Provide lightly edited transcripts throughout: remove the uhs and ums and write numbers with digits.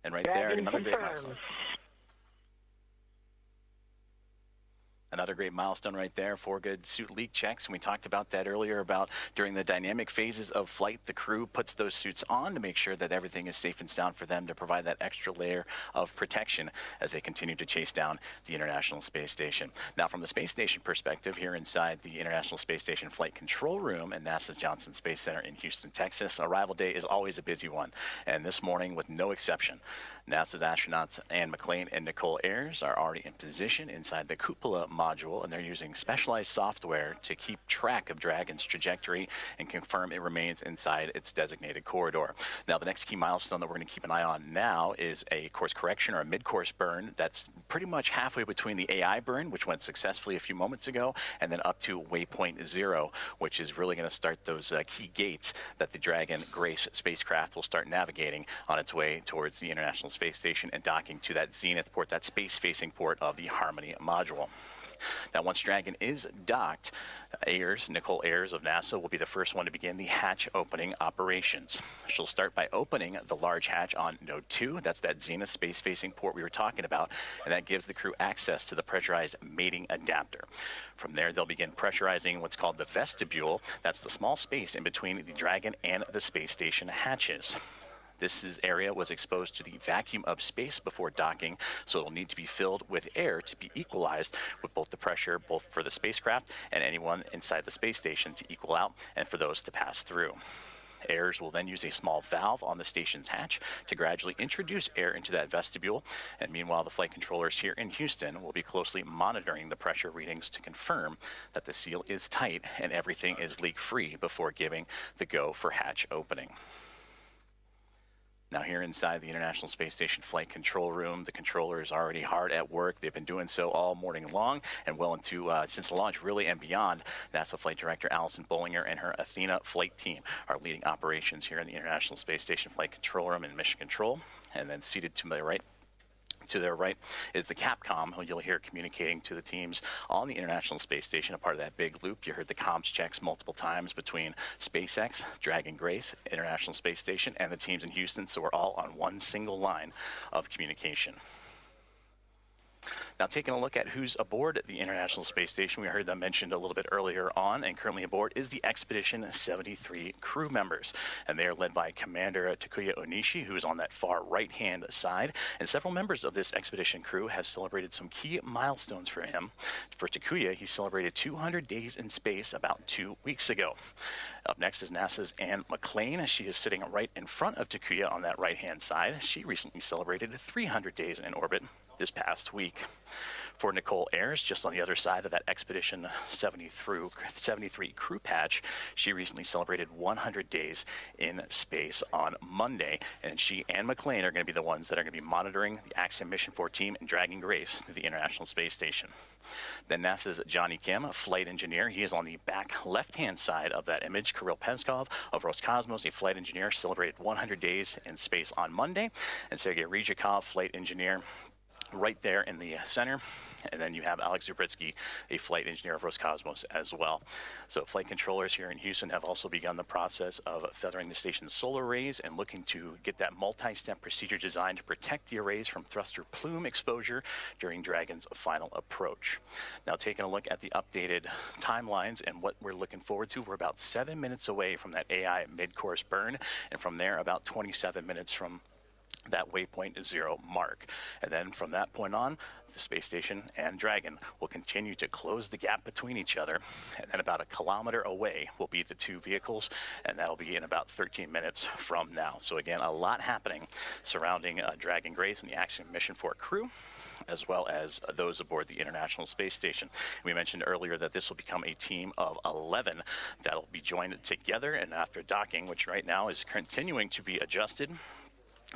And right there, another great milestone. Another great milestone right there, 4 good suit leak checks. And we talked about that earlier about during the dynamic phases of flight, the crew puts those suits on to make sure that everything is safe and sound for them to provide that extra layer of protection as they continue to chase down the International Space Station. Now, from the Space Station perspective, here inside the International Space Station Flight Control Room at NASA's Johnson Space Center in Houston, Texas, arrival day is always a busy one. And this morning, with no exception, NASA's astronauts Anne McClain and Nicole Ayers are already in position inside the cupola module, and they're using specialized software to keep track of Dragon's trajectory and confirm it remains inside its designated corridor. Now, the next key milestone that we're going to keep an eye on now is a course correction or a mid-course burn that's pretty much halfway between the AI burn, which went successfully a few moments ago, and then up to waypoint 0, which is really going to start those key gates that the Dragon Grace spacecraft will start navigating on its way towards the International Space Station and docking to that zenith port, that space-facing port of the Harmony module. Now, once Dragon is docked, Nicole Ayers of NASA will be the first one to begin the hatch opening operations. She'll start by opening the large hatch on node 2. That's that zenith space-facing port we were talking about, and that gives the crew access to the pressurized mating adapter. From there, they'll begin pressurizing what's called the vestibule. That's the small space in between the Dragon and the space station hatches. This area was exposed to the vacuum of space before docking, so it'll need to be filled with air to be equalized with both the pressure, both for the spacecraft and anyone inside the space station to equal out and for those to pass through. Ayers will then use a small valve on the station's hatch to gradually introduce air into that vestibule, and meanwhile the flight controllers here in Houston will be closely monitoring the pressure readings to confirm that the seal is tight and everything is leak-free before giving the go for hatch opening. Now, here inside the International Space Station Flight Control Room, the controller is already hard at work. They've been doing so all morning long and well into since the launch, really, and beyond. NASA Flight Director Allison Bollinger and her Athena flight team are leading operations here in the International Space Station Flight Control Room in Mission Control. And then seated to my right, to their right is the Capcom, who you'll hear communicating to the teams on the International Space Station, a part of that big loop. You heard the comms checks multiple times between SpaceX, Dragon Grace, International Space Station, and the teams in Houston, so we're all on one single line of communication. Now, taking a look at who's aboard the International Space Station, we heard them mentioned a little bit earlier on, and currently aboard is the Expedition 73 crew members, and they are led by Commander Takuya Onishi, who is on that far right-hand side, and several members of this expedition crew have celebrated some key milestones for him. For Takuya, he celebrated 200 days in space about 2 weeks ago. Up next is NASA's Anne McClain. She is sitting right in front of Takuya on that right-hand side. She recently celebrated 300 days in orbit this past week. For Nicole Ayers, just on the other side of that Expedition 73 crew patch, she recently celebrated 100 days in space on Monday, and she and McClain are going to be the ones that are going to be monitoring the Axiom Mission 4 team and Dragon Grace to the International Space Station. Then NASA's Johnny Kim, a flight engineer. He is on the back left-hand side of that image. Kirill Peskov of Roscosmos, a flight engineer, celebrated 100 days in space on Monday, and Sergei Ryzhikov, flight engineer, right there in the center. And then you have Alex Zubritsky, a flight engineer of Roscosmos as well. So flight controllers here in Houston have also begun the process of feathering the station's solar arrays and looking to get that multi-step procedure designed to protect the arrays from thruster plume exposure during Dragon's final approach. Now, taking a look at the updated timelines and what we're looking forward to, we're about 7 minutes away from that AI mid-course burn, and from there about 27 minutes from that waypoint 0 mark. And then from that point on, the space station and Dragon will continue to close the gap between each other, and then about a kilometer away will be the two vehicles, and that'll be in about 13 minutes from now. So again, a lot happening surrounding Dragon Grace and the Axiom Mission 4 crew, as well as those aboard the International Space Station. We mentioned earlier that this will become a team of 11 that'll be joined together, and after docking, which right now is continuing to be adjusted,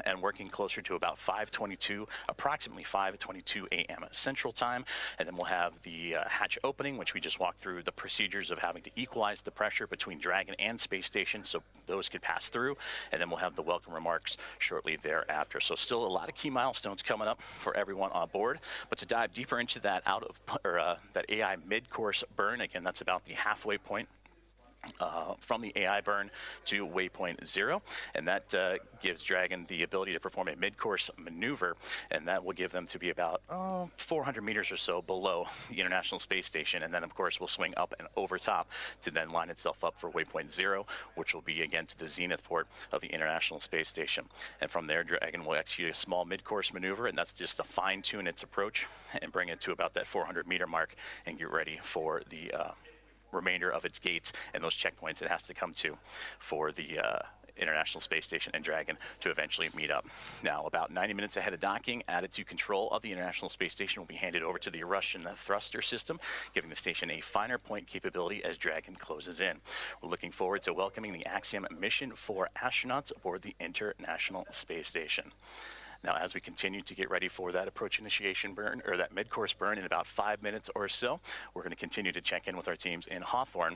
and working closer to about 5:22, approximately 5:22 a.m. Central Time. And then we'll have the hatch opening, which we just walked through the procedures of having to equalize the pressure between Dragon and Space Station so those could pass through. And then we'll have the welcome remarks shortly thereafter. So still a lot of key milestones coming up for everyone on board. But to dive deeper into that that AI mid-course burn, again, that's about the halfway point from the AI burn to waypoint 0, and that gives Dragon the ability to perform a mid-course maneuver, and that will give them to be about 400 meters or so below the International Space Station, and then of course will swing up and over top to then line itself up for waypoint 0, which will be again to the zenith port of the International Space Station. And from there, Dragon will execute a small mid-course maneuver, and that's just to fine-tune its approach and bring it to about that 400-meter mark and get ready for the remainder of its gates and those checkpoints it has to come to for the International Space Station and Dragon to eventually meet up. Now, about 90 minutes ahead of docking, attitude control of the International Space Station will be handed over to the Russian thruster system, giving the station a finer point capability as Dragon closes in. We're looking forward to welcoming the Axiom mission for astronauts aboard the International Space Station. Now, as we continue to get ready for that approach initiation burn, or that mid-course burn in about 5 minutes or so, we're going to continue to check in with our teams in Hawthorne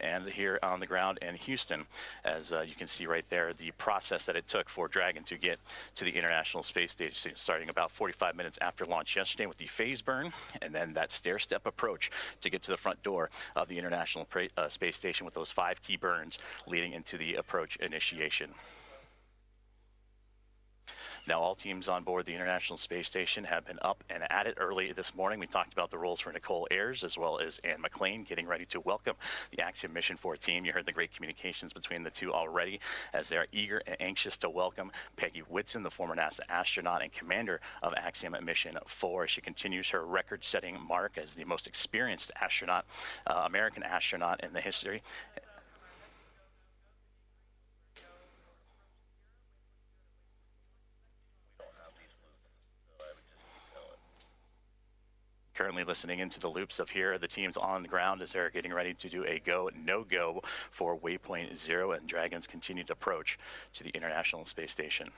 and here on the ground in Houston. As you can see right there, the process that it took for Dragon to get to the International Space Station, starting about 45 minutes after launch yesterday with the phase burn, and then that stair-step approach to get to the front door of the International Space Station with those 5 key burns leading into the approach initiation. Now, all teams on board the International Space Station have been up and at it early this morning. We talked about the roles for Nicole Ayers as well as Ann McLean getting ready to welcome the Axiom Mission 4 team. You heard the great communications between the two already as they are eager and anxious to welcome Peggy Whitson, the former NASA astronaut and commander of Axiom Mission 4. She continues her record-setting mark as the most experienced astronaut, American astronaut in the history. Currently listening into the loops of here, the teams on the ground as they're getting ready to do a go, no-go for waypoint 0 and Dragon's continued approach to the International Space Station.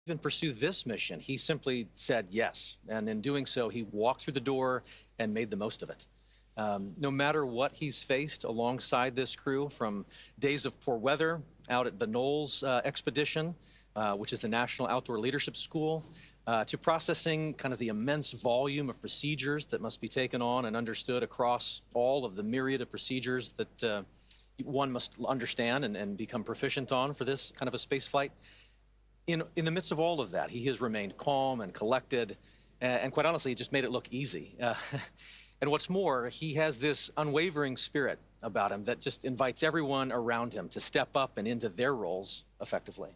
even pursue this mission. He simply said yes. And in doing so, he walked through the door and made the most of it. No matter what he's faced alongside this crew, from days of poor weather out at the Knowles expedition, which is the National Outdoor Leadership School, to processing kind of the immense volume of procedures that must be taken on and understood across all of the myriad of procedures that one must understand and become proficient on for this kind of a space flight. In the midst of all of that, he has remained calm and collected, and quite honestly, just made it look easy. And what's more, he has this unwavering spirit about him that just invites everyone around him to step up and into their roles effectively.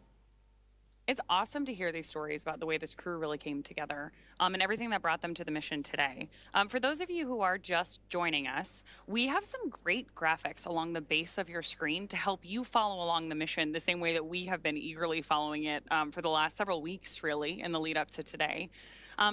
It's awesome to hear these stories about the way this crew really came together and everything that brought them to the mission today. For those of you who are just joining us, we have some great graphics along the base of your screen to help you follow along the mission the same way that we have been eagerly following it for the last several weeks, really, in the lead up to today.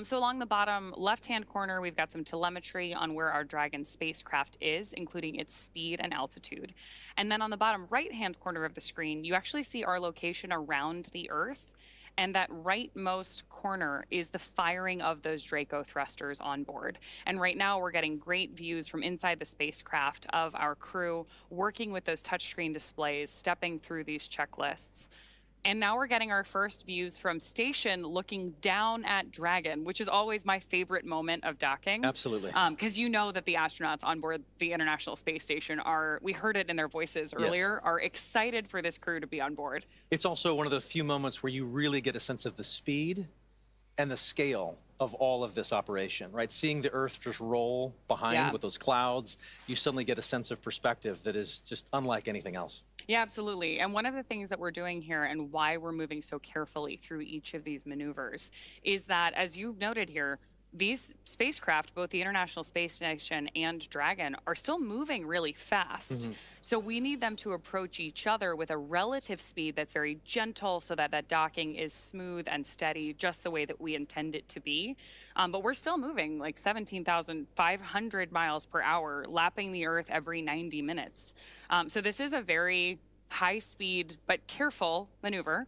So along the bottom left-hand corner, we've got some telemetry on where our Dragon spacecraft is, including its speed and altitude. And then on the bottom right-hand corner of the screen, you actually see our location around the Earth. And that rightmost corner is the firing of those Draco thrusters on board. And right now we're getting great views from inside the spacecraft of our crew working with those touchscreen displays, stepping through these checklists. And now we're getting our first views from station looking down at Dragon, which is always my favorite moment of docking. Absolutely. Because you know that the astronauts on board the International Space Station are, we heard it in their voices earlier, are excited for this crew to be on board. It's also one of the few moments where you really get a sense of the speed and the scale of all of this operation, right? Seeing the Earth just roll behind with those clouds, you suddenly get a sense of perspective that is just unlike anything else. Yeah, absolutely. And one of the things that we're doing here and why we're moving so carefully through each of these maneuvers is that, as you've noted here, these spacecraft, both the International Space Station and Dragon, are still moving really fast. So we need them to approach each other with a relative speed that's very gentle so that that docking is smooth and steady, just the way that we intend it to be. But we're still moving like 17,500 miles per hour, lapping the Earth every 90 minutes. So this is a very high speed but careful maneuver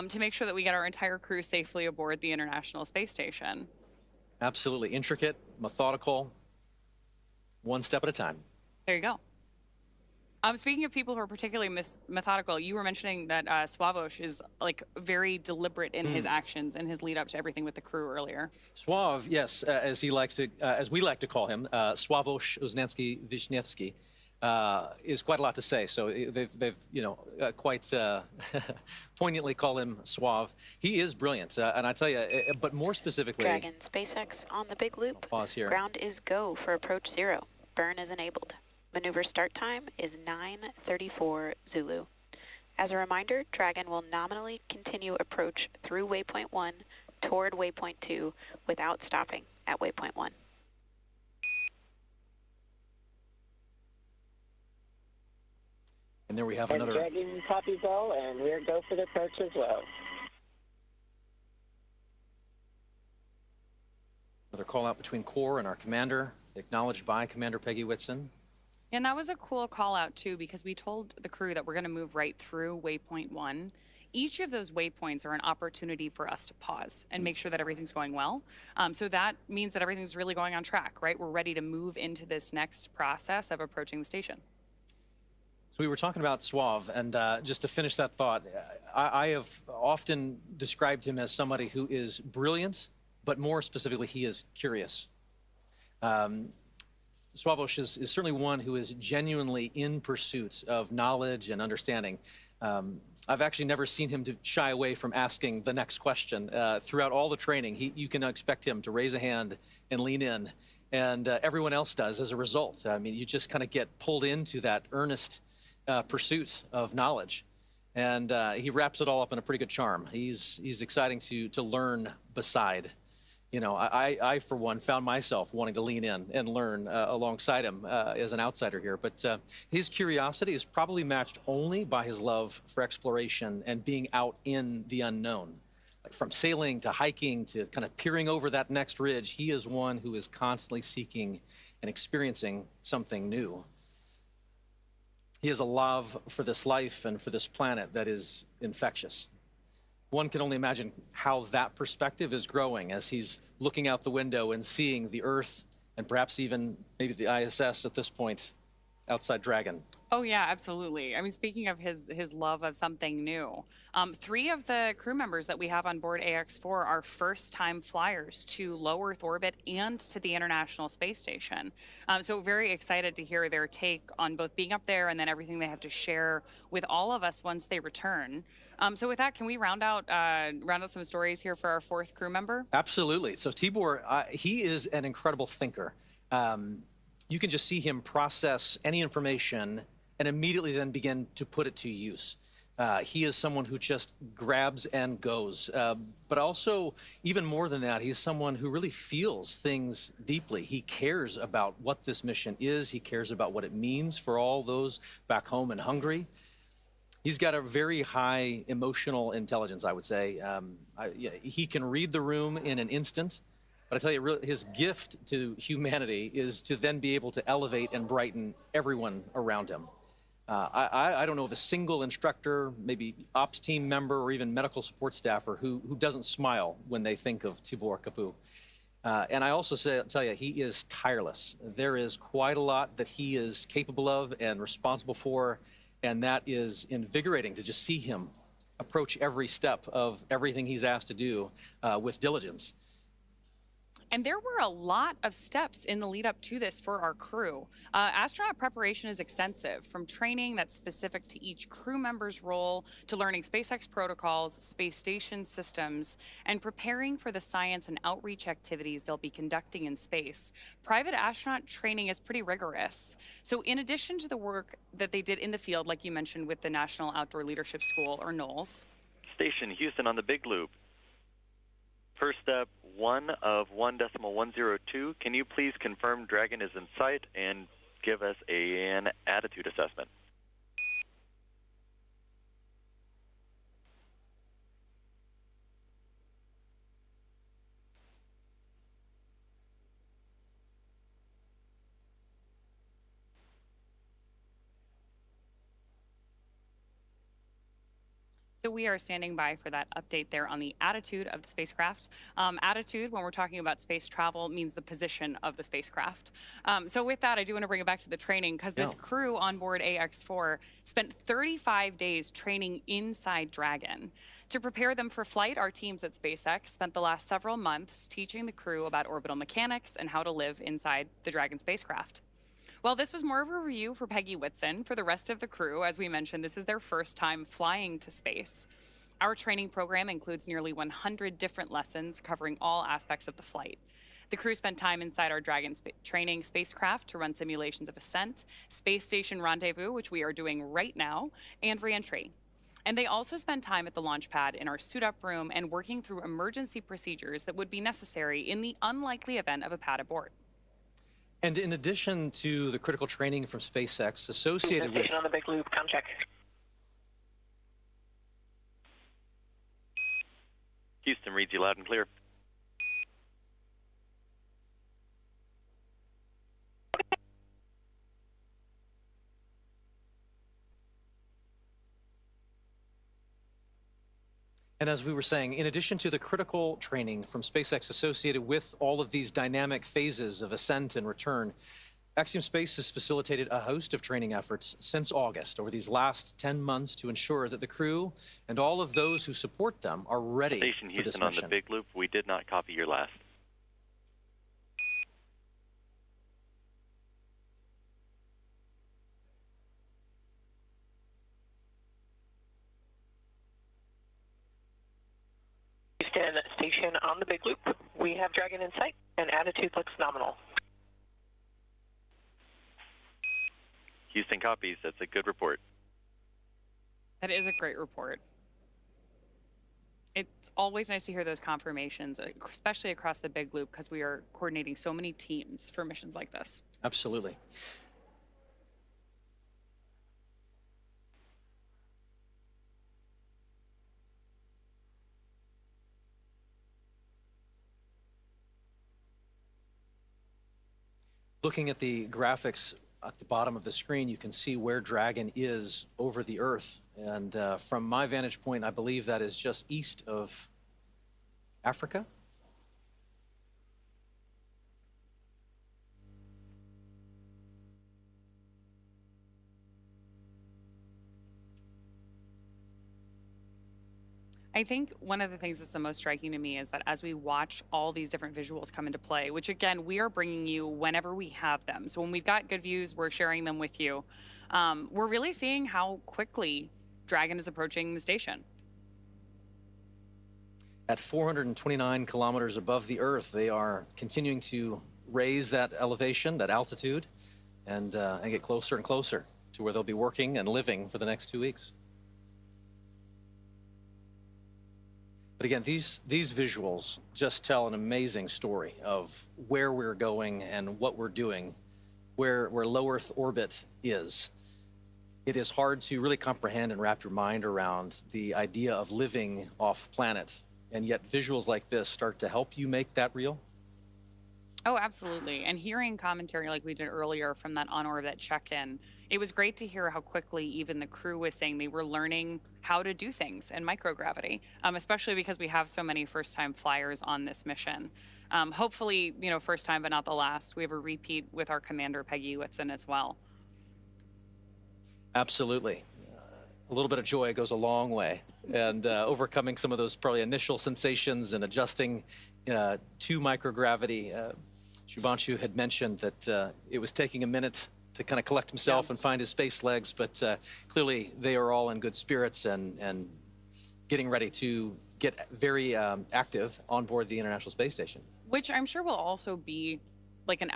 to make sure that we get our entire crew safely aboard the International Space Station. Absolutely intricate, methodical, one step at a time. There you go. Speaking of people who are particularly methodical, you were mentioning that Sławomir is like very deliberate in his actions and his lead up to everything with the crew earlier. Sław, yes, as he likes to, as we like to call him, Sławomir Uznanski-Wiśniewski, is quite a lot to say. So they've quite poignantly call him Suave. He is brilliant, and I tell you, but more specifically, Dragon SpaceX on the big loop. Pause here. Ground is go for approach 0. Burn is enabled. Maneuver start time is 9:34 Zulu. As a reminder, Dragon will nominally continue approach through waypoint 1 toward waypoint 2 without stopping at waypoint 1. And there we have And another. Dragon copies all, and we're go for the approach as well. Another call out between Core and our commander, acknowledged by Commander Peggy Whitson. And that was a cool call out too, because we told the crew that we're going to move right through waypoint 1. Each of those waypoints are an opportunity for us to pause and make sure that everything's going well. So that means that everything's really going on track, right? We're ready to move into this next process of approaching the station. So we were talking about Suave, and just to finish that thought, I have often described him as somebody who is brilliant, but more specifically, he is curious. Sławomir is certainly one who is genuinely in pursuit of knowledge and understanding. I've actually never seen him to shy away from asking the next question. Throughout all the training, you can expect him to raise a hand and lean in, and everyone else does as a result. I mean, you just kind of get pulled into that earnest pursuit of knowledge, and he wraps it all up in a pretty good charm. He's exciting to learn beside. You know, I for one found myself wanting to lean in and learn alongside him as an outsider here. But his curiosity is probably matched only by his love for exploration and being out in the unknown. Like from sailing to hiking to kind of peering over that next ridge, he is one who is constantly seeking and experiencing something new. He has a love for this life and for this planet that is infectious. one can only imagine how that perspective is growing as he's looking out the window and seeing the Earth and perhaps even maybe the ISS at this point outside Dragon. Oh yeah, absolutely. I mean, speaking of his love of something new, three of the crew members that we have on board AX4 are first-time flyers to low Earth orbit and to the International Space Station. So very excited to hear their take on both being up there and then everything they have to share with all of us once they return. So with that, can we round out some stories here for our fourth crew member? Absolutely. So Tibor, he is an incredible thinker. You can just see him process any information and immediately then begin to put it to use. He is someone who just grabs and goes. But also, even more than that, he's someone who really feels things deeply. He cares about what this mission is. He cares about what it means for all those back home in Hungary. He's got a very high emotional intelligence, I would say. He can read the room in an instant. But I tell you, his gift to humanity is to then be able to elevate and brighten everyone around him. I don't know of a single instructor, maybe ops team member, or even medical support staffer who doesn't smile when they think of Tibor Kapu. And I also tell you, he is tireless. There is quite a lot that he is capable of and responsible for, and that is invigorating to just see him approach every step of everything he's asked to do with diligence. And there were a lot of steps in the lead up to this for our crew. Astronaut preparation is extensive, from training that's specific to each crew member's role to learning SpaceX protocols, space station systems, and preparing for the science and outreach activities they'll be conducting in space. Private astronaut training is pretty rigorous. So in addition to the work that they did in the field, like you mentioned with the National Outdoor Leadership School, or NOLS. Station Houston on the Big Loop. First step, 1 of 1.102. Can you please confirm Dragon is in sight and give us an attitude assessment? So we are standing by for that update there on the attitude of the spacecraft. Attitude, when we're talking about space travel, means the position of the spacecraft. So with that, I do want to bring it back to the training, because this crew on board AX4 spent 35 days training inside Dragon. To prepare them for flight, our teams at SpaceX spent the last several months teaching the crew about orbital mechanics and how to live inside the Dragon spacecraft. Well, this was more of a review for Peggy Whitson. For the rest of the crew, as we mentioned, this is their first time flying to space. Our training program includes nearly 100 different lessons covering all aspects of the flight. The crew spent time inside our Dragon training spacecraft to run simulations of ascent, space station rendezvous, which we are doing right now, and reentry. And they also spent time at the launch pad in our suit-up room and working through emergency procedures that would be necessary in the unlikely event of a pad abort. And in addition to the critical training from SpaceX associated with... on the Big Loop, come check. Houston reads you loud and clear. And as we were saying, in addition to the critical training from SpaceX associated with all of these dynamic phases of ascent and return, Axiom Space has facilitated a host of training efforts since August over these last 10 months to ensure that the crew and all of those who support them are ready Station for this Houston on mission. the Big Loop. We did not copy your last. Houston Station on the Big Loop. We have Dragon in sight, and attitude looks nominal. Houston copies. That's a good report. That is a great report. It's always nice to hear those confirmations, especially across the Big Loop, because we are coordinating so many teams for missions like this. Absolutely. Looking at the graphics at the bottom of the screen, you can see where Dragon is over the Earth. And from my vantage point, I believe that is just east of Africa. I think one of the things that's the most striking to me is that as we watch all these different visuals come into play, which again, we are bringing you whenever we have them. So when we've got good views, we're sharing them with you. We're really seeing how quickly Dragon is approaching the station. At 429 kilometers above the Earth, they are continuing to raise that elevation, that altitude, and get closer and closer to where they'll be working and living for the next 2 weeks. But again, these visuals just tell an amazing story of where we're going and what we're doing, where low Earth orbit is. It is hard to really comprehend and wrap your mind around the idea of living off planet, and yet visuals like this start to help you make that real. Oh, absolutely. And hearing commentary like we did earlier from that on-orbit check-in, it was great to hear how quickly even the crew was saying they were learning how to do things in microgravity, especially because we have so many first-time flyers on this mission. Hopefully, first time but not the last. We have a repeat with our commander, Peggy Whitson, as well. Absolutely. A little bit of joy goes a long way, and overcoming some of those probably initial sensations and adjusting to microgravity. Shubhanshu had mentioned that it was taking a minute to kind of collect himself and find his space legs, but clearly they are all in good spirits and getting ready to get very active on board the International Space Station. Which I'm sure will also be like an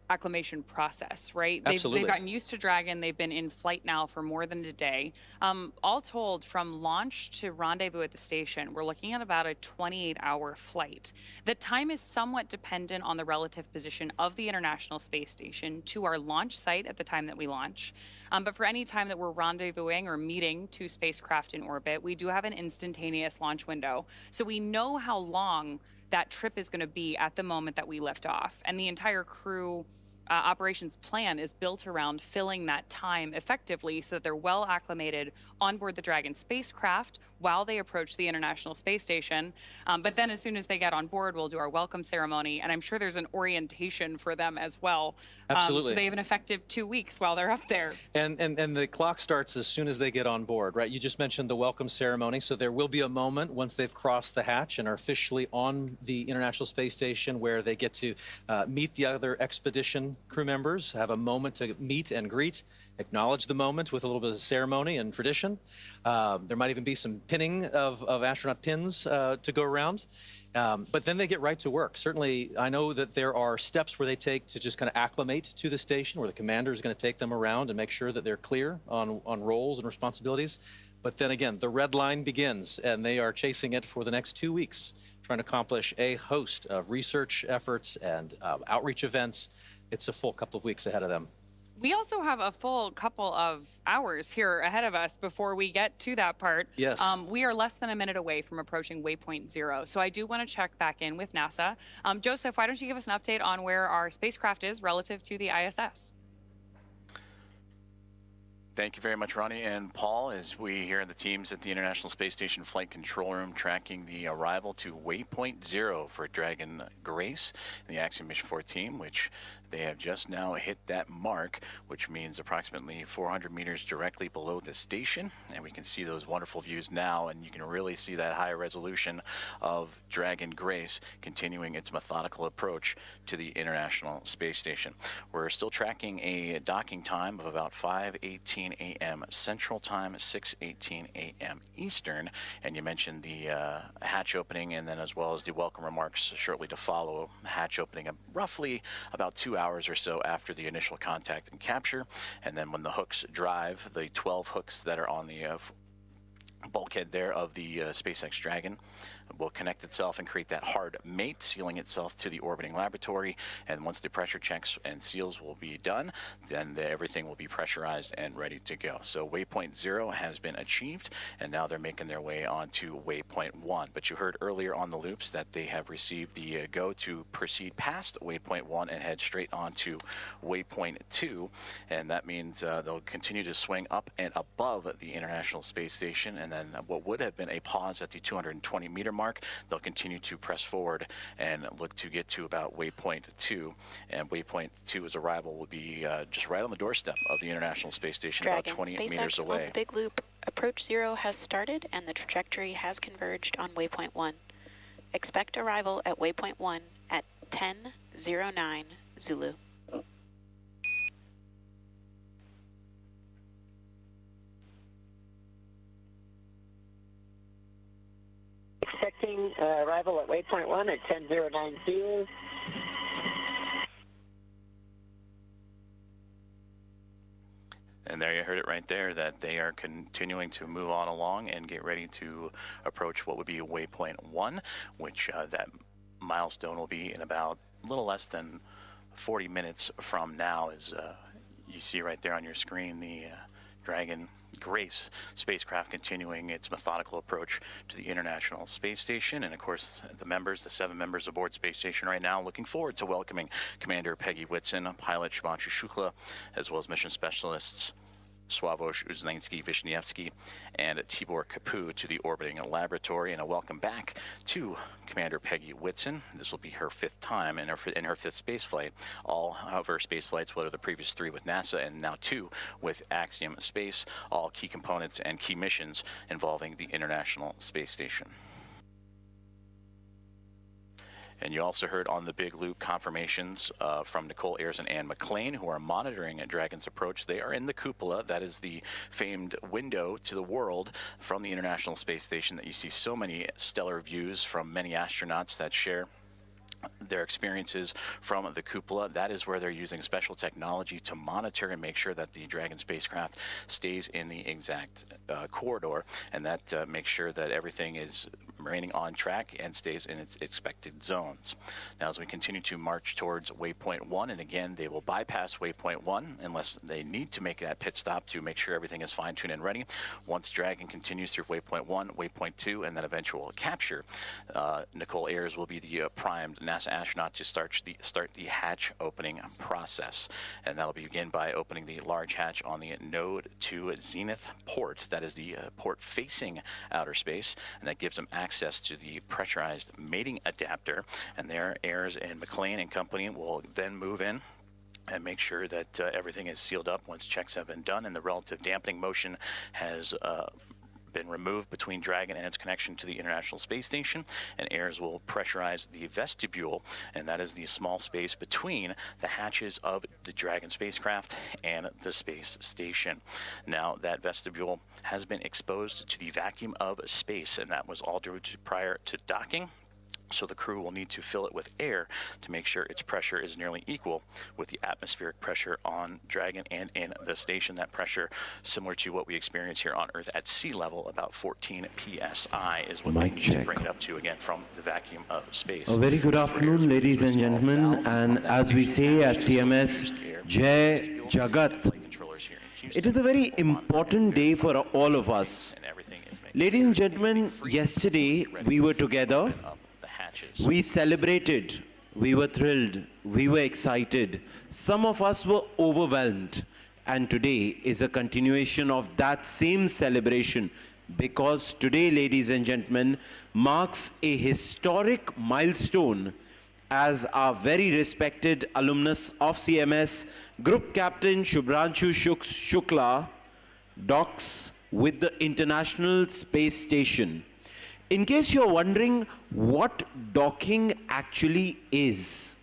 acclimation process, right? Absolutely. They've gotten used to Dragon. They've been in flight now for more than a day. All told, from launch to rendezvous at the station, we're looking at about a 28-hour flight. The time is somewhat dependent on the relative position of the International Space Station to our launch site at the time that we launch. But for any time that we're rendezvousing or meeting two spacecraft in orbit, we do have an instantaneous launch window. So we know how long that trip is going to be at the moment that we lift off. And the entire crew operations plan is built around filling that time effectively so that they're well acclimated on board the Dragon spacecraft while they approach the International Space Station. But then as soon as they get on board, we'll do our welcome ceremony. And I'm sure there's an orientation for them as well. Absolutely. So they have an effective 2 weeks while they're up there. And the clock starts as soon as they get on board, right? You just mentioned the welcome ceremony. So there will be a moment once they've crossed the hatch and are officially on the International Space Station where they get to meet the other expedition crew members, have a moment to meet and greet, acknowledge the moment with a little bit of ceremony and tradition. There might even be some pinning of astronaut pins to go around. But then they get right to work. Certainly, I know that there are steps where they take to just kind of acclimate to the station, where the commander is going to take them around and make sure that they're clear on roles and responsibilities. But then again, the red line begins, and they are chasing it for the next 2 weeks, trying to accomplish a host of research efforts and outreach events. It's a full couple of weeks ahead of them. We also have a full couple of hours here ahead of us before we get to that part. Yes. We are less than a minute away from approaching waypoint 0. So I do want to check back in with NASA. Joseph, why don't you give us an update on where our spacecraft is relative to the ISS? Thank you very much, Ronnie and Paul, as we here in the teams at the International Space Station Flight Control Room tracking the arrival to waypoint 0 for Dragon Grace and the Axiom Mission 4 team, which they have just now hit that mark, which means approximately 400 meters directly below the station. And we can see those wonderful views now, and you can really see that high resolution of Dragon Grace continuing its methodical approach to the International Space Station. We're still tracking a docking time of about 5:18 a.m. Central Time, 6:18 a.m. Eastern. And you mentioned the hatch opening, and then as well as the welcome remarks shortly to follow. Hatch opening roughly about 2 hours or so after the initial contact and capture. And then when the hooks drive, the 12 hooks that are on the bulkhead there of the SpaceX Dragon will connect itself and create that hard mate, sealing itself to the orbiting laboratory. And once the pressure checks and seals will be done, then everything will be pressurized and ready to go. So waypoint 0 has been achieved, and now they're making their way on to waypoint 1. But you heard earlier on the loops that they have received the go to proceed past waypoint 1 and head straight on to waypoint 2. And that means they'll continue to swing up and above the International Space Station, and then what would have been a pause at the 220-meter mark, they'll continue to press forward and look to get to about waypoint 2. And waypoint 2's arrival will be just right on the doorstep of the International Space Station, Dragon, about 20 SpaceX meters away. On the big loop, approach 0 has started and the trajectory has converged on waypoint 1. Expect arrival at waypoint 1 at 10:09 Zulu. Expecting arrival at waypoint 1 at 10:09 Zulu. And there you heard it right there, that they are continuing to move on along and get ready to approach what would be waypoint 1, which that milestone will be in about a little less than 40 minutes from now. As you see right there on your screen, the Dragon Grace spacecraft continuing its methodical approach to the International Space Station. And of course, the 7 members aboard Space Station right now, looking forward to welcoming Commander Peggy Whitson, pilot Shubhanshu Shukla, as well as mission specialists Sławosz Uznański-Wiśniewski and Tibor Kapu to the orbiting laboratory. And a welcome back to Commander Peggy Whitson. This will be her 5th time in her 5th space flight. All of her space flights, what are the previous 3 with NASA and now 2 with Axiom Space, all key components and key missions involving the International Space Station. And you also heard on the big loop confirmations from Nicole Ayers and Ann McLean, who are monitoring Dragon's approach. They are in the cupola. That is the famed window to the world from the International Space Station that you see so many stellar views from many astronauts that share their experiences from the cupola. That is where they're using special technology to monitor and make sure that the Dragon spacecraft stays in the exact corridor, and that makes sure that everything is remaining on track and stays in its expected zones. Now, as we continue to march towards waypoint 1, and again, they will bypass waypoint 1 unless they need to make that pit stop to make sure everything is fine-tuned and ready. Once Dragon continues through waypoint 1, waypoint 2, and then eventual capture, Nicole Ayers will be the primed NASA astronaut to start the hatch opening process. And that'll begin by opening the large hatch on the Node 2 Zenith port. That is the port facing outer space, and that gives them access to the pressurized mating adapter. And there, Ayers and McLean and company will then move in and make sure that everything is sealed up once checks have been done and the relative dampening motion has been removed between Dragon and its connection to the International Space Station. And Ayers will pressurize the vestibule, and that is the small space between the hatches of the Dragon spacecraft and the space station. Now, that vestibule has been exposed to the vacuum of space, and that was all due to prior to docking. So the crew will need to fill it with air to make sure its pressure is nearly equal with the atmospheric pressure on Dragon and in the station. That pressure, similar to what we experience here on Earth at sea level, about 14 psi is what we need to bring it up to, again, from the vacuum of space. A very good afternoon, ladies and gentlemen, and as we say at CMS, Jai Jagat. It is a very important day for all of us. Ladies and gentlemen, yesterday we were together. We celebrated, we were thrilled, we were excited. Some of us were overwhelmed. And today is a continuation of that same celebration, because today, ladies and gentlemen, marks a historic milestone as our very respected alumnus of CMS, Group Captain Shubhanshu Shukla, docks with the International Space Station. In case you're wondering what docking actually is,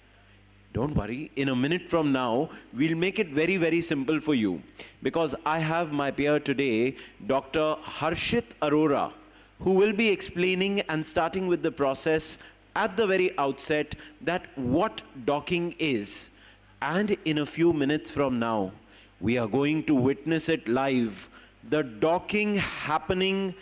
don't worry, in a minute from now, we'll make it very, very simple for you. Because I have my peer today, Dr. Harshit Arora, who will be explaining and starting with the process at the very outset that what docking is. And in a few minutes from now, we are going to witness it live. The docking happening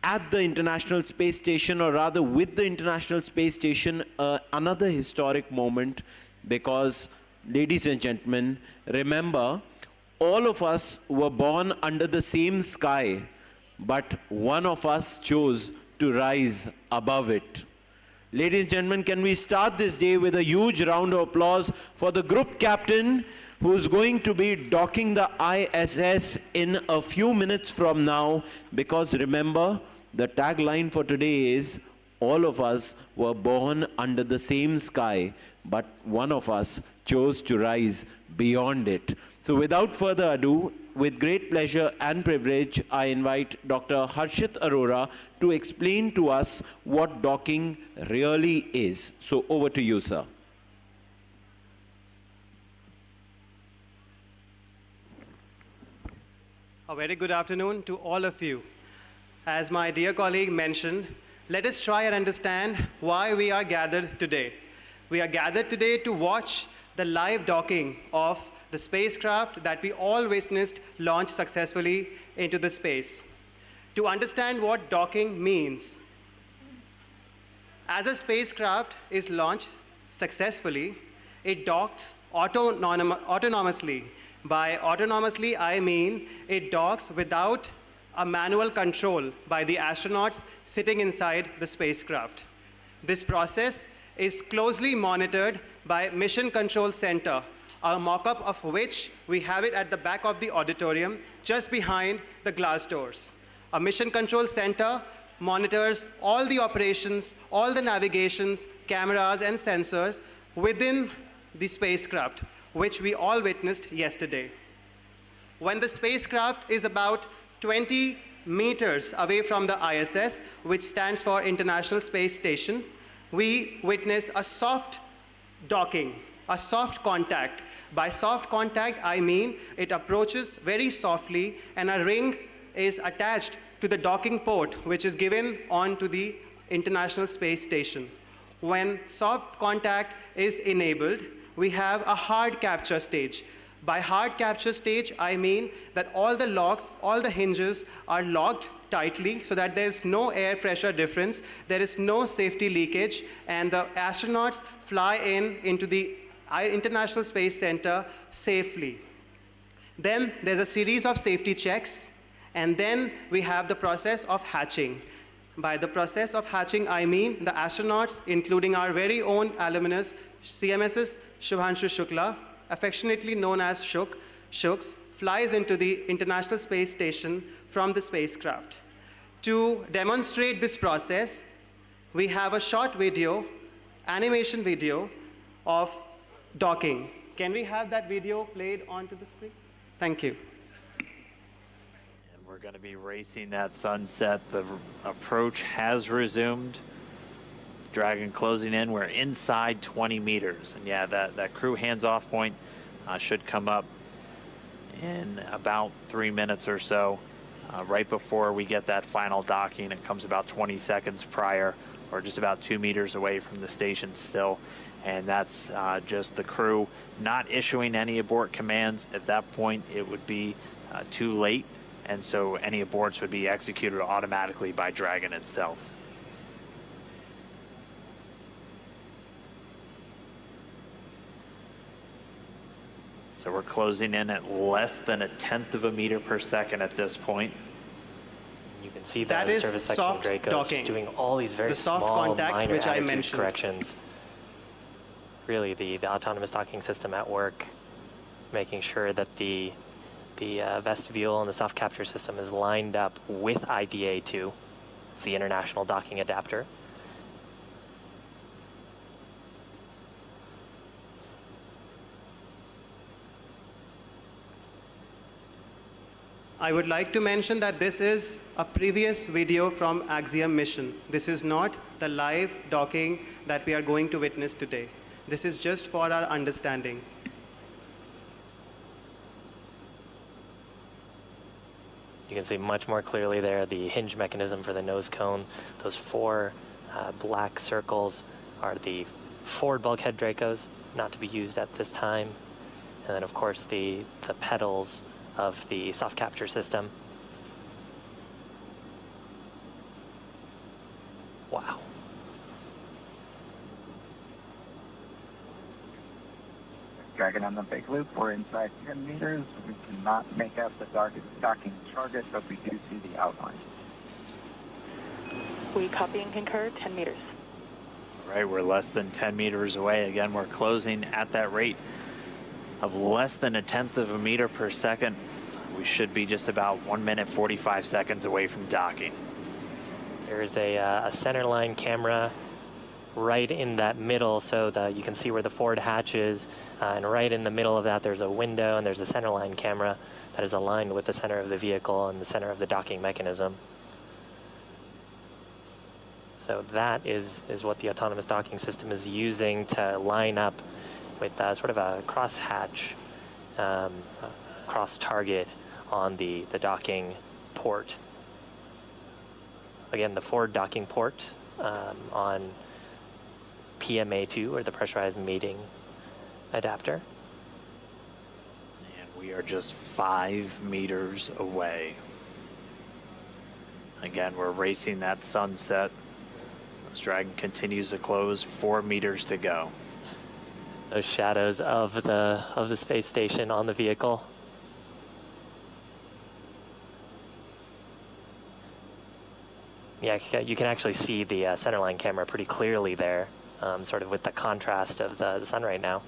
at the International Space Station, or rather with the International Space Station, another historic moment, because, ladies and gentlemen, remember, all of us were born under the same sky, but one of us chose to rise above it. Ladies and gentlemen, can we start this day with a huge round of applause for the group captain who's going to be docking the ISS in a few minutes from now, because remember, the tagline for today is, all of us were born under the same sky, but one of us chose to rise beyond it. So without further ado, with great pleasure and privilege, I invite Dr. Harshit Arora to explain to us what docking really is. So over to you, sir. A very good afternoon to all of you. As my dear colleague mentioned, let us try and understand why we are gathered today. We are gathered today to watch the live docking of the spacecraft that we all witnessed launch successfully into the space. To understand what docking means, as a spacecraft is launched successfully, it docks autonomously. By autonomously, I mean it docks without a manual control by the astronauts sitting inside the spacecraft. This process is closely monitored by Mission Control Center, a mock-up of which we have it at the back of the auditorium, just behind the glass doors. A Mission Control Center monitors all the operations, all the navigations, cameras, and sensors within the spacecraft, which we all witnessed yesterday. When the spacecraft is about 20 meters away from the ISS, which stands for International Space Station, we witness a soft docking, a soft contact. By soft contact, I mean it approaches very softly and a ring is attached to the docking port, which is given onto the International Space Station. When soft contact is enabled, we have a hard capture stage. By hard capture stage, I mean that all the locks, all the hinges are locked tightly so that there's no air pressure difference, there is no safety leakage, and the astronauts fly into the International Space Center safely. Then there's a series of safety checks, and then we have the process of hatching. By the process of hatching, I mean the astronauts, including our very own alumnus, CMS's Shubhanshu Shukla, affectionately known as Shux, flies into the International Space Station from the spacecraft. To demonstrate this process, we have a short video, animation video of docking. Can we have that video played onto the screen? Thank you. And we're going to be racing that sunset. The approach has resumed. Dragon closing in. We're inside 20 meters. And yeah, that crew hands-off point should come up in about 3 minutes or so. Right before we get that final docking, it comes about 20 seconds prior, or just about 2 meters away from the station still. And that's just the crew not issuing any abort commands. At that point, it would be too late. And so any aborts would be executed automatically by Dragon itself. So we're closing in at less than 1/10 of a meter per second at this point. You can see that in service section of Draco is doing all these very small, minor attitude corrections. Really, the autonomous docking system at work, making sure that the vestibule and the soft capture system is lined up with Day-2. It's the International Docking Adapter. I would like to mention that this is a previous video from Axiom mission. This is not the live docking that we are going to witness today. This is just for our understanding. You can see much more clearly there the hinge mechanism for the nose cone. Those 4 black circles are the forward bulkhead Dracos, not to be used at this time. And then, of course, the pedals of the soft capture system. Dragon on the big loop. We're inside 10 meters. We cannot make out the docking target, but we do see the outline. We copy and concur, 10 meters. All right, we're less than 10 meters away. Again, we're closing at that rate of less than 1/10 of a meter per second. We should be just about 1 minute 45 seconds away from docking. There's a center line camera right in that middle, so you can see where the forward hatch is, and right in the middle of that there's a window, and there's a center line camera that is aligned with the center of the vehicle and the center of the docking mechanism. So that is what the autonomous docking system is using to line up with sort of a cross-hatch, cross-target on the docking port. Again, the forward docking port on PMA2, or the pressurized mating adapter. And we are just 5 meters away. Again, we're racing that sunset. This Dragon continues to close, 4 meters to go. Those shadows of the space station on the vehicle. Yeah, you can actually see the centerline camera pretty clearly there, sort of with the contrast of the sun right now.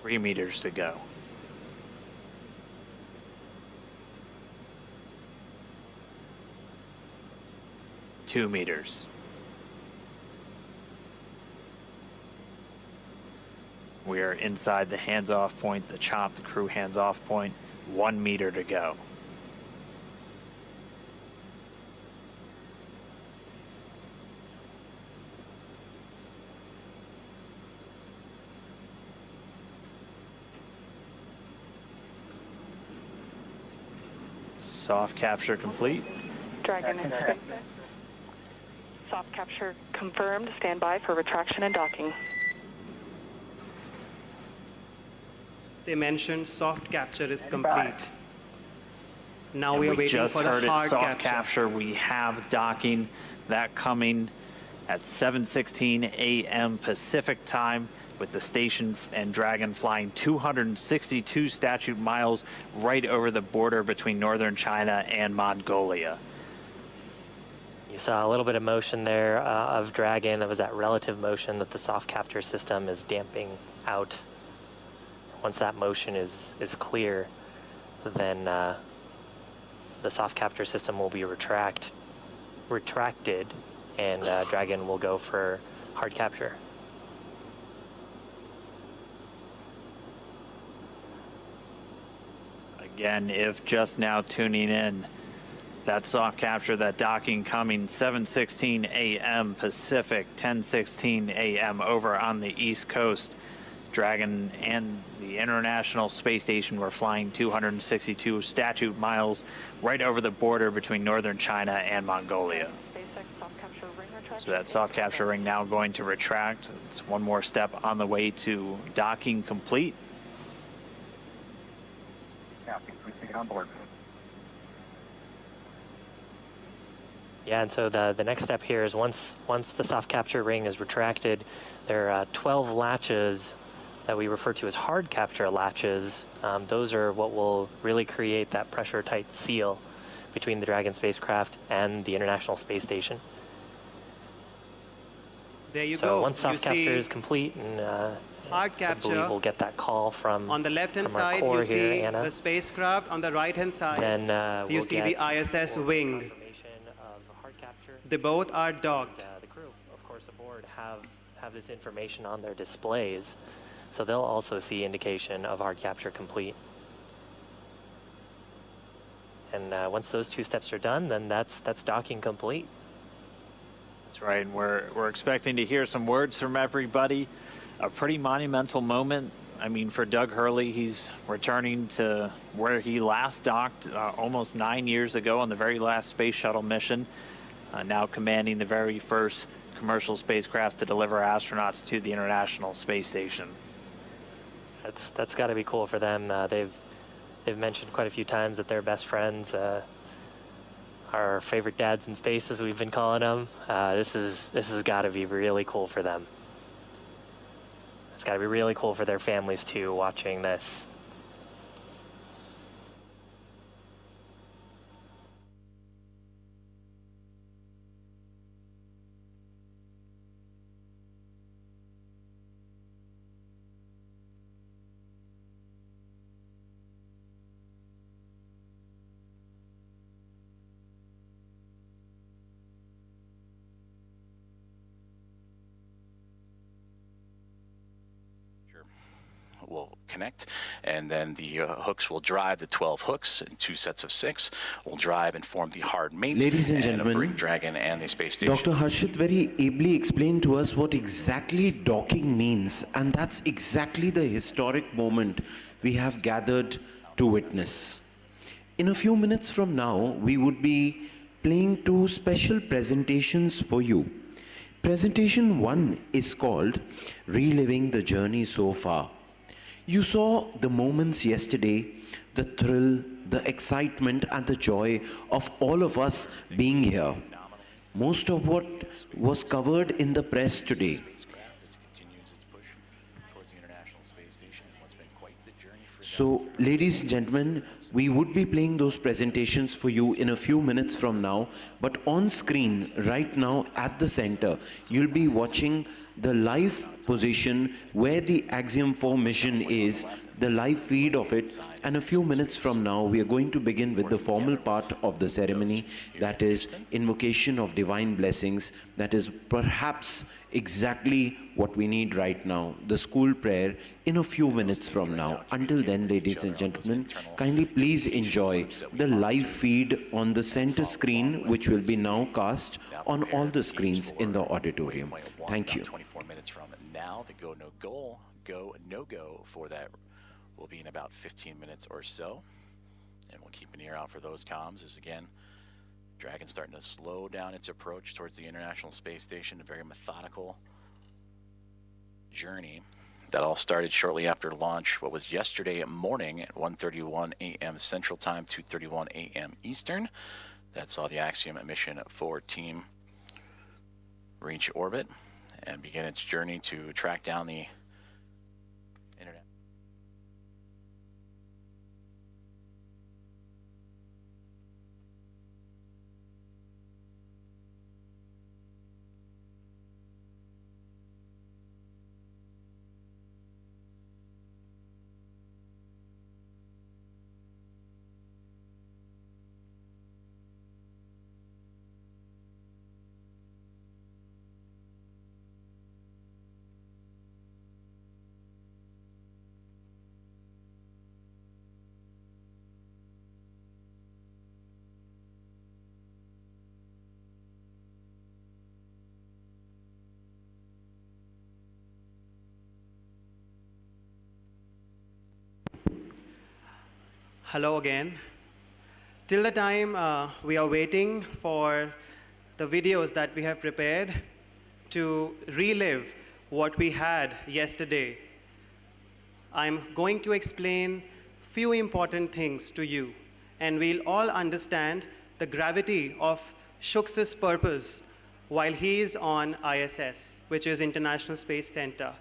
3 meters to go. Two meters. We are inside the hands-off point, the chop, the crew hands-off point. 1 meter to go. Soft capture complete. Dragon in space. Soft capture confirmed. Stand by for retraction and docking. They mentioned soft capture is complete. Now we are waiting for the hard soft capture. We have docking, that coming at 7:16 a.m. Pacific time, with the station and Dragon flying 262 statute miles right over the border between northern China and Mongolia. You saw a little bit of motion there of Dragon. That was that relative motion that the soft capture system is damping out. Once that motion is clear, then the soft capture system will be retracted, and Dragon will go for hard capture. Again, if just now tuning in, that soft capture, that docking coming 7:16 a.m. Pacific, 10:16 a.m. over on the East Coast. Dragon and the International Space Station were flying 262 statute miles right over the border between northern China and Mongolia. So that soft capture ring now going to retract. It's one more step on the way to docking complete. On board. Yeah, and so the next step here is once the soft capture ring is retracted, there are 12 latches that we refer to as hard capture latches. Those are what will really create that pressure tight seal between the Dragon spacecraft and the International Space Station. There you so go. Once soft capture is complete, and hard capture, I believe we'll get that call from on the left-hand side. You see the spacecraft. On the right-hand side, then you see the ISS wing. They both are docked. The crew, of course, aboard have this information on their displays, so they'll also see indication of hard capture complete. And once those two steps are done, then that's docking complete. That's right, and we're expecting to hear some words from everybody. A pretty monumental moment. I mean, for Doug Hurley, he's returning to where he last docked almost 9 years ago on the very last space shuttle mission, now commanding the very first commercial spacecraft to deliver astronauts to the International Space Station. That's got to be cool for them. They've mentioned quite a few times that they're best friends. Our favorite dads in space, as we've been calling them. This has got to be really cool for them. It's got to be really cool for their families too, watching this. Will connect, and then the hooks will drive the 12 hooks in 2 sets of 6. Will drive and form the hard mate. Ladies and gentlemen, Dragon and the space station. Dr. Harshit very ably explained to us what exactly docking means, and that's exactly the historic moment we have gathered to witness. In a few minutes from now, we would be playing 2 special presentations for you. Presentation 1 is called Reliving the Journey So Far. You saw the moments yesterday, the thrill, the excitement and the joy of all of us being here. Most of what was covered in the press today. So, ladies and gentlemen, we would be playing those presentations for you in a few minutes from now, but on screen right now at the center, you'll be watching the live position where the Axiom 4 mission is, the live feed of it, and a few minutes from now we are going to begin with the formal part of the ceremony, that is invocation of divine blessings, that is perhaps exactly what we need right now, the school prayer in a few minutes from now. Until then, ladies and gentlemen, kindly please enjoy the live feed on the center screen, which will be now cast on all the screens in the auditorium. Thank you. 24 minutes from now, the go no go for that will be in about 15 minutes or so, and we'll keep an ear out for those comms. As again, Dragon's starting to slow down its approach towards the International Space Station, a very methodical journey that all started shortly after launch, what was yesterday morning at 1:31 a.m. Central Time, 2:31 a.m. Eastern. That saw the Axiom Mission 4 team reach orbit and begin its journey to track down the internet. Hello again. Till the time we are waiting for the videos that we have prepared to relive what we had yesterday, I'm going to explain few important things to you, and we'll all understand the gravity of Shux's purpose while he is on ISS, which is International Space Center.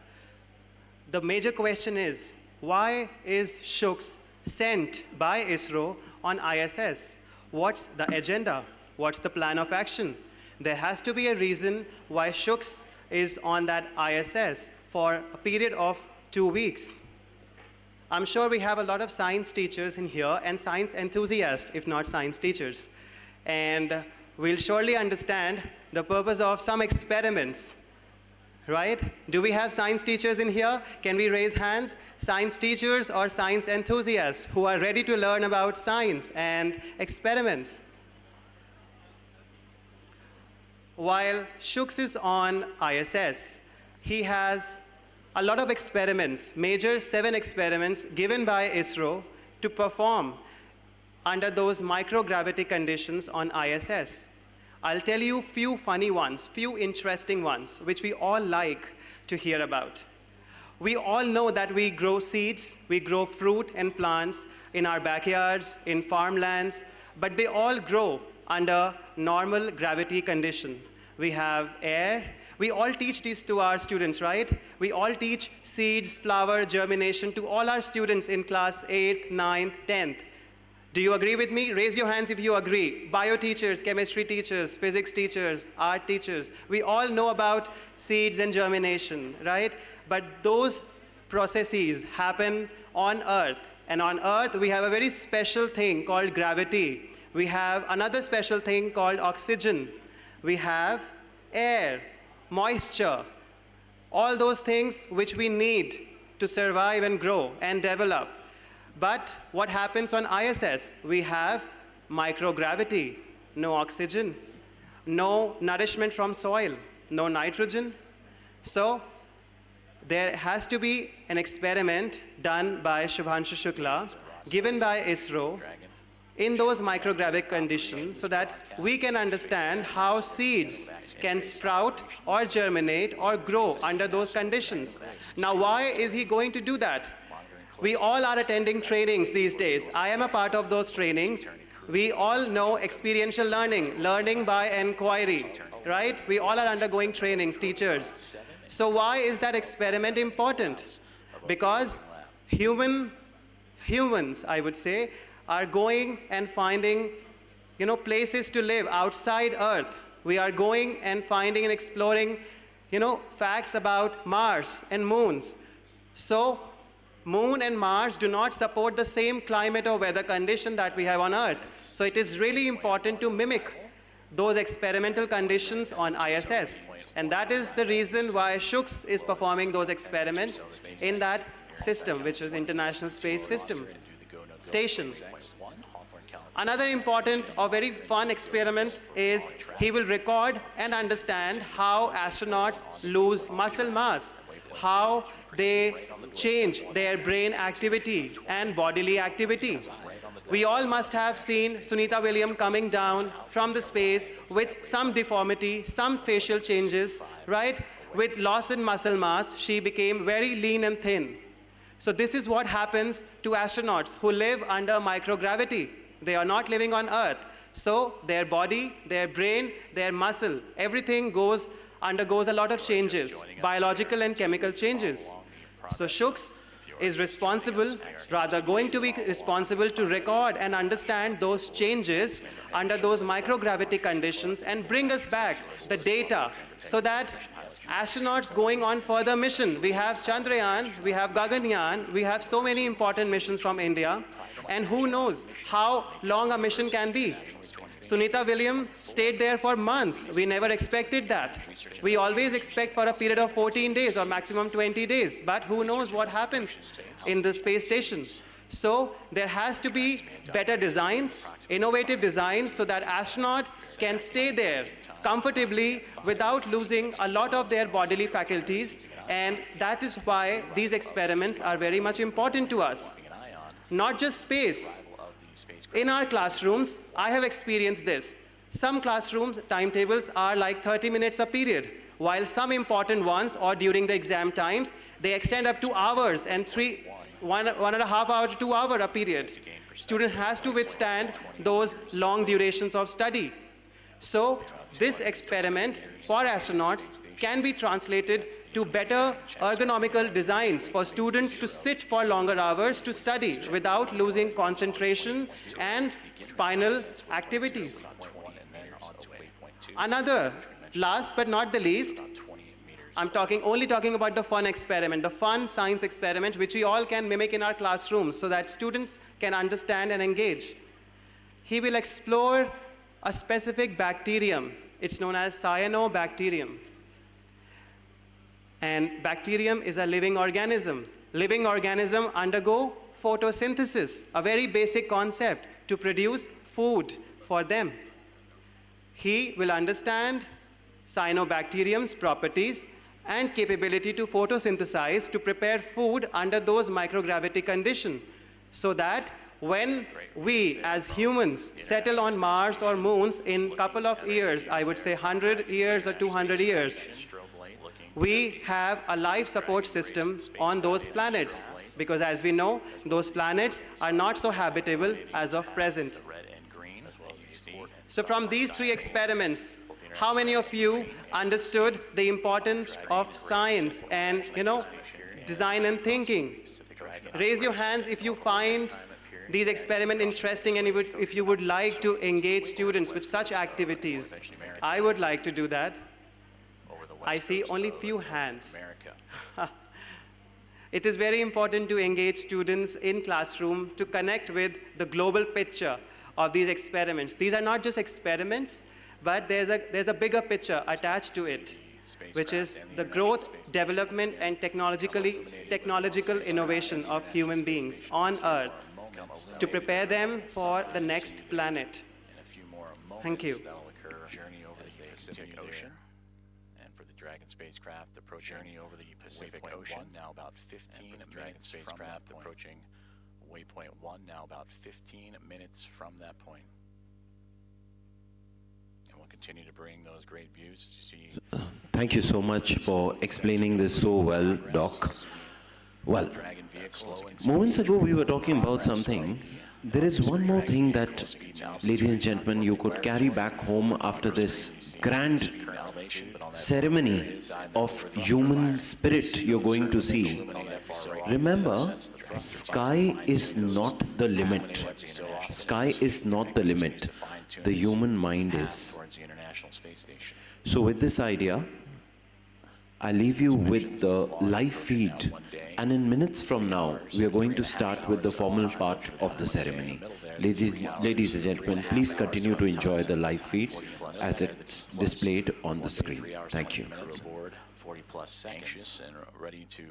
The major question is, why is Shux sent by ISRO on ISS? What's the agenda? What's the plan of action? There has to be a reason why Shux is on that ISS for a period of 2 weeks. I'm sure we have a lot of science teachers in here and science enthusiasts, if not science teachers. And we'll surely understand the purpose of some experiments, right? Do we have science teachers in here? Can we raise hands? Science teachers or science enthusiasts who are ready to learn about science and experiments. While Shux is on ISS, he has a lot of experiments, major 7 experiments given by ISRO to perform under those microgravity conditions on ISS. I'll tell you few funny ones, few interesting ones, which we all like to hear about. We all know that we grow seeds, we grow fruit and plants in our backyards, in farmlands, but they all grow under normal gravity condition. We have air, We all teach these to our students, right? We all teach seeds, flower, germination to all our students in class 8th, 9th, 10th. Do you agree with me? Raise your hands if you agree. Bio teachers, chemistry teachers, physics teachers, art teachers. We all know about seeds and germination, right? But those processes happen on Earth. And on Earth, we have a very special thing called gravity. We have another special thing called oxygen. We have air, moisture, all those things which we need to survive and grow and develop. But what happens on ISS? We have microgravity, no oxygen, no nourishment from soil, no nitrogen. So there has to be an experiment done by Shubhanshu Shukla, given by ISRO, in those microgravity conditions so that we can understand how seeds can sprout or germinate or grow under those conditions. Now, why is he going to do that? We all are attending trainings these days. I am a part of those trainings. We all know experiential learning, learning by inquiry, right? We all are undergoing trainings, teachers. So why is that experiment important? Because humans, I would say, are going and finding, places to live outside Earth. We are going and finding and exploring, facts about Mars and moons. So Moon and Mars do not support the same climate or weather condition that we have on Earth. So it is really important to mimic those experimental conditions on ISS. And that is the reason why Shux is performing those experiments in that system, which is International Space Station. Another important or very fun experiment is he will record and understand how astronauts lose muscle mass, how they change their brain activity and bodily activity. We all must have seen Sunita Williams coming down from the space with some deformity, some facial changes, right? With loss in muscle mass, she became very lean and thin. So this is what happens to astronauts who live under microgravity. They are not living on Earth. So their body, their brain, their muscle, everything undergoes a lot of changes, biological and chemical changes. So Shux is going to be responsible to record and understand those changes under those microgravity conditions and bring us back the data so that astronauts going on further mission. We have Chandrayaan, we have Gaganyaan, we have so many important missions from India, and who knows how long a mission can be. Sunita Williams stayed there for months. We never expected that. We always expect for a period of 14 days or maximum 20 days, but who knows what happens in the space station. So there has to be better designs, innovative designs, so that astronauts can stay there comfortably without losing a lot of their bodily faculties, and that is why these experiments are very much important to us. Not just space. In our classrooms, I have experienced this. Some classrooms timetables are like 30 minutes a period, while some important ones, or during the exam times, they extend up to hours and 1.5 hour to 2 hour a period. Student has to withstand those long durations of study. So this experiment for astronauts can be translated to better ergonomical designs for students to sit for longer hours to study without losing concentration and spinal activities. Another, last but not the least, I'm only talking about the fun experiment, the fun science experiment, which we all can mimic in our classrooms so that students can understand and engage. He will explore a specific bacterium. It's known as cyanobacterium. And bacterium is a living organism. Living organisms undergo photosynthesis, a very basic concept to produce food for them. He will understand cyanobacterium's properties and capability to photosynthesize to prepare food under those microgravity conditions, so that when we as humans settle on Mars or moons in a couple of years, I would say 100 years or 200 years, we have a life support system on those planets. Because as we know, those planets are not so habitable as of present. So from these three experiments, How many of you understood the importance of science and, design and thinking? Raise your hands if you find these experiments interesting and if you would like to engage students with such activities. I would like to do that. I see only few hands. It is very important to engage students in classroom to connect with the global picture of these experiments. These are not just experiments, but there's a bigger picture attached to it, which is the growth, development, and technological innovation of human beings on Earth to prepare them for the next planet. Thank you. Journey over the Pacific Ocean, and for the Dragon spacecraft, the journey over the Pacific Ocean. Now about 15 minutes spacecraft approaching waypoint 1. Now about 15 minutes from that point. And we'll continue to bring those great views. You see. Thank you so much for explaining this so well, Doc. Well, moments ago we were talking about something. There is one more thing that, ladies and gentlemen, you could carry back home after this grand ceremony of human spirit you're going to see. Remember, sky is not the limit. Sky is not the limit. The human mind is. So with this idea, I leave you with the live feed, and in minutes from now, we are going to start with the formal part of the ceremony. Ladies and gentlemen, please continue to enjoy the live feed as it's displayed on the screen. Thank you. 40+ anxious and ready to,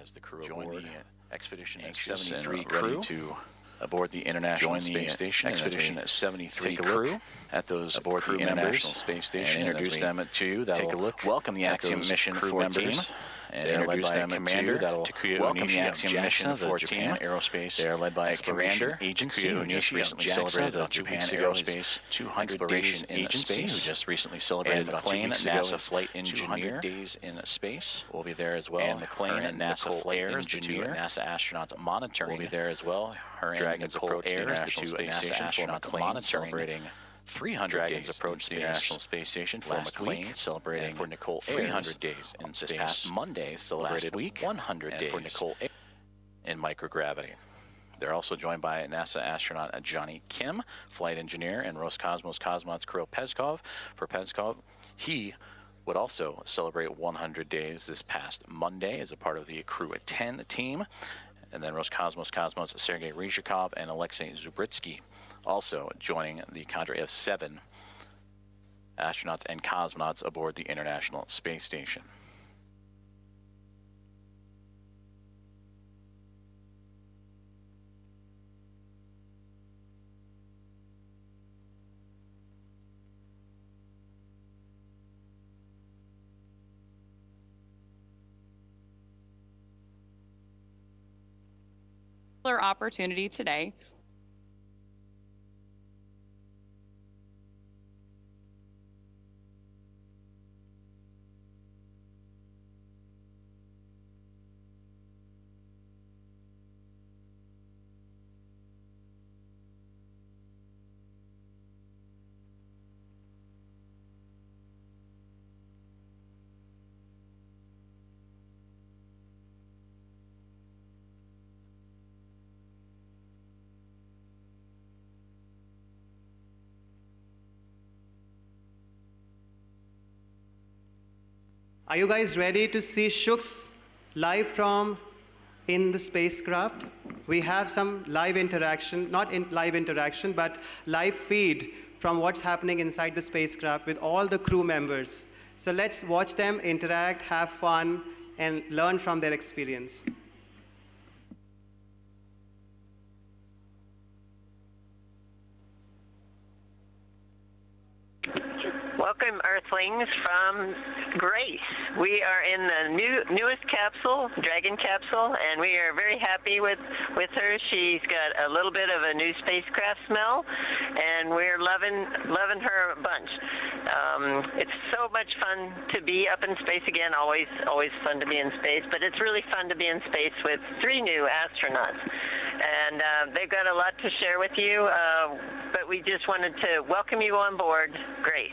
as the crew join the Expedition 73 crew to aboard the International Space Station. Expedition 73 crew at those aboard the International Space Station. Introduce them to take a look. Welcome the Axiom Mission crew members. And introduce them commander that will welcome the Axiom Mission for Japan Aerospace. They are led by Commander Agency, who just recently celebrated the Japan Aerospace 200 days in space, who just recently celebrated McLean, NASA Flight Engineer, 200 days in space. Will be there as well. And McLean, NASA Flight Engineer, NASA astronauts monitoring, will be there as well. Her and Dragon's approach the International Space Station for McLean, celebrating 300 Dragons approach the International Space Station for McLean, celebrating for Nicole 300 days in space. This past Monday, celebrated week 100 days for Nicole in microgravity. They're also joined by NASA astronaut Johnny Kim, flight engineer, and Roscosmos cosmonauts Kirill Peskov. For Peskov, he would also celebrate 100 days this past Monday as a part of the Crew at 10 team. And then Roscosmos cosmonauts Sergei Ryzhikov and Alexei Zubritsky also joining the cadre of 7 astronauts and cosmonauts aboard the International Space Station. Opportunity today. Are you guys ready to see Shux live from in the spacecraft? We have some live interaction, not in live interaction, but live feed from what's happening inside the spacecraft with all the crew members. So let's watch them interact, have fun, and learn from their experience. Welcome, Earthlings, from Grace. We are in the newest capsule, Dragon capsule, and we are very happy with her. She's got a little bit of a new spacecraft smell, and we're loving her a bunch. It's so much fun to be up in space again. Always fun to be in space, but it's really fun to be in space with 3 new astronauts. And they've got a lot to share with you, but we just wanted to welcome you on board, Grace.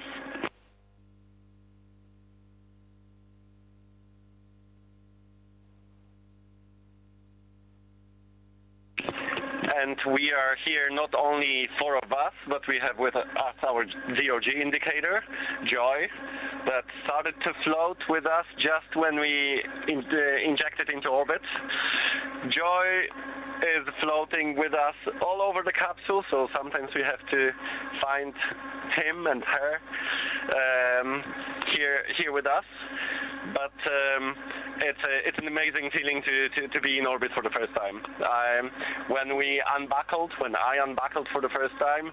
and we are here not only 4 of us, but we have with us our zero-G indicator, Joy, that started to float with us just when we injected into orbit. Joy is floating with us all over the capsule, so sometimes we have to find him and her here with us. But it's an amazing feeling to be in orbit for the first time. When I unbuckled for the first time,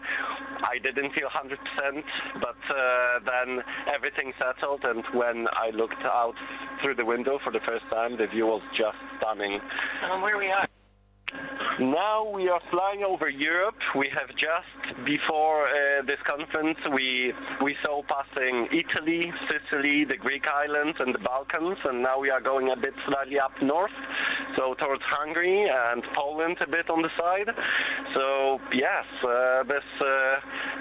I didn't feel 100%, but then everything settled, and when I looked out through the window for the first time, the view was just stunning. Where we are? Now we are flying over Europe. We have just before this conference, we saw passing Italy, Sicily, the Greek islands, and the Balkans, and now we are going a bit slightly up north, so towards Hungary and Poland a bit on the side. So yes,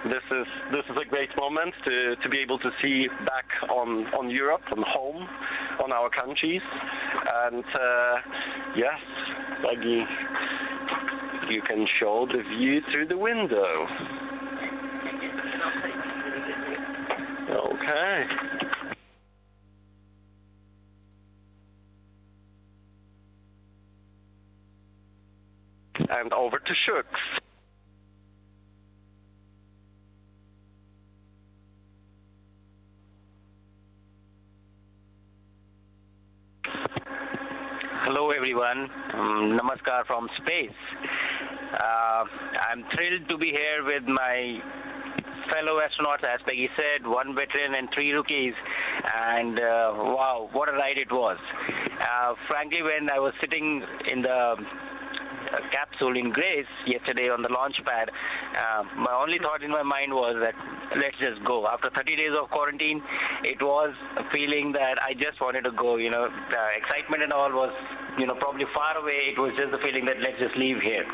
this is a great moment to be able to see back on Europe, on home, on our countries, and yes, Maggie, you can show the view through the window. Okay. And over to Shux. Hello everyone, Namaskar from space. I'm thrilled to be here with my fellow astronauts, as Peggy said, 1 veteran and 3 rookies, and wow, what a ride it was. Frankly, when I was sitting in the capsule in Grace yesterday on the launch pad, my only thought in my mind was that let's just go. After 30 days of quarantine, it was a feeling that I just wanted to go. You know, the excitement and all was, you know, probably far away. It was just the feeling that let's just leave here.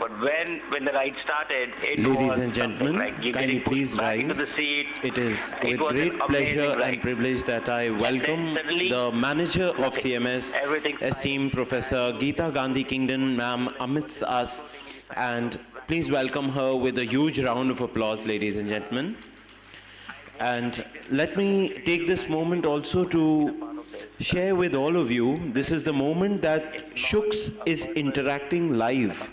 But when the ride started, it was ladies and gentlemen, like kindly please rise. It is with great pleasure and privilege that I welcome the manager of CMS, esteemed Professor Geeta Gandhi Kingdon, ma'am, amidst us, and please welcome her with a huge round of applause, ladies and gentlemen. And let me take this moment also to share with all of you, this is the moment that Shux is interacting live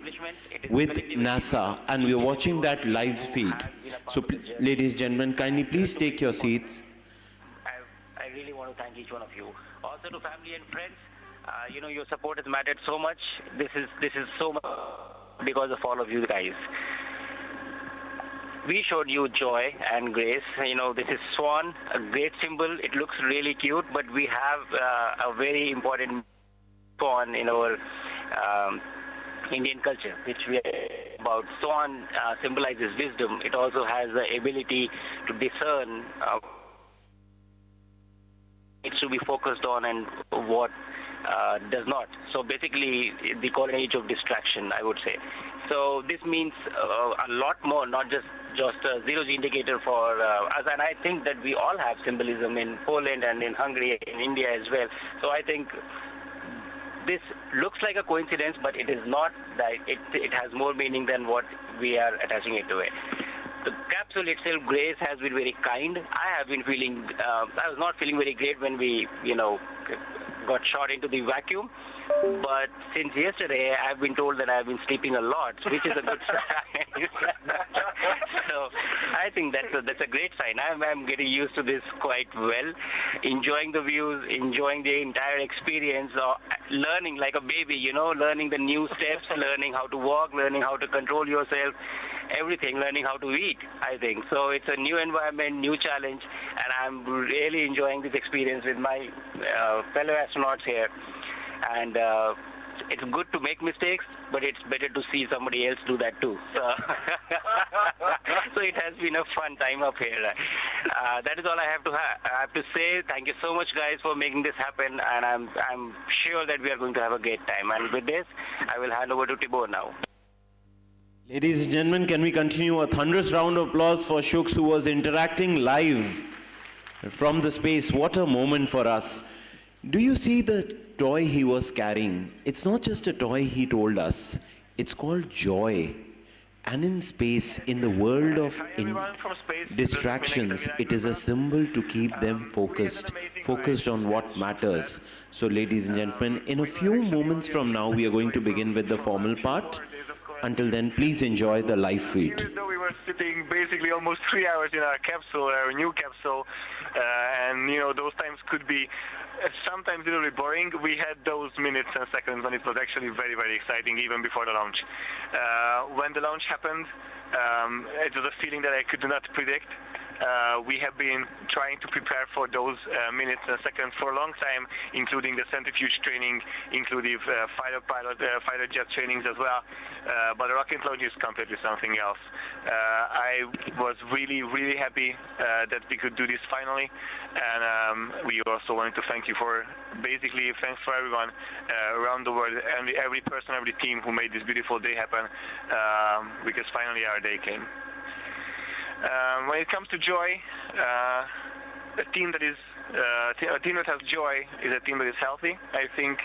with NASA, and we're watching that live feed. So ladies and gentlemen, kindly please take your seats. I really want to thank each one of you. Also to family and friends, you know, your support has mattered so much. This is so much because of all of you guys. We showed you joy and grace. You know, this is Swan, a great symbol. It looks really cute, but we have a very important swan in our Indian culture, which we are about. Swan symbolizes wisdom. It also has the ability to discern it should be focused on and what does not. So basically, they call it an age of distraction, I would say. So this means a lot more, not just a zero-G indicator for us. And I think that we all have symbolism in Poland and in Hungary, in India as well. So I think this looks like a coincidence, but it is not. That it has more meaning than what we are attaching it to it. The capsule itself, Grace, has been very kind. I have been feeling, I was not feeling very great when we, you know, got shot into the vacuum. But since yesterday, I've been told that I've been sleeping a lot, which is a good sign. So I think that's a great sign. I'm getting used to this quite well, enjoying the views, enjoying the entire experience, learning like a baby, you know, learning the new steps, learning how to walk, learning how to control yourself, everything, learning how to eat, I think. So it's a new environment, new challenge, and I'm really enjoying this experience with my fellow astronauts here. And it's good to make mistakes, but it's better to see somebody else do that too. So, so it has been a fun time up here. That is all I have to say. Thank you so much, guys, for making this happen, and I'm sure that we are going to have a great time. And with this, I will hand over to Tibor now. Ladies and gentlemen, can we continue a thunderous round of applause for Shux, who was interacting live from the space. What a moment for us. Do you see the toy he was carrying? It's not just a toy, he told us. It's called joy. And in space, in the world of distractions, it is a symbol to keep them focused on what matters. So ladies and gentlemen, in a few moments from now, we are going to begin with the formal part. Until then, please enjoy the live feed. Even though we were sitting basically almost 3 hours in our capsule, our new capsule, and those times could be sometimes a little bit boring, we had those minutes and seconds when it was actually very, very exciting, even before the launch. When the launch happened, it was a feeling that I could not predict. We have been trying to prepare for those minutes and seconds for a long time, including the centrifuge training, including fighter jet trainings as well. But the rocket launch is completely something else. I was really, really happy that we could do this finally, and we also wanted to thank you for thanks for everyone around the world, and every person, every team who made this beautiful day happen, because finally our day came. When it comes to joy, a team that has joy is a team that is healthy. I think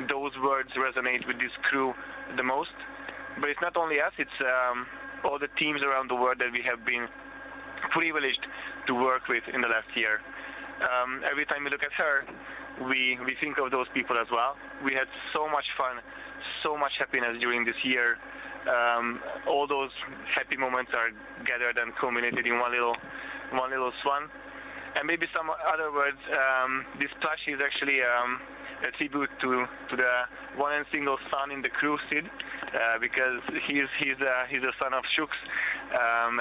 those words resonate with this crew the most. But it's not only us; it's all the teams around the world that we have been privileged to work with in the last year. Every time we look at her, we think of those people as well. We had so much fun, so much happiness during this year. All those happy moments are gathered and culminated in one little swan. And maybe some other words. This plush is actually a tribute to the one and single son in the crew, Sid, because he's the son of Shux,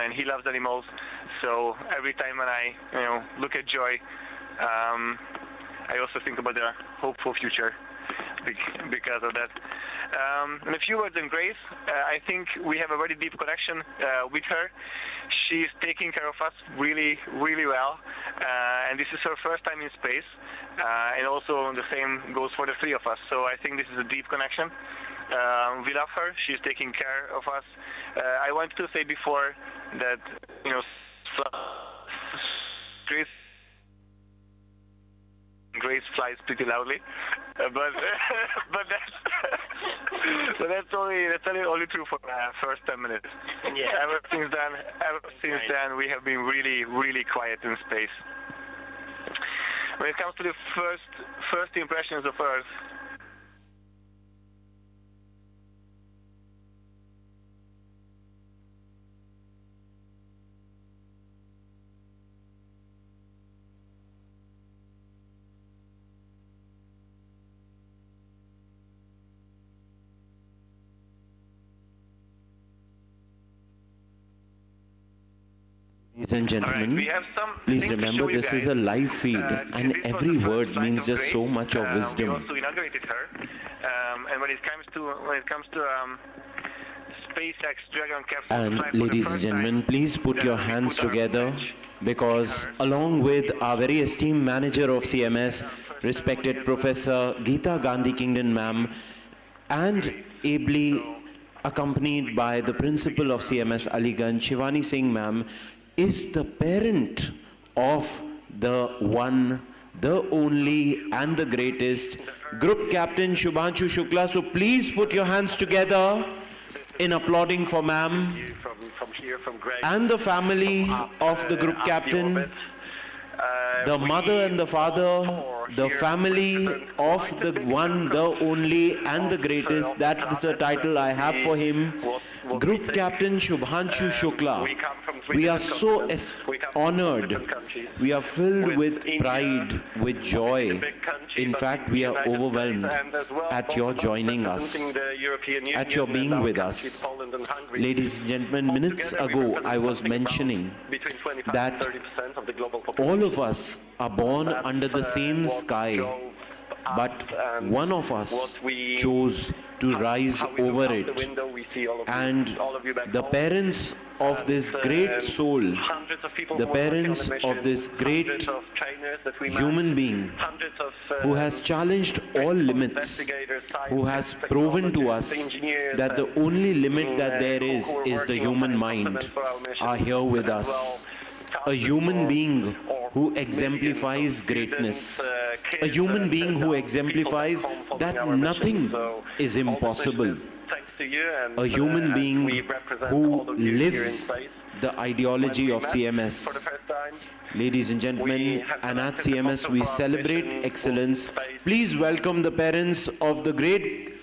and he loves animals. So every time when I look at Joy, I also think about the hopeful future because of that. And a few words on Grace. I think we have a very deep connection with her. She's taking care of us really, really well, and this is her first time in space, and also the same goes for the three of us. So I think this is a deep connection. We love her. She's taking care of us. I wanted to say before that Grace flies pretty loudly, but that's only true for the first 10 minutes. Yeah. Ever since then, we have been really, really quiet in space. When it comes to the first impressions of Earth, Ladies and gentlemen, please remember this is a live feed, and every word means just so much of wisdom. We also inaugurated her, and when it comes to SpaceX Dragon capsule, and ladies and gentlemen, please put your hands together, because along with our very esteemed manager of CMS, respected Professor Geeta Gandhi Kingdon ma'am, and ably accompanied by the principal of CMS Aliganj, Shivani Singh ma'am, is the parent of the one, the only, and the greatest Group Captain Shubhanshu Shukla. So please put your hands together in applauding for ma'am and the family of the Group Captain, the mother and the father, the family of the one, the only, and the greatest. That is the title I have for him, Group Captain Shubhanshu Shukla. We are so honored. We are filled with pride, with joy. In fact, we are overwhelmed at your joining us, at your being with us. Ladies and gentlemen, minutes ago I was mentioning that all of us are born under the same sky, but one of us chose to rise over it. And the parents of this great soul, the parents of this great human being who has challenged all limits, who has proven to us that the only limit that there is the human mind, are here with us. A human being who exemplifies greatness, a human being who exemplifies that nothing is impossible. a human being who lives the ideology of CMS. Ladies and gentlemen, and at CMS we celebrate excellence. Please welcome the parents of the great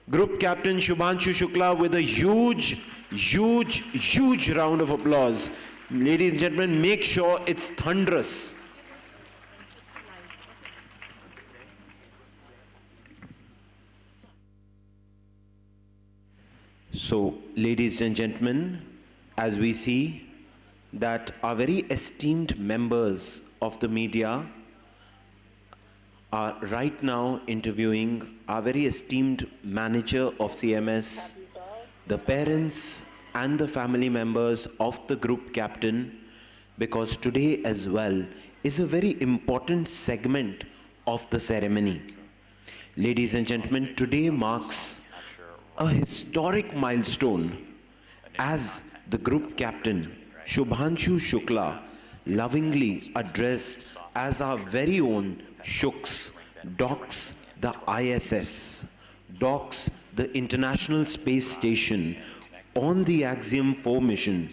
Group Captain Shubhanshu Shukla with a huge round of applause. Ladies and gentlemen, make sure it's thunderous. So, ladies and gentlemen, as we see that our very esteemed members of the media are right now interviewing our very esteemed manager of CMS, the parents and the family members of the group captain, because today as well is a very important segment of the ceremony. Ladies and gentlemen, today marks a historic milestone as the group captain Shubhanshu Shukla, lovingly addressed as our very own Shux, docks the ISS, docks the International Space Station on the Axiom 4 mission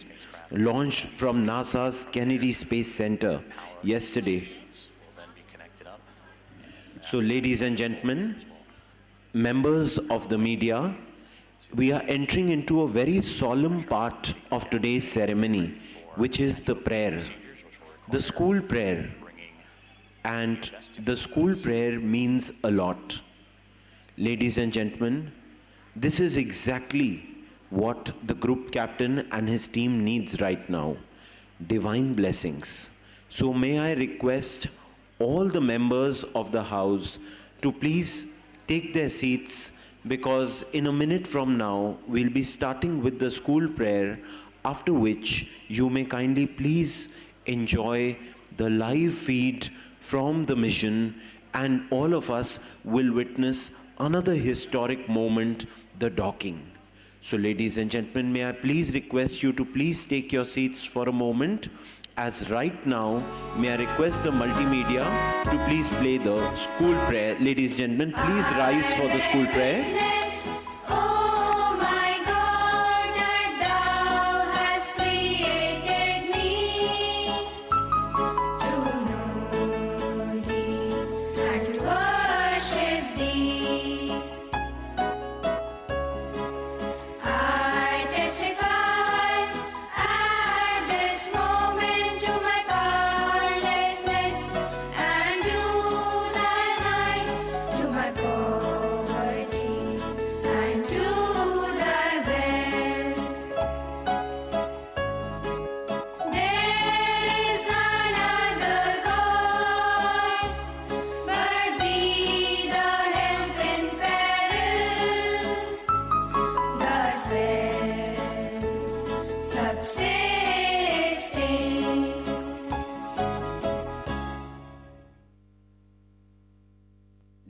launched from NASA's Kennedy Space Center yesterday. So, ladies and gentlemen, members of the media, we are entering into a very solemn part of today's ceremony, which is the prayer, the school prayer. And the school prayer means a lot. Ladies and gentlemen, this is exactly what the group captain and his team needs right now, divine blessings. So may I request all the members of the house to please take their seats, because in a minute from now we'll be starting with the school prayer, after which you may kindly please enjoy the live feed from the mission, and all of us will witness another historic moment, the docking. So ladies and gentlemen, may I please request you to please take your seats for a moment, as right now may I request the multimedia to please play the school prayer. Ladies and gentlemen, please rise for the school prayer.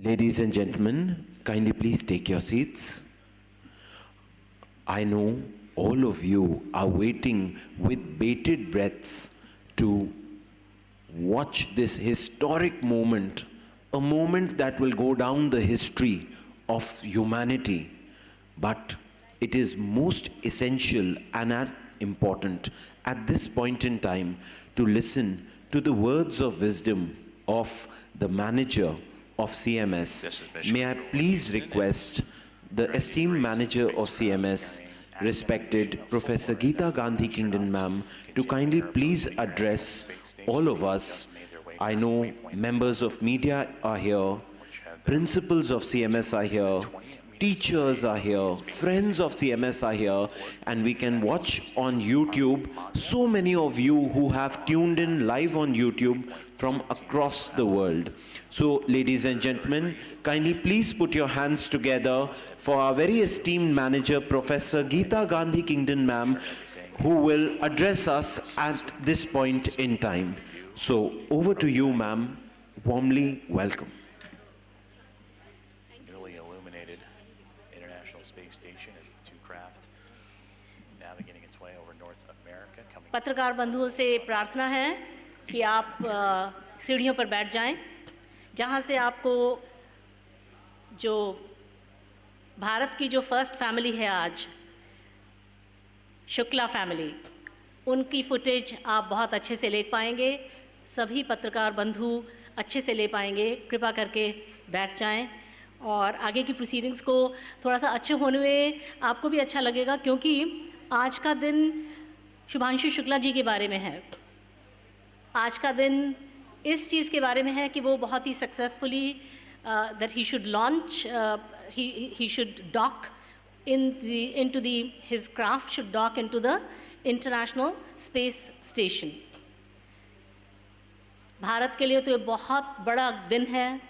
Ladies and gentlemen, kindly please take your seats. I know all of you are waiting with bated breaths to watch this historic moment, a moment that will go down the history of humanity. But it is most essential and important at this point in time to listen to the words of wisdom of the manager of CMS. May I please request the esteemed manager of CMS, respected Professor Geeta Gandhi Kingdon ma'am, to kindly please address all of us. I know members of media are here, principals of CMS are here, teachers are here, friends of CMS are here, and we can watch on YouTube so many of you who have tuned in live on YouTube from across the world. So, ladies and gentlemen, kindly please put your hands together for our very esteemed manager, Professor Geeta Gandhi Kingdon ma'am, who will address us at this point in time. So, over to you, ma'am. Warmly welcome. Newly illuminated International Space Station is two craft navigating its way over North America. पत्रकार बंधुओं से प्रार्थना है कि आप सीढ़ियों पर बैठ जाएं, जहां से आपको जो भारत की जो फर्स्ट फैमिली है आज, शुक्ला फैमिली, उनकी फुटेज आप बहुत अच्छे से ले पाएंगे, सभी पत्रकार बंधु अच्छे से ले पाएंगे। कृपा करके बैठ जाएं और आगे की प्रोसीडिंग्स को थोड़ा सा अच्छे होने में आपको भी अच्छा लगेगा, क्योंकि आज का दिन शुभांशु शुक्ला जी के बारे में है। आज का दिन इस चीज़ के बारे में है कि वो बहुत ही successfully that he should launch, he should dock into his craft should dock into the International Space Station. Bharat के लिए तो ये बहुत बड़ा दिन है,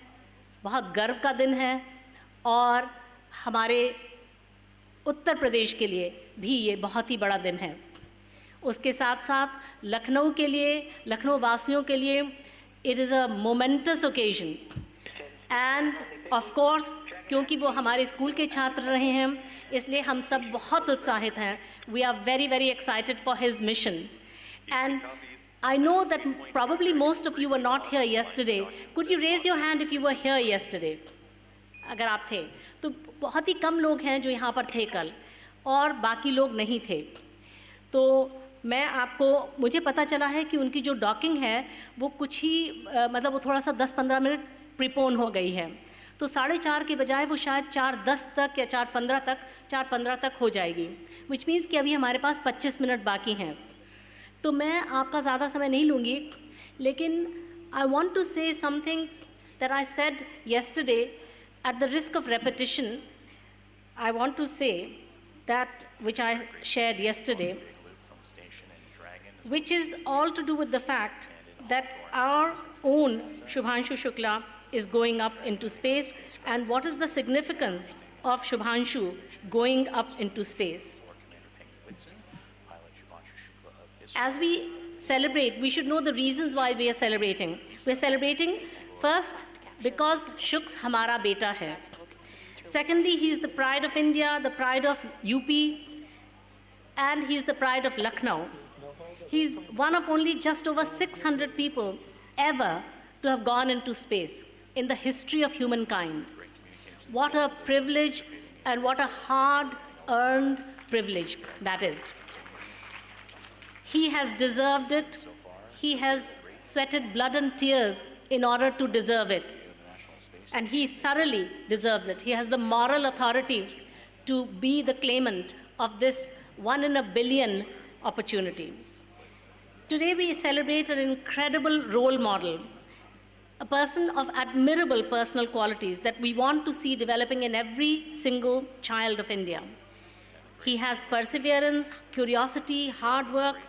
बहुत गर्व का दिन है, और हमारे उत्तर प्रदेश के लिए भी ये बहुत ही बड़ा दिन है। उसके साथ साथ लखनऊ के लिए, लखनऊ वासियों के लिए it is a momentous occasion, and of course क्योंकि वो हमारे स्कूल के छात्र रहे हैं, इसलिए हम सब बहुत उत्साहित हैं। We are very, very excited for his mission. And I know that probably most of you were not here yesterday. Could you raise your hand if you were here yesterday? अगर आप थे, तो बहुत ही कम लोग हैं जो यहाँ पर थे कल, और बाकी लोग नहीं थे। तो मैं आपको, मुझे पता चला है कि उनकी जो डॉकिंग है वो कुछ ही मतलब वो थोड़ा सा 10-15 मिनट प्रीपोन हो गई है, तो 4:30 के बजाय वो शायद 4:10 तक या 4:15 तक हो जाएगी, विच मीन्स कि अभी हमारे पास 25 मिनट बाकी हैं। तो मैं आपका ज़्यादा समय नहीं लूँगी, लेकिन I want to say something that I said yesterday at the risk of repetition. I want to say that which I shared yesterday, which is all to do with the fact that our own Shubhanshu Shukla is going up into space, and what is the significance of Shubhanshu going up into space. As we celebrate, we should know the reasons why we are celebrating. We are celebrating first because Shux hamara beta hai. Secondly, he is the pride of India, the pride of UP, and he is the pride of Lucknow. He's one of only just over 600 people ever to have gone into space in the history of humankind. What a privilege, and what a hard-earned privilege that is. He has deserved it. He has sweated blood and tears in order to deserve it. And he thoroughly deserves it. He has the moral authority to be the claimant of this 1 in a billion opportunity. Today we celebrate an incredible role model, a person of admirable personal qualities that we want to see developing in every single child of India. He has perseverance, curiosity, hard work.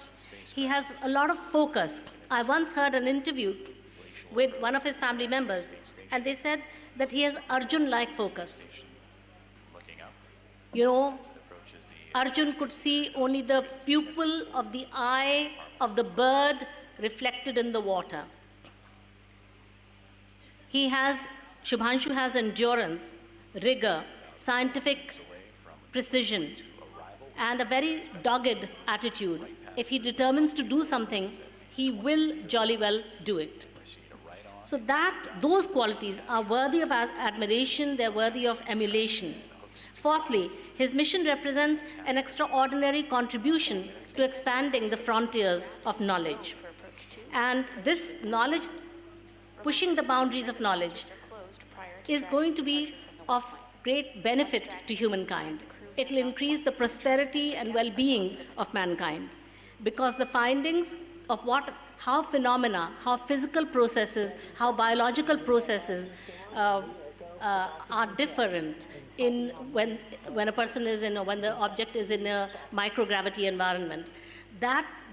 He has a lot of focus. I once heard an interview with one of his family members, and they said that he has Arjun-like focus. You know, Arjun could see only the pupil of the eye of the bird reflected in the water. Shubhanshu has endurance, rigor, scientific precision, and a very dogged attitude. If he determines to do something, he will jolly well do it. So those qualities are worthy of admiration, they're worthy of emulation. Fourthly, his mission represents an extraordinary contribution to expanding the frontiers of knowledge. And this knowledge, pushing the boundaries of knowledge, is going to be of great benefit to humankind. It will increase the prosperity and well-being of mankind, because the findings of how phenomena, how physical processes, how biological processes are different when a person is when the object is in a microgravity environment,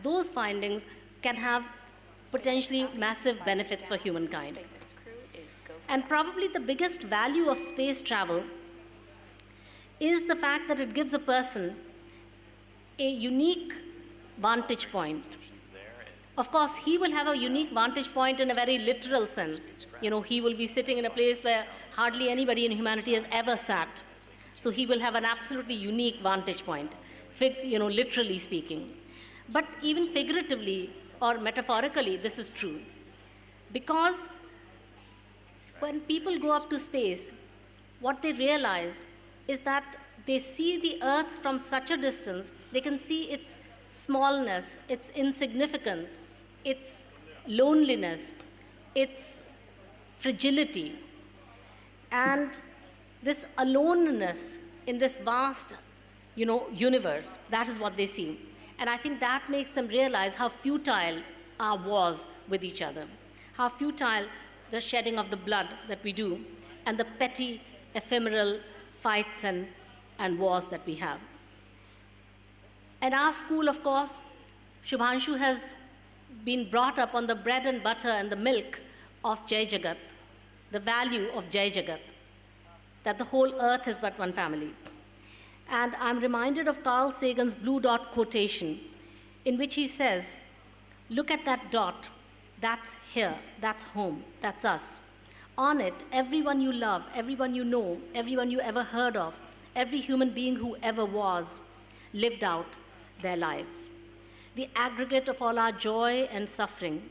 those findings can have potentially massive benefits for humankind. And probably the biggest value of space travel is the fact that it gives a person a unique vantage point. Of course, he will have a unique vantage point in a very literal sense. You know, he will be sitting in a place where hardly anybody in humanity has ever sat. So he will have an absolutely unique vantage point, literally speaking. But even figuratively or metaphorically, this is true. Because when people go up to space, what they realize is that they see the Earth from such a distance, they can see its smallness, its insignificance, its loneliness, its fragility, and this aloneness in this vast, universe. That is what they see. And I think that makes them realize how futile our wars with each other, how futile the shedding of the blood that we do, and the petty, ephemeral fights and wars that we have. At our school, of course, Shubhanshu has been brought up on the bread and butter and the milk of Jai Jagat, the value of Jai Jagat, that the whole earth is but one family. And I'm reminded of Carl Sagan's blue dot quotation, in which he says, look at that dot, that's here, that's home, that's us. On it, everyone you love, everyone you know, everyone you ever heard of, every human being who ever was, lived out their lives. The aggregate of all our joy and suffering,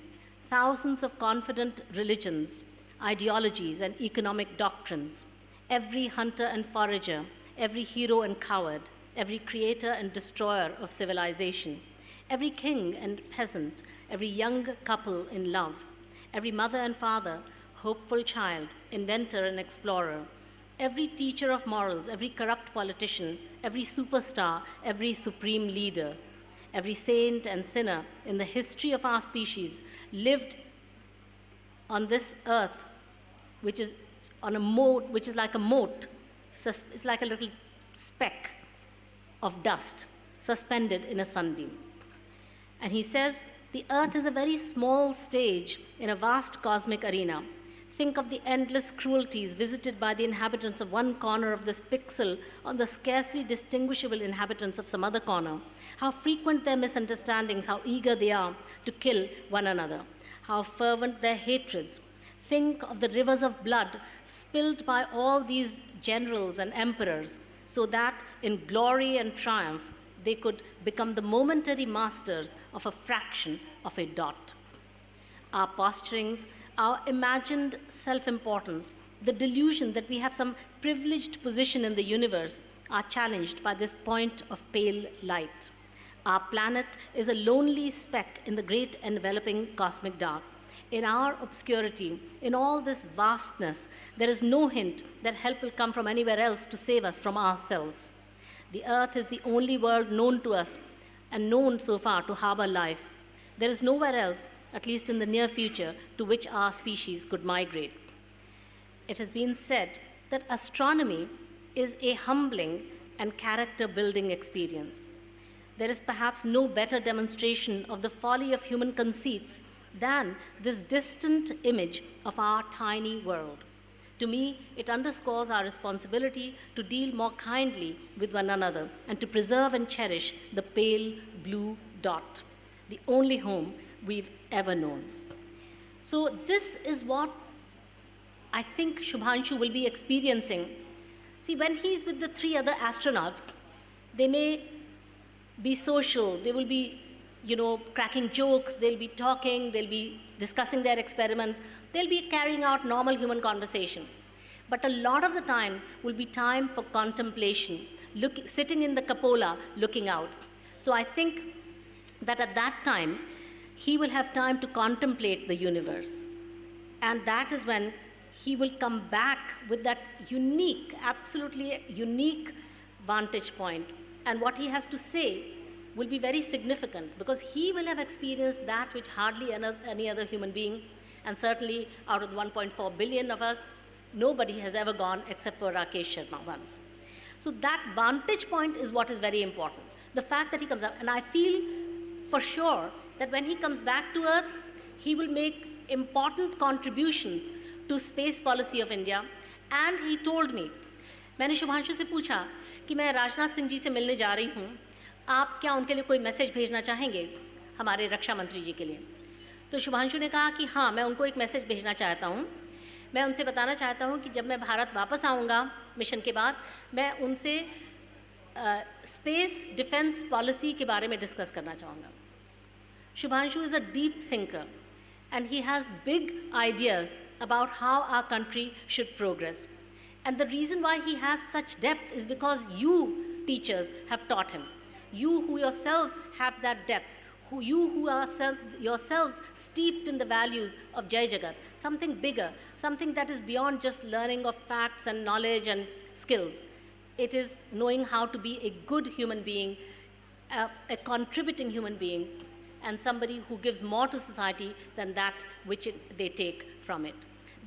thousands of confident religions, ideologies, and economic doctrines, every hunter and forager, every hero and coward, every creator and destroyer of civilization, every king and peasant, every young couple in love, every mother and father, hopeful child, inventor and explorer, every teacher of morals, every corrupt politician, every superstar, every supreme leader, every saint and sinner in the history of our species lived on this earth, which is on a moat, which is like a moat. It's like a little speck of dust suspended in a sunbeam. And he says, the earth is a very small stage in a vast cosmic arena. Think of the endless cruelties visited by the inhabitants of one corner of this pixel on the scarcely distinguishable inhabitants of some other corner. How frequent their misunderstandings, how eager they are to kill one another, how fervent their hatreds. Think of the rivers of blood spilled by all these generals and emperors, so that in glory and triumph they could become the momentary masters of a fraction of a dot. Our posturings, our imagined self-importance, the delusion that we have some privileged position in the universe are challenged by this point of pale light. Our planet is a lonely speck in the great enveloping cosmic dark. In our obscurity, in all this vastness, there is no hint that help will come from anywhere else to save us from ourselves. The earth is the only world known to us and known so far to harbor life. There is nowhere else, at least in the near future, to which our species could migrate. It has been said that astronomy is a humbling and character-building experience. There is perhaps no better demonstration of the folly of human conceits than this distant image of our tiny world. To me, it underscores our responsibility to deal more kindly with one another and to preserve and cherish the pale blue dot, the only home we've ever known. So this is what I think Shubhanshu will be experiencing. See, when he's with the 3 other astronauts, they may be social, they will be cracking jokes, they'll be talking, they'll be discussing their experiments, they'll be carrying out normal human conversation. But a lot of the time will be time for contemplation, sitting in the cupola, looking out. So I think that at that time, he will have time to contemplate the universe. And that is when he will come back with that unique, absolutely unique vantage point. And what he has to say will be very significant because he will have experienced that which hardly any other human being, and certainly out of the 1.4 billion of us, nobody has ever gone except for Rakesh Sharma once. So that vantage point is what is very important. The fact that he comes up, and I feel for sure that when he comes back to Earth, he will make important contributions to space policy of India. And he told me, मैंने शुभांशु से पूछा कि मैं राजनाथ सिंह जी से मिलने जा रही हूँ, आप क्या उनके लिए कोई मैसेज भेजना चाहेंगे हमारे रक्षा मंत्री जी के लिए? तो शुभांशु ने कहा कि हाँ, मैं उनको एक मैसेज भेजना चाहता हूँ। मैं उनसे बताना चाहता हूँ कि जब मैं भारत वापस आऊँगा मिशन के बाद, मैं उनसे स्पेस डिफेंस पॉलिसी के बारे में डिस्कस करना चाहूँगा। Shubhanshu is a deep thinker, and he has big ideas about how our country should progress. And the reason why he has such depth is because you, teachers, have taught him. You who yourselves have that depth, who are yourselves steeped in the values of Jai Jagat, something bigger, something that is beyond just learning of facts and knowledge and skills. It is knowing how to be a good human being, a contributing human being, and somebody who gives more to society than that which they take from it.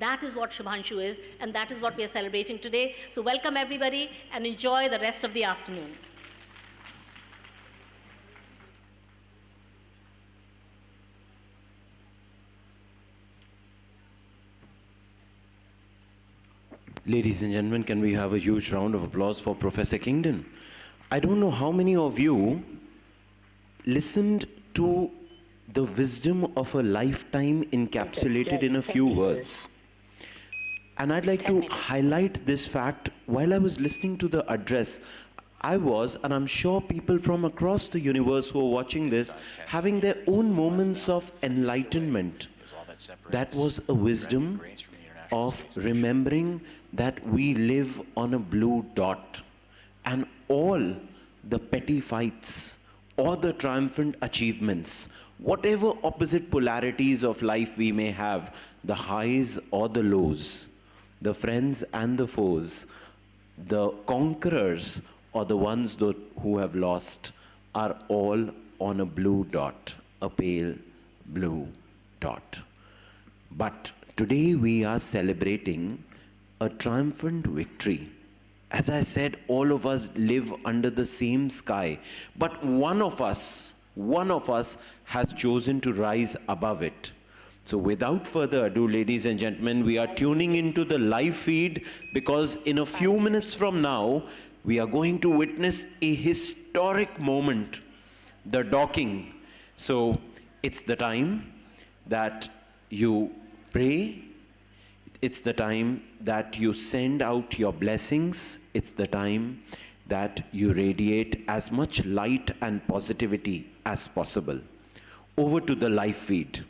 That is what Shubhanshu is, and that is what we are celebrating today. So welcome everybody, and enjoy the rest of the afternoon. Ladies and gentlemen, can we have a huge round of applause for Professor Kingdon? I don't know how many of you listened to the wisdom of a lifetime encapsulated in a few words. And I'd like to highlight this fact. While I was listening to the address, I was, and I'm sure people from across the universe who are watching this, having their own moments of enlightenment. That was a wisdom of remembering that we live on a blue dot, and all the petty fights or the triumphant achievements, whatever opposite polarities of life we may have, the highs or the lows, the friends and the foes, the conquerors or the ones who have lost, are all on a blue dot, a pale blue dot. But today we are celebrating a triumphant victory. As I said, all of us live under the same sky, but one of us has chosen to rise above it. So without further ado, ladies and gentlemen, we are tuning into the live feed, because in a few minutes from now, we are going to witness a historic moment, the docking. So it's the time that you pray, it's the time that you send out your blessings, it's the time that you radiate as much light and positivity as possible. Over to the live feed.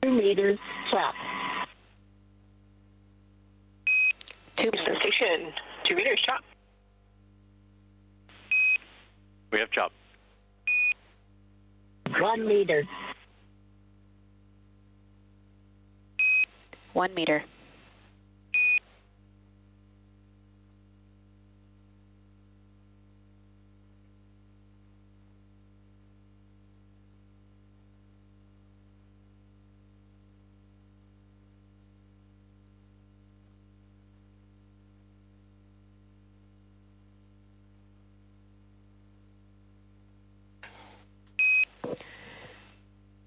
Meters chop. Tube station, 2 meters chop. We have chop. 1 meter. 1 meter.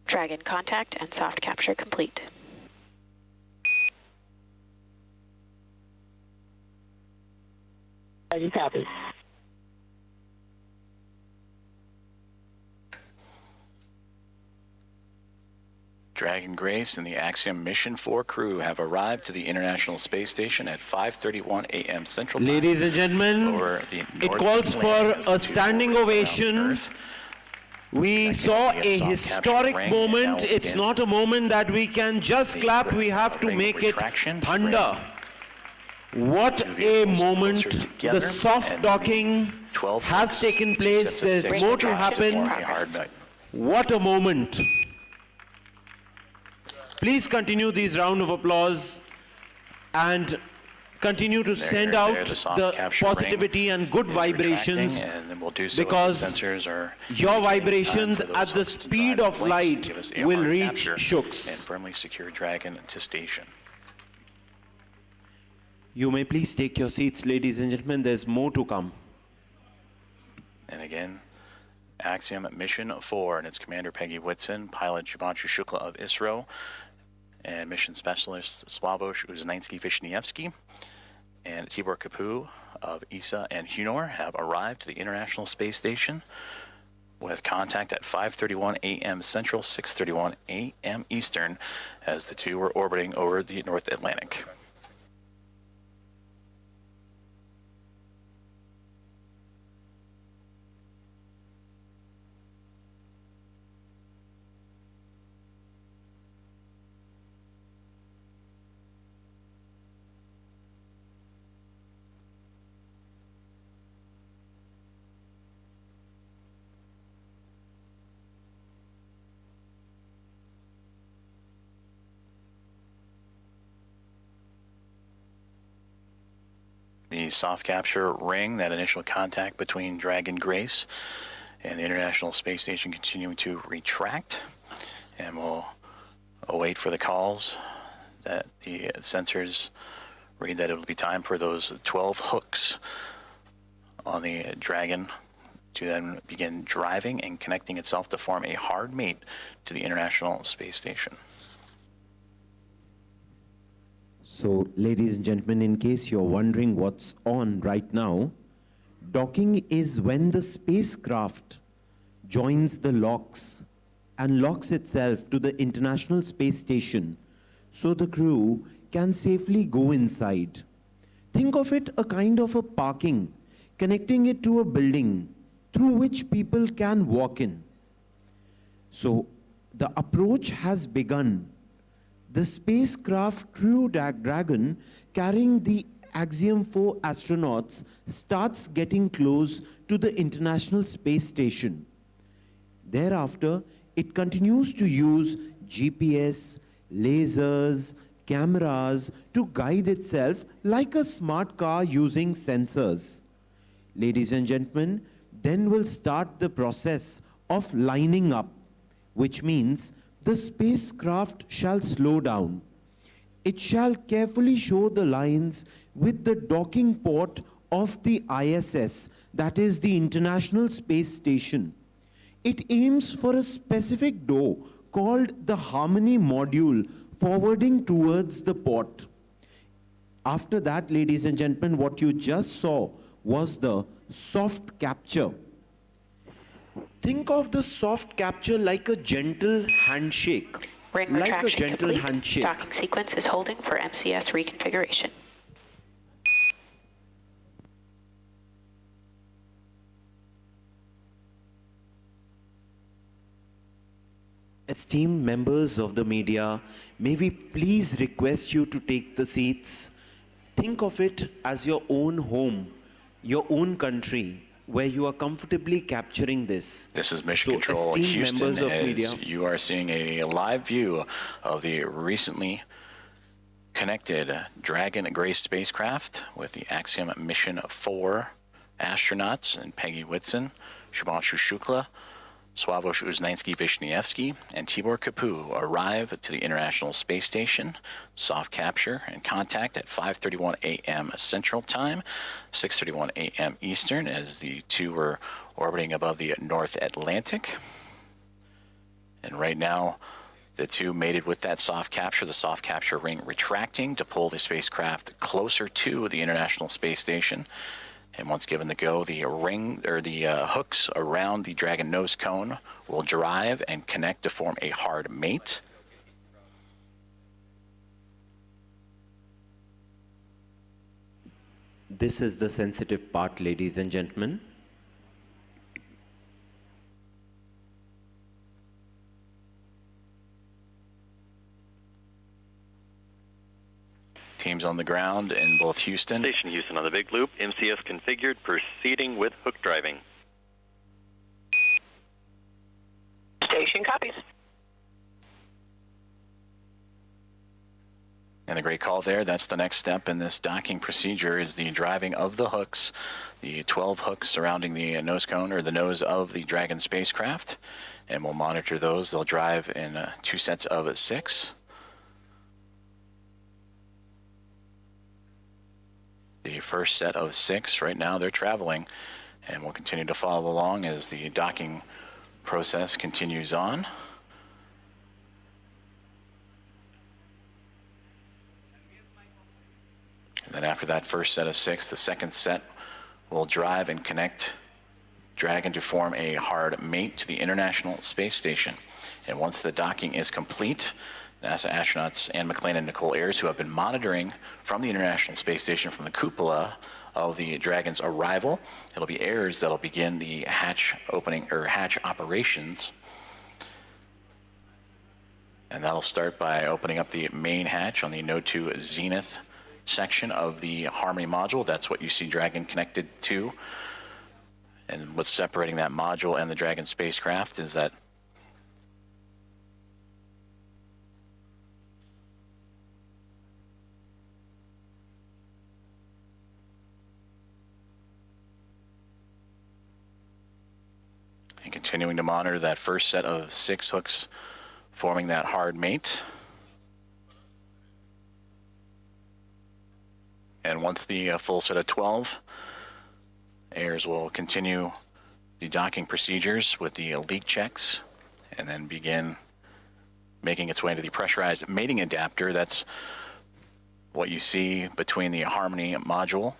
Dragon contact and soft capture complete. Dragon copy. Dragon Grace and the Axiom Mission 4 crew have arrived to the International Space Station at 5:31 a.m. Central Time. Ladies and gentlemen, it calls for a standing ovation. We saw a historic moment. It's not a moment that we can just clap. We have to make it thunder. What a moment. The soft docking has taken place. There's more to happen. What a moment. Please continue these round of applause and continue to send out the positivity and good vibrations, because your vibrations at the speed of light will reach Shux. And firmly secure Dragon to station. You may please take your seats, ladies and gentlemen. There's more to come. And again, Axiom Mission 4 and its commander Peggy Whitson, pilot Shubhanshu Shukla of ISRO, and mission specialist Sławosz Uznański-Wiśniewski and Tibor Kapu of ESA and Hunor have arrived to the International Space Station with contact at 5:31 a.m. Central, 6:31 a.m. Eastern, as the two were orbiting over the North Atlantic. soft capture ring, that initial contact between Dragon Grace and the International Space Station continuing to retract. And we'll await for the calls that the sensors read that it'll be time for those 12 hooks on the Dragon to then begin driving and connecting itself to form a hard mate to the International Space Station. So, ladies and gentlemen, in case you're wondering what's on right now, docking is when the spacecraft joins the locks and locks itself to the International Space Station so the crew can safely go inside. Think of it a kind of a parking, connecting it to a building through which people can walk in. So the approach has begun. The spacecraft Crew Dragon carrying the Axiom 4 astronauts starts getting close to the International Space Station. Thereafter, it continues to use GPS, lasers, cameras to guide itself like a smart car using sensors. Ladies and gentlemen, then we'll start the process of lining up, which means the spacecraft shall slow down. It shall carefully show the lines with the docking port of the ISS, that is the International Space Station. It aims for a specific door called the Harmony module forwarding towards the port. After that, ladies and gentlemen, what you just saw was the soft capture. Think of the soft capture like a gentle handshake. Ring like a retraction gentle complete. handshake. Docking sequence is holding for MCS reconfiguration. Esteemed members of the media, may we please request you to take the seats. Think of it as your own home, your own country, where you are comfortably capturing this. This is Mission Control esteemed Houston, members of as media, you are seeing a live view of the recently connected Dragon Grace spacecraft with the Axiom Mission 4 astronauts and Peggy Whitson, Shubhanshu Shukla, Sławosz Uznański-Wiśniewski, and Tibor Kapu arrive to the International Space Station, soft capture and contact at 5:31 a.m. Central Time, 6:31 a.m. Eastern, as the two were orbiting above the North Atlantic. And right now, the two mated with that soft capture, the soft capture ring retracting to pull the spacecraft closer to the International Space Station. And once given the go, the ring or the hooks around the Dragon nose cone will drive and connect to form a hard mate. this is the sensitive part, ladies and gentlemen. Teams on the ground in both Houston. Station Houston on the big loop. MCS configured, proceeding with hook driving. Station copies. And the great call there, that's the next step in this docking procedure, is the driving of the hooks, the 12 hooks surrounding the nose cone or the nose of the Dragon spacecraft. And we'll monitor those. They'll drive in 2 sets of 6. The first set of 6, right now they're traveling, and we'll continue to follow along as the docking process continues on. And then after that first set of 6, the second set will drive and connect Dragon to form a hard mate to the International Space Station. And once the docking is complete, NASA astronauts Anne McLean and Nicole Ayers, who have been monitoring from the International Space Station from the cupola of the Dragon's arrival, it'll be Ayers that'll begin the hatch opening or hatch operations. And that'll start by opening up the main hatch on the Node 2 Zenith section of the Harmony module. That's what you see Dragon connected to. And what's separating that module and the Dragon spacecraft is that And continuing to monitor that first set of 6 hooks forming that hard mate. And once the full set of 12 airs will continue the docking procedures with the leak checks and then begin making its way into the pressurized mating adapter. That's what you see between the Harmony module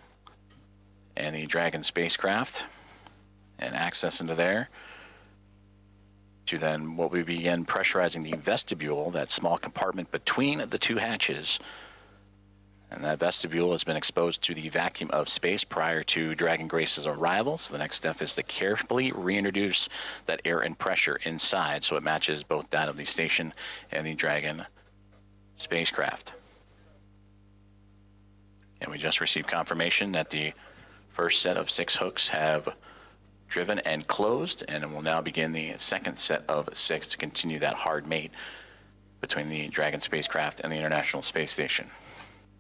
and the Dragon spacecraft, and access into there to then what we begin pressurizing the vestibule, that small compartment between the 2 hatches. And that vestibule has been exposed to the vacuum of space prior to Dragon Grace's arrival. So the next step is to carefully reintroduce that air and pressure inside so it matches both that of the station and the Dragon spacecraft. And we just received confirmation that the first set of 6 hooks have driven and closed, and we'll now begin the second set of 6 to continue that hard mate between the Dragon spacecraft and the International Space Station.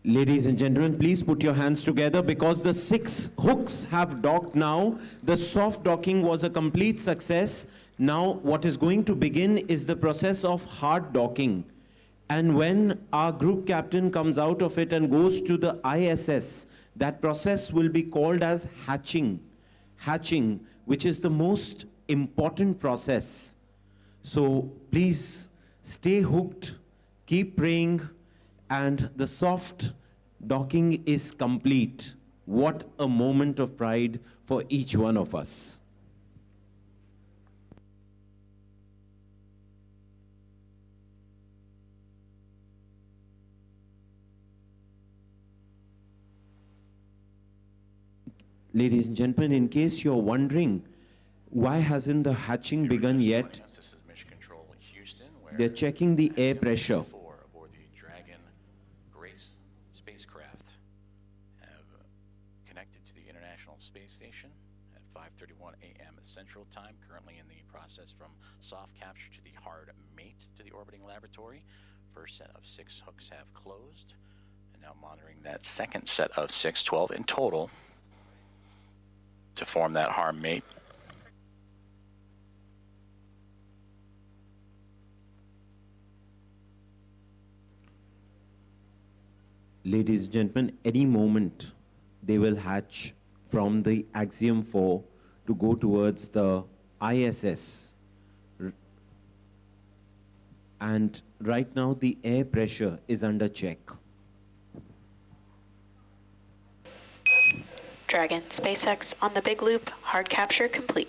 Ladies and gentlemen, please put your hands together because the 6 hooks have docked now. The soft docking was a complete success. Now what is going to begin is the process of hard docking. And when our group captain comes out of it and goes to the ISS, that process will be called as hatching. Hatching, which is the most important process. So please stay hooked, keep praying, and the soft docking is complete. What a moment of pride for each one of us. Ladies and gentlemen, in case you're wondering, why hasn't the hatching begun yet? This is Mission Control Houston, They're checking the air pressure. Aboard the Dragon Grace spacecraft have connected to the International Space Station at 5:31 a.m. Central Time, currently in the process from soft capture to the hard mate to the orbiting laboratory. First set of 6 hooks have closed, and now monitoring that second set of 6, 12 in total, to form that hard mate. Ladies and gentlemen, any moment they will hatch from the Axiom 4 to go towards the ISS. And right now the air pressure is under check. Dragon, SpaceX on the big loop, hard capture complete.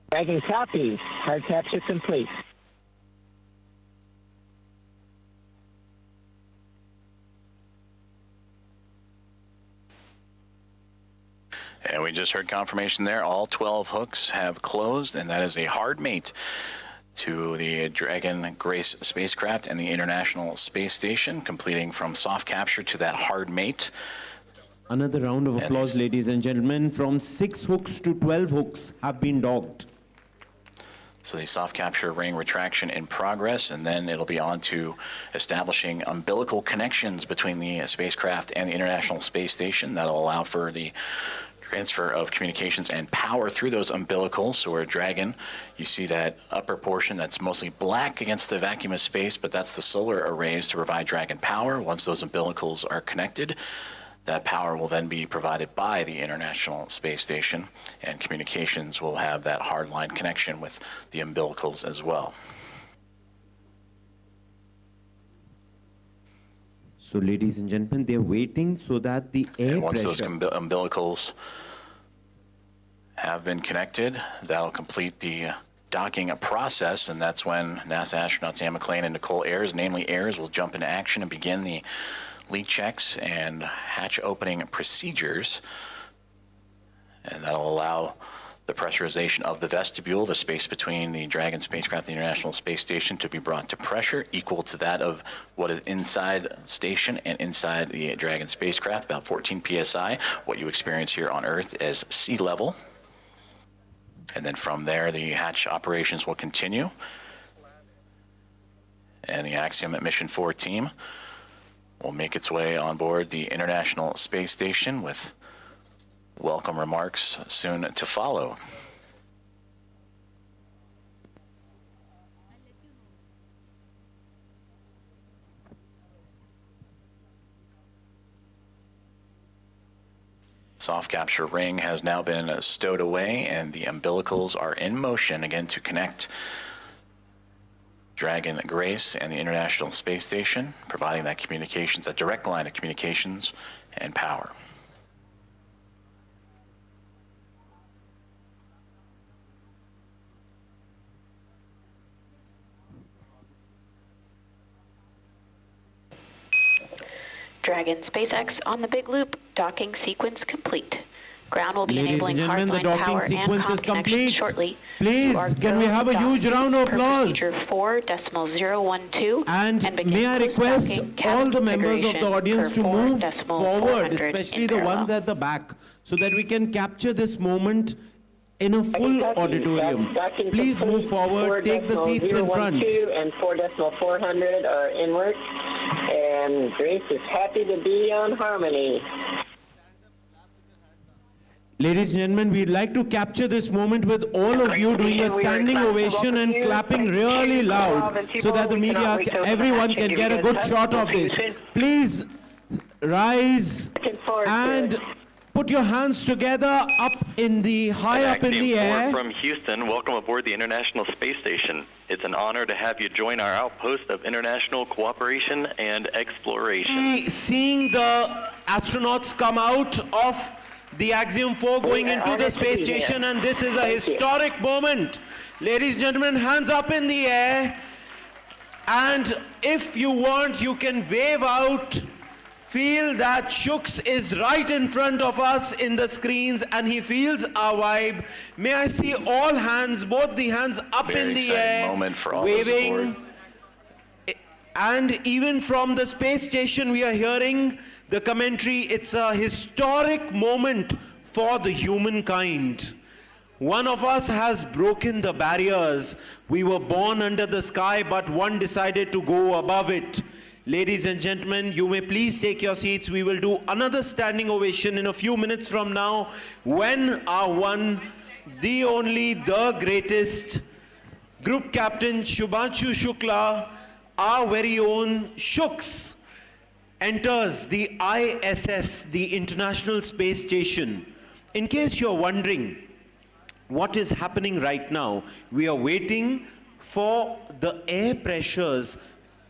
Dragon copy, hard capture complete. And we just heard confirmation there. All 12 hooks have closed, and that is a hard mate to the Dragon Grace spacecraft and the International Space Station, completing from soft capture to that hard mate. Another round of applause, ladies and gentlemen. From 6 hooks to 12 hooks have been docked. So the soft capture ring retraction in progress, and then it'll be on to establishing umbilical connections between the spacecraft and the International Space Station. That'll allow for the transfer of communications and power through those umbilicals. So we're Dragon, you see that upper portion that's mostly black against the vacuum of space, but that's the solar arrays to provide Dragon power. Once those umbilicals are connected, that power will then be provided by the International Space Station, and communications will have that hardline connection with the umbilicals as well. So ladies and gentlemen, they're waiting so that the air and once pressure... those umbilicals have been connected, that'll complete the docking process, and that's when NASA astronauts Anne McClain and Nicole Ayers, namely Ayers, will jump into action and begin the leak checks and hatch opening procedures. And that'll allow the pressurization of the vestibule, the space between the Dragon spacecraft and the International Space Station, to be brought to pressure equal to that of what is inside station and inside the Dragon spacecraft, about 14 psi, what you experience here on Earth as sea level. And then from there, the hatch operations will continue. And the Axiom Mission 4 team will make its way on board the International Space Station with welcome remarks soon to follow. Soft capture ring has now been stowed away and the umbilicals are in motion again to connect Dragon Grace and the International Space Station, providing that communications, a direct line of communications and power. Dragon SpaceX on the big loop, docking sequence complete. Ground will be Ladies and enabling gentlemen, the hardline power docking and sequence comm is connection complete. shortly. Please, can we have a huge round of applause? Procedure 4.012 And begin may I request post-docking all cabin the members of the configuration audience per to move 4.400 forward, especially in the parallel. ones at the back, so that we can capture this moment in a full auditorium. Please move forward, take the seats in front. 4.012 and 4.400 are inward, and Grace is happy to be on Harmony. Ladies and gentlemen, we'd like to capture this moment with all of you doing a standing ovation and clapping really loud so that the media, everyone can get a good shot of this. Please rise and put your hands together up in the, high up in the air. From Houston, welcome aboard the International Space Station. It's an honor to have you join our outpost of international cooperation and exploration. Seeing the astronauts come out of the Axiom 4 going into the space station, and this is a historic moment. Ladies and gentlemen, hands up in the air, and if you want, you can wave out. Feel that Shux is right in front of us in the screens and he feels our vibe. May I see all hands, both the hands up in the air, moment for all waving. And even from the space station we are hearing the commentary. It's a historic moment for the humankind. One of us has broken the barriers. We were born under the sky, but one decided to go above it. Ladies and gentlemen, you may please take your seats. We will do another standing ovation in a few minutes from now when our one, the only, the greatest Group Captain Shubhanshu Shukla, our very own Shux, enters the ISS, the International Space Station. In case you're wondering what is happening right now, we are waiting for the air pressures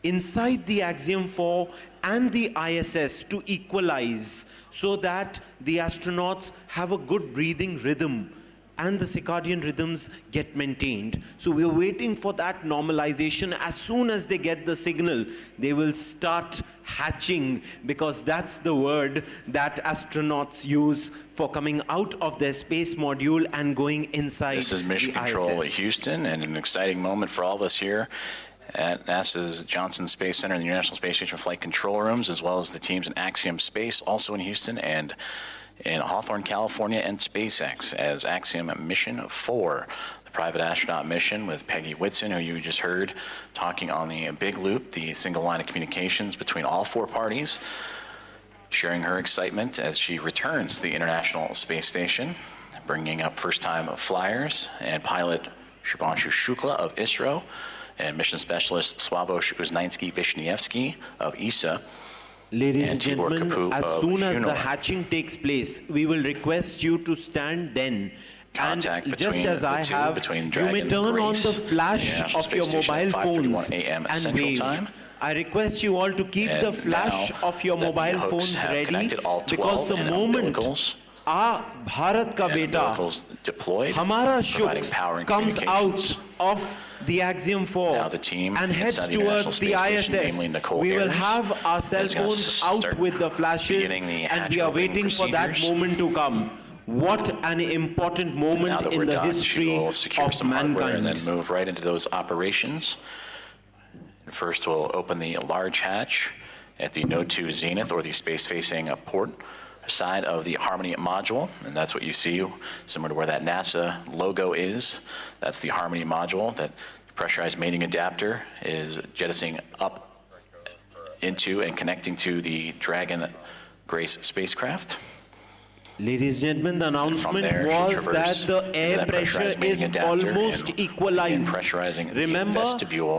inside the Axiom 4 and the ISS to equalize so that the astronauts have a good breathing rhythm and the circadian rhythms get maintained. So we're waiting for that normalization. As soon as they get the signal, they will start hatching, because that's the word that astronauts use for coming out of their space module and going inside. This is Mission Control at Houston, and an exciting moment for all of us here at NASA's Johnson Space Center and the International Space Station flight control rooms, as well as the teams in Axiom Space, also in Houston, and in Hawthorne, California, and SpaceX as Axiom Mission 4, the private astronaut mission with Peggy Whitson, who you just heard talking on the big loop, the single line of communications between all four parties, sharing her excitement as she returns to the International Space Station, bringing up first-time flyers and pilot Shubhanshu Shukla of ISRO, and mission specialist Sławosz Uznański-Wiśniewski of ESA. Ladies and gentlemen, as soon as the hatching takes place, we will request you to stand then. And just as I have, you may turn on the flash of your mobile phones and wave. I request you all to keep the flash of your mobile phones ready, because the moment our Bharat ka beta, Hamara Shux, comes out of the Axiom 4 and heads towards the ISS, we will have our cell phones out with the flashes, and we are waiting for that moment to come. What an important moment in the history of mankind. And then move right into those operations. First, we'll open the large hatch at the Node 2 Zenith, or the space-facing port side of the Harmony module, and that's what you see, similar to where that NASA logo is. That's the Harmony module. That pressurized mating adapter is jettisoning up into and connecting to the Dragon Grace spacecraft. Ladies and gentlemen, the announcement was that the air pressure is almost equalized. Remember,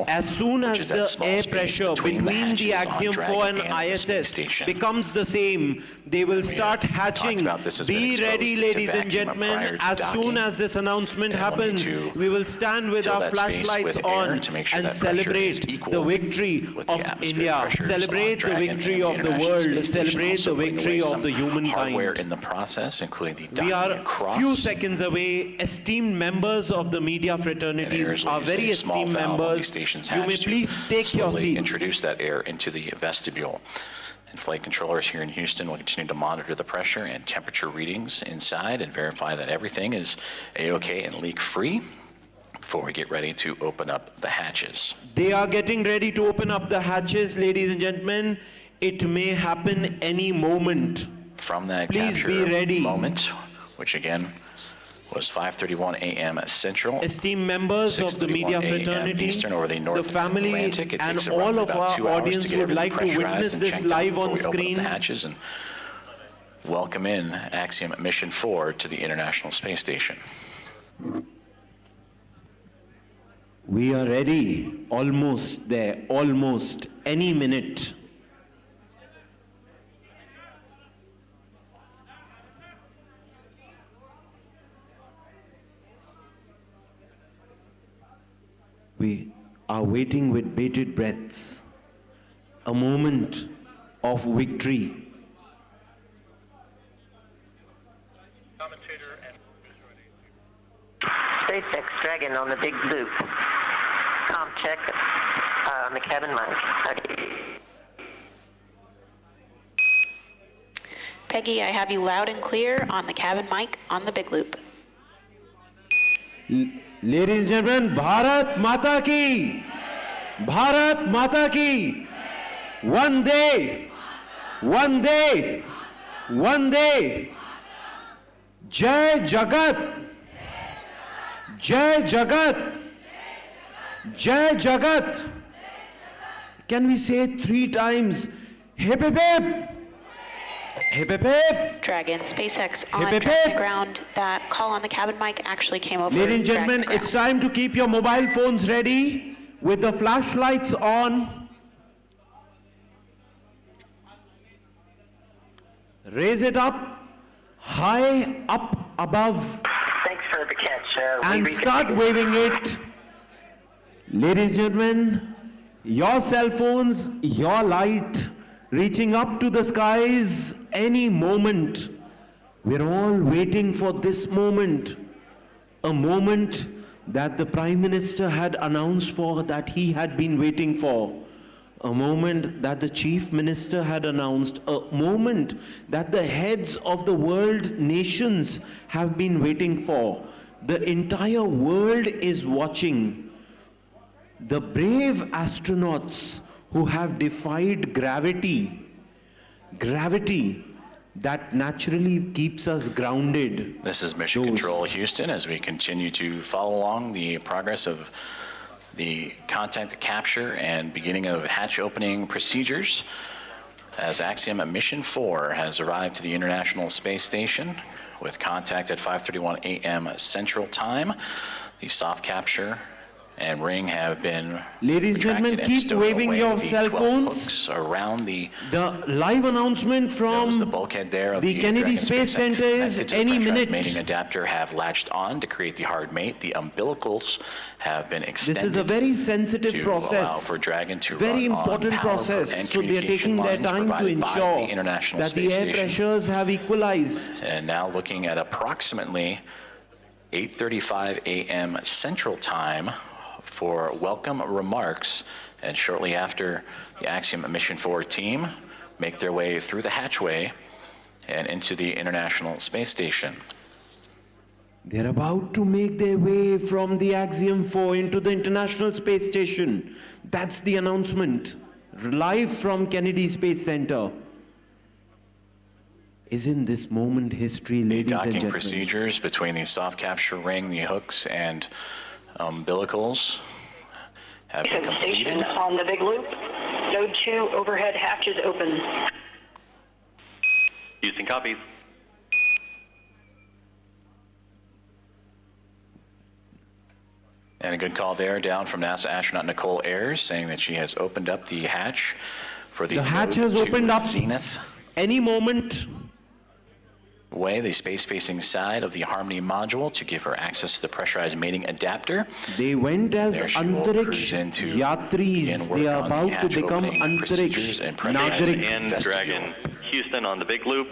as soon as the air pressure between the Axiom 4 and ISS becomes the same, they will start hatching. Be ready, ladies and gentlemen. As soon as this announcement happens, we will stand with our flashlights on and celebrate the victory of India, celebrate the victory of the world, celebrate the victory of the humankind. Including the we are few seconds away. Esteemed members of the media fraternity, our very esteemed members, you may please take your seats. Introduce that air into the vestibule. And flight controllers here in Houston will continue to monitor the pressure and temperature readings inside and verify that everything is A-OK and leak-free before we get ready to open up the hatches. They are getting ready to open up the hatches, ladies and gentlemen. It may happen any moment. From that Please capture be ready. moment, which again was 5:31 a.m. Central. Esteemed members of the media fraternity, Eastern over the North the family Atlantic. and all of our audience would like to witness this live on screen. The hatches and welcome in Axiom Mission 4 to the International Space Station. We are ready, almost there, almost any minute. We are waiting with bated breaths, a moment of victory. SpaceX Dragon on the big loop. Com check on the cabin mic. Peggy, I have you loud and clear on the cabin mic on the big loop. Ladies and gentlemen, Bharat Mata ki! Bharat Mata ki! One day, one day, one day. Jai Jagat! Jai Jagat! Jai Jagat! Can we say it 3 times? Hip hip hip! Hip hip hip! Dragon, SpaceX on hip, hip. the ground. That call on the cabin mic actually came over. Ladies and gentlemen, it's time to keep your mobile phones ready with the flashlights on. Raise it up, high up above. Thanks for the catch. And start waving it. Ladies and gentlemen, your cell phones, your light, reaching up to the skies any moment. We're all waiting for this moment. A moment that the Prime Minister had announced for, that he had been waiting for. A moment that the Chief Minister had announced. A moment that the heads of the world nations have been waiting for. The entire world is watching. The brave astronauts who have defied gravity that naturally keeps us grounded. This is Mission Control Houston as we continue to follow along the progress of the contact capture and beginning of hatch opening procedures as Axiom Mission 4 has arrived to the International Space Station with contact at 5:31 a.m. Central Time. The soft capture and ring have been Ladies and gentlemen, keep waving your cell phones. Around the live announcement from the bulkhead there of the Kennedy Space Center is any minute. Mating adapter have latched on to create the hard mate. The umbilicals have been extended. This is a very sensitive process. Allow for Dragon to very run important on process. So they are taking their time to ensure that the air pressures have equalized. And now looking at approximately 8:35 a.m. Central Time for welcome remarks, and shortly after the Axiom Mission 4 team make their way through the hatchway and into the International Space Station. They're about to make their way from the Axiom 4 into the International Space Station. That's the announcement. Live from Kennedy Space Center. Isn't this moment history, ladies and gentlemen? Docking procedures between the soft capture ring, the hooks, and umbilicals have been completed. On the big loop. Node 2 overhead hatches open. Houston copies. And a good call there down from NASA astronaut Nicole Ayers, saying that she has opened up the hatch for the hatch has opened up Zenith. Any moment. Way, the space-facing side of the Harmony module to give her access to the pressurized mating adapter. They went as Antariksh Yatris. They are about to become Antariksh Nagariks. And Dragon Houston on the big loop.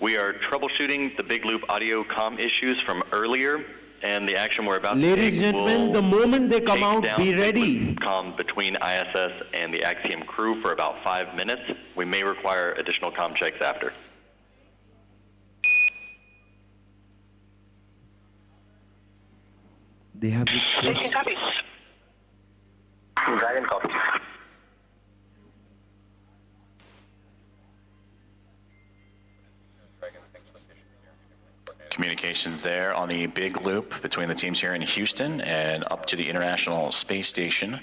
We are troubleshooting the big loop audio comm issues from earlier, and the action we're about to take. Ladies and gentlemen, the moment they come out, be ready. Comm between ISS and the Axiom crew for about 5 minutes. We may require additional comm checks after. They have Station copies. Dragon copy. Communications there on the big loop between the teams here in Houston and up to the International Space Station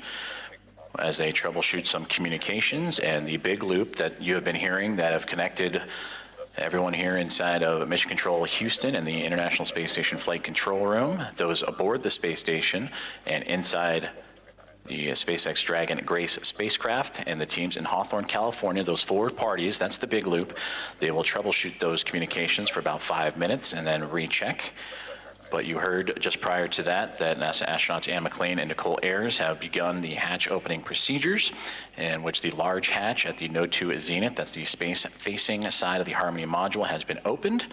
as they troubleshoot some communications, and the big loop that you have been hearing that have connected everyone here inside of Mission Control Houston and the International Space Station Flight Control Room, those aboard the space station and inside the SpaceX Dragon Grace spacecraft, and the teams in Hawthorne, California, those 4 parties, that's the big loop. They will troubleshoot those communications for about 5 minutes and then recheck. But you heard just prior to that NASA astronauts Anne McLean and Nicole Ayers have begun the hatch opening procedures, in which the large hatch at the Node 2 Zenith, that's the space-facing side of the Harmony module, has been opened,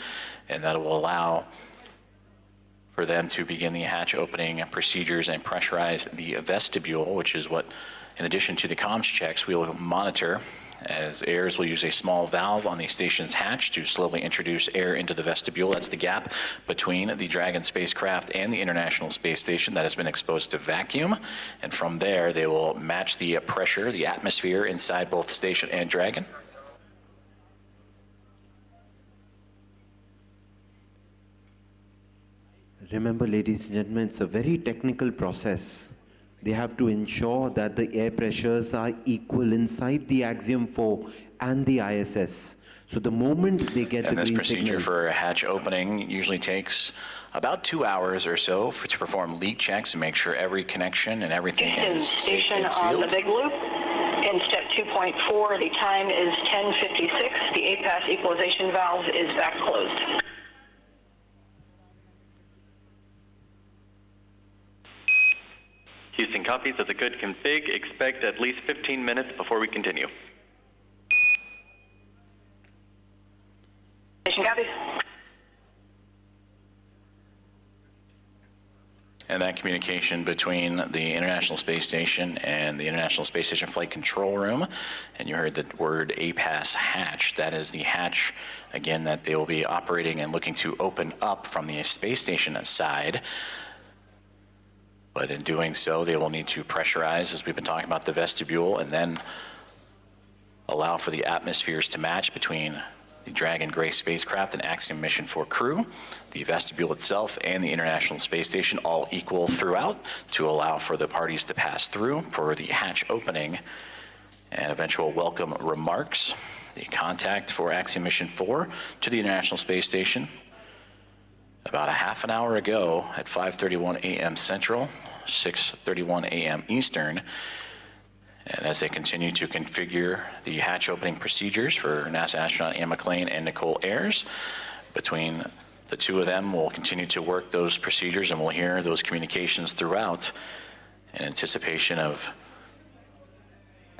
and that will allow for them to begin the hatch opening procedures and pressurize the vestibule, which is what, in addition to the comms checks, we will monitor, as Ayers will use a small valve on the station's hatch to slowly introduce air into the vestibule. That's the gap between the Dragon spacecraft and the International Space Station that has been exposed to vacuum. And from there, they will match the pressure, the atmosphere inside both station and Dragon. Remember, ladies and gentlemen, it's a very technical process. They have to ensure that the air pressures are equal inside the Axiom 4 and the ISS. So the moment they get the green signal... And this procedure for a hatch opening usually takes about 2 hours or so to perform leak checks and make sure every connection and everything is safe and sealed. On the big loop. In step 2.4, the time is 10:56. The APAS equalization valve is back closed. Houston copies. That's a good config. Expect at least 15 minutes before we continue. Station copies. And that communication between the International Space Station and the International Space Station Flight Control Room, and you heard the word APAS hatch. That is the hatch, again, that they will be operating and looking to open up from the space station side. But in doing so, they will need to pressurize, as we've been talking about, the vestibule, and then allow for the atmospheres to match between the Dragon Grace spacecraft and Axiom Mission 4 crew, the vestibule itself, and the International Space Station, all equal throughout, to allow for the parties to pass through for the hatch opening and eventual welcome remarks. The contact for Axiom Mission 4 to the International Space Station about a half an hour ago at 5:31 a.m. Central, 6:31 a.m. Eastern. And as they continue to configure the hatch opening procedures for NASA astronaut Anne McLean and Nicole Ayers, between the two of them, we'll continue to work those procedures, and we'll hear those communications throughout in anticipation of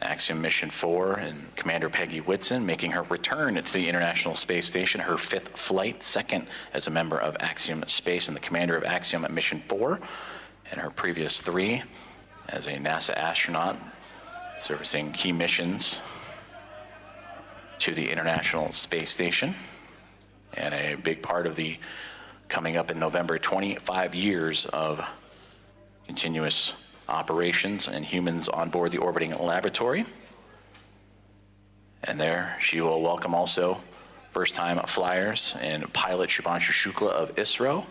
Axiom Mission 4 and Commander Peggy Whitson making her return to the International Space Station, her 5th flight, 2nd as a member of Axiom Space and the commander of Axiom Mission 4, and her previous 3 as a NASA astronaut servicing key missions to the International Space Station. And a big part of the coming up in November, 25 years of continuous operations and humans on board the orbiting laboratory. And there she will welcome also first-time flyers and pilot Shubhanshu Shukla of ISRO,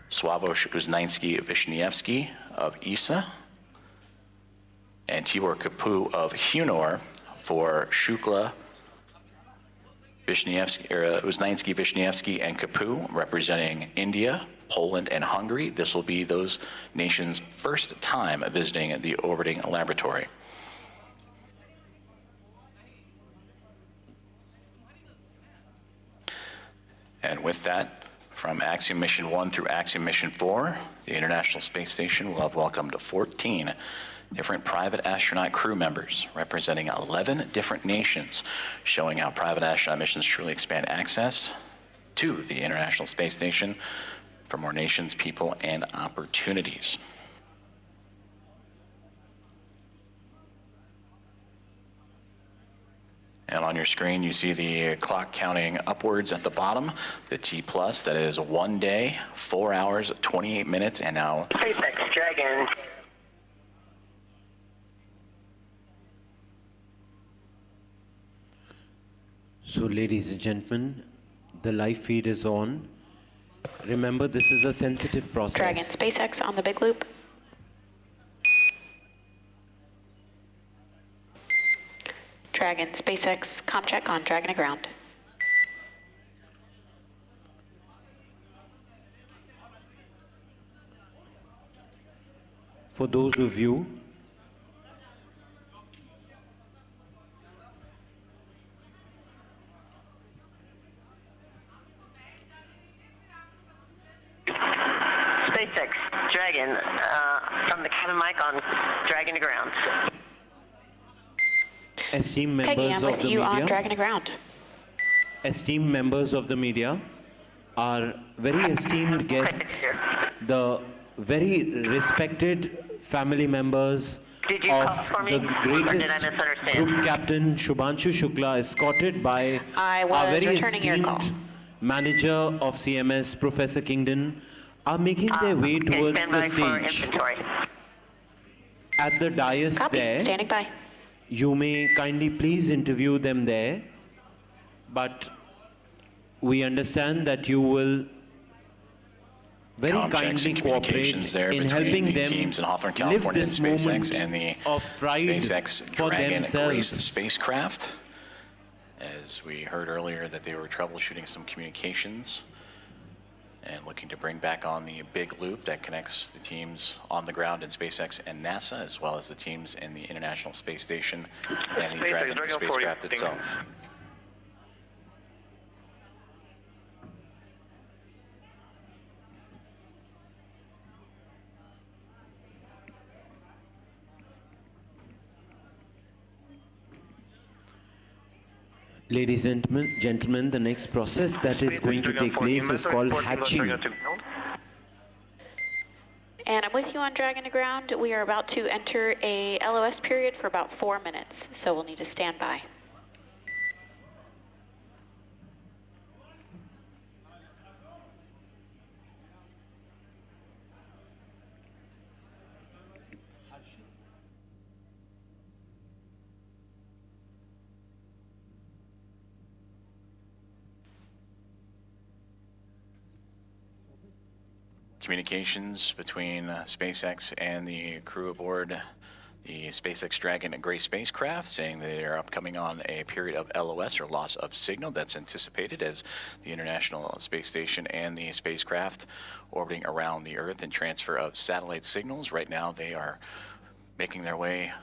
Sławomir Uznaiński-Wiśniewski of ESA, and Tibor Kapu of Hunor for Shukla, Uznaiński-Wiśniewski, and Kapu representing India, Poland, and Hungary. This will be those nations' first time visiting the orbiting laboratory. And with that, from Axiom Mission 1 through Axiom Mission 4, the International Space Station will have welcomed 14 different private astronaut crew members representing 11 different nations, showing how private astronaut missions truly expand access to the International Space Station for more nations, people, and opportunities. And on your screen, you see the clock counting upwards at the bottom, the T+, that is 1 day, 4 hours, 28 minutes, and now SpaceX Dragon. So ladies and gentlemen, the live feed is on. Remember, this is a sensitive process. Dragon, SpaceX on the big loop. Dragon, SpaceX, comm check on Dragon to ground. For those of you SpaceX Dragon, from the cabin mic on Dragon to ground. esteemed members Peggy, I'm of with the you on media, Dragon to ground. esteemed members of the media, our very esteemed guests, the very respected family members Did you call of for me, the or did I greatest misunderstand? group captain Shubhanshu Shukla, escorted by I was our very returning your call. esteemed manager of CMS, Professor Kingdon, are making their way towards stand the by for stage. inventory. At the dais Copy, there, standing by. you may kindly please interview them there, but we understand that you will very comm checks kindly and cooperate communications there in between helping the them teams in Hawthorne, live California, this and SpaceX moment and the of pride SpaceX for Dragon Grace themselves. spacecraft. As we heard earlier that they were troubleshooting some communications and looking to bring back on the big loop that connects the teams on the ground in SpaceX and NASA, as well as the teams in the International Space Station and the Dragon spacecraft 4, itself. Ladies and gentlemen, the next process that is going to take place is called hatching. And I'm with you on Dragon to ground. We are about to enter a LOS period for about 4 minutes, so we'll need to stand by. Communications between SpaceX and the crew aboard the SpaceX Dragon Grace spacecraft, saying they are upcoming on a period of LOS, or loss of signal, that's anticipated as the International Space Station and the spacecraft orbiting around the Earth and transfer of satellite signals. Right now they are making their way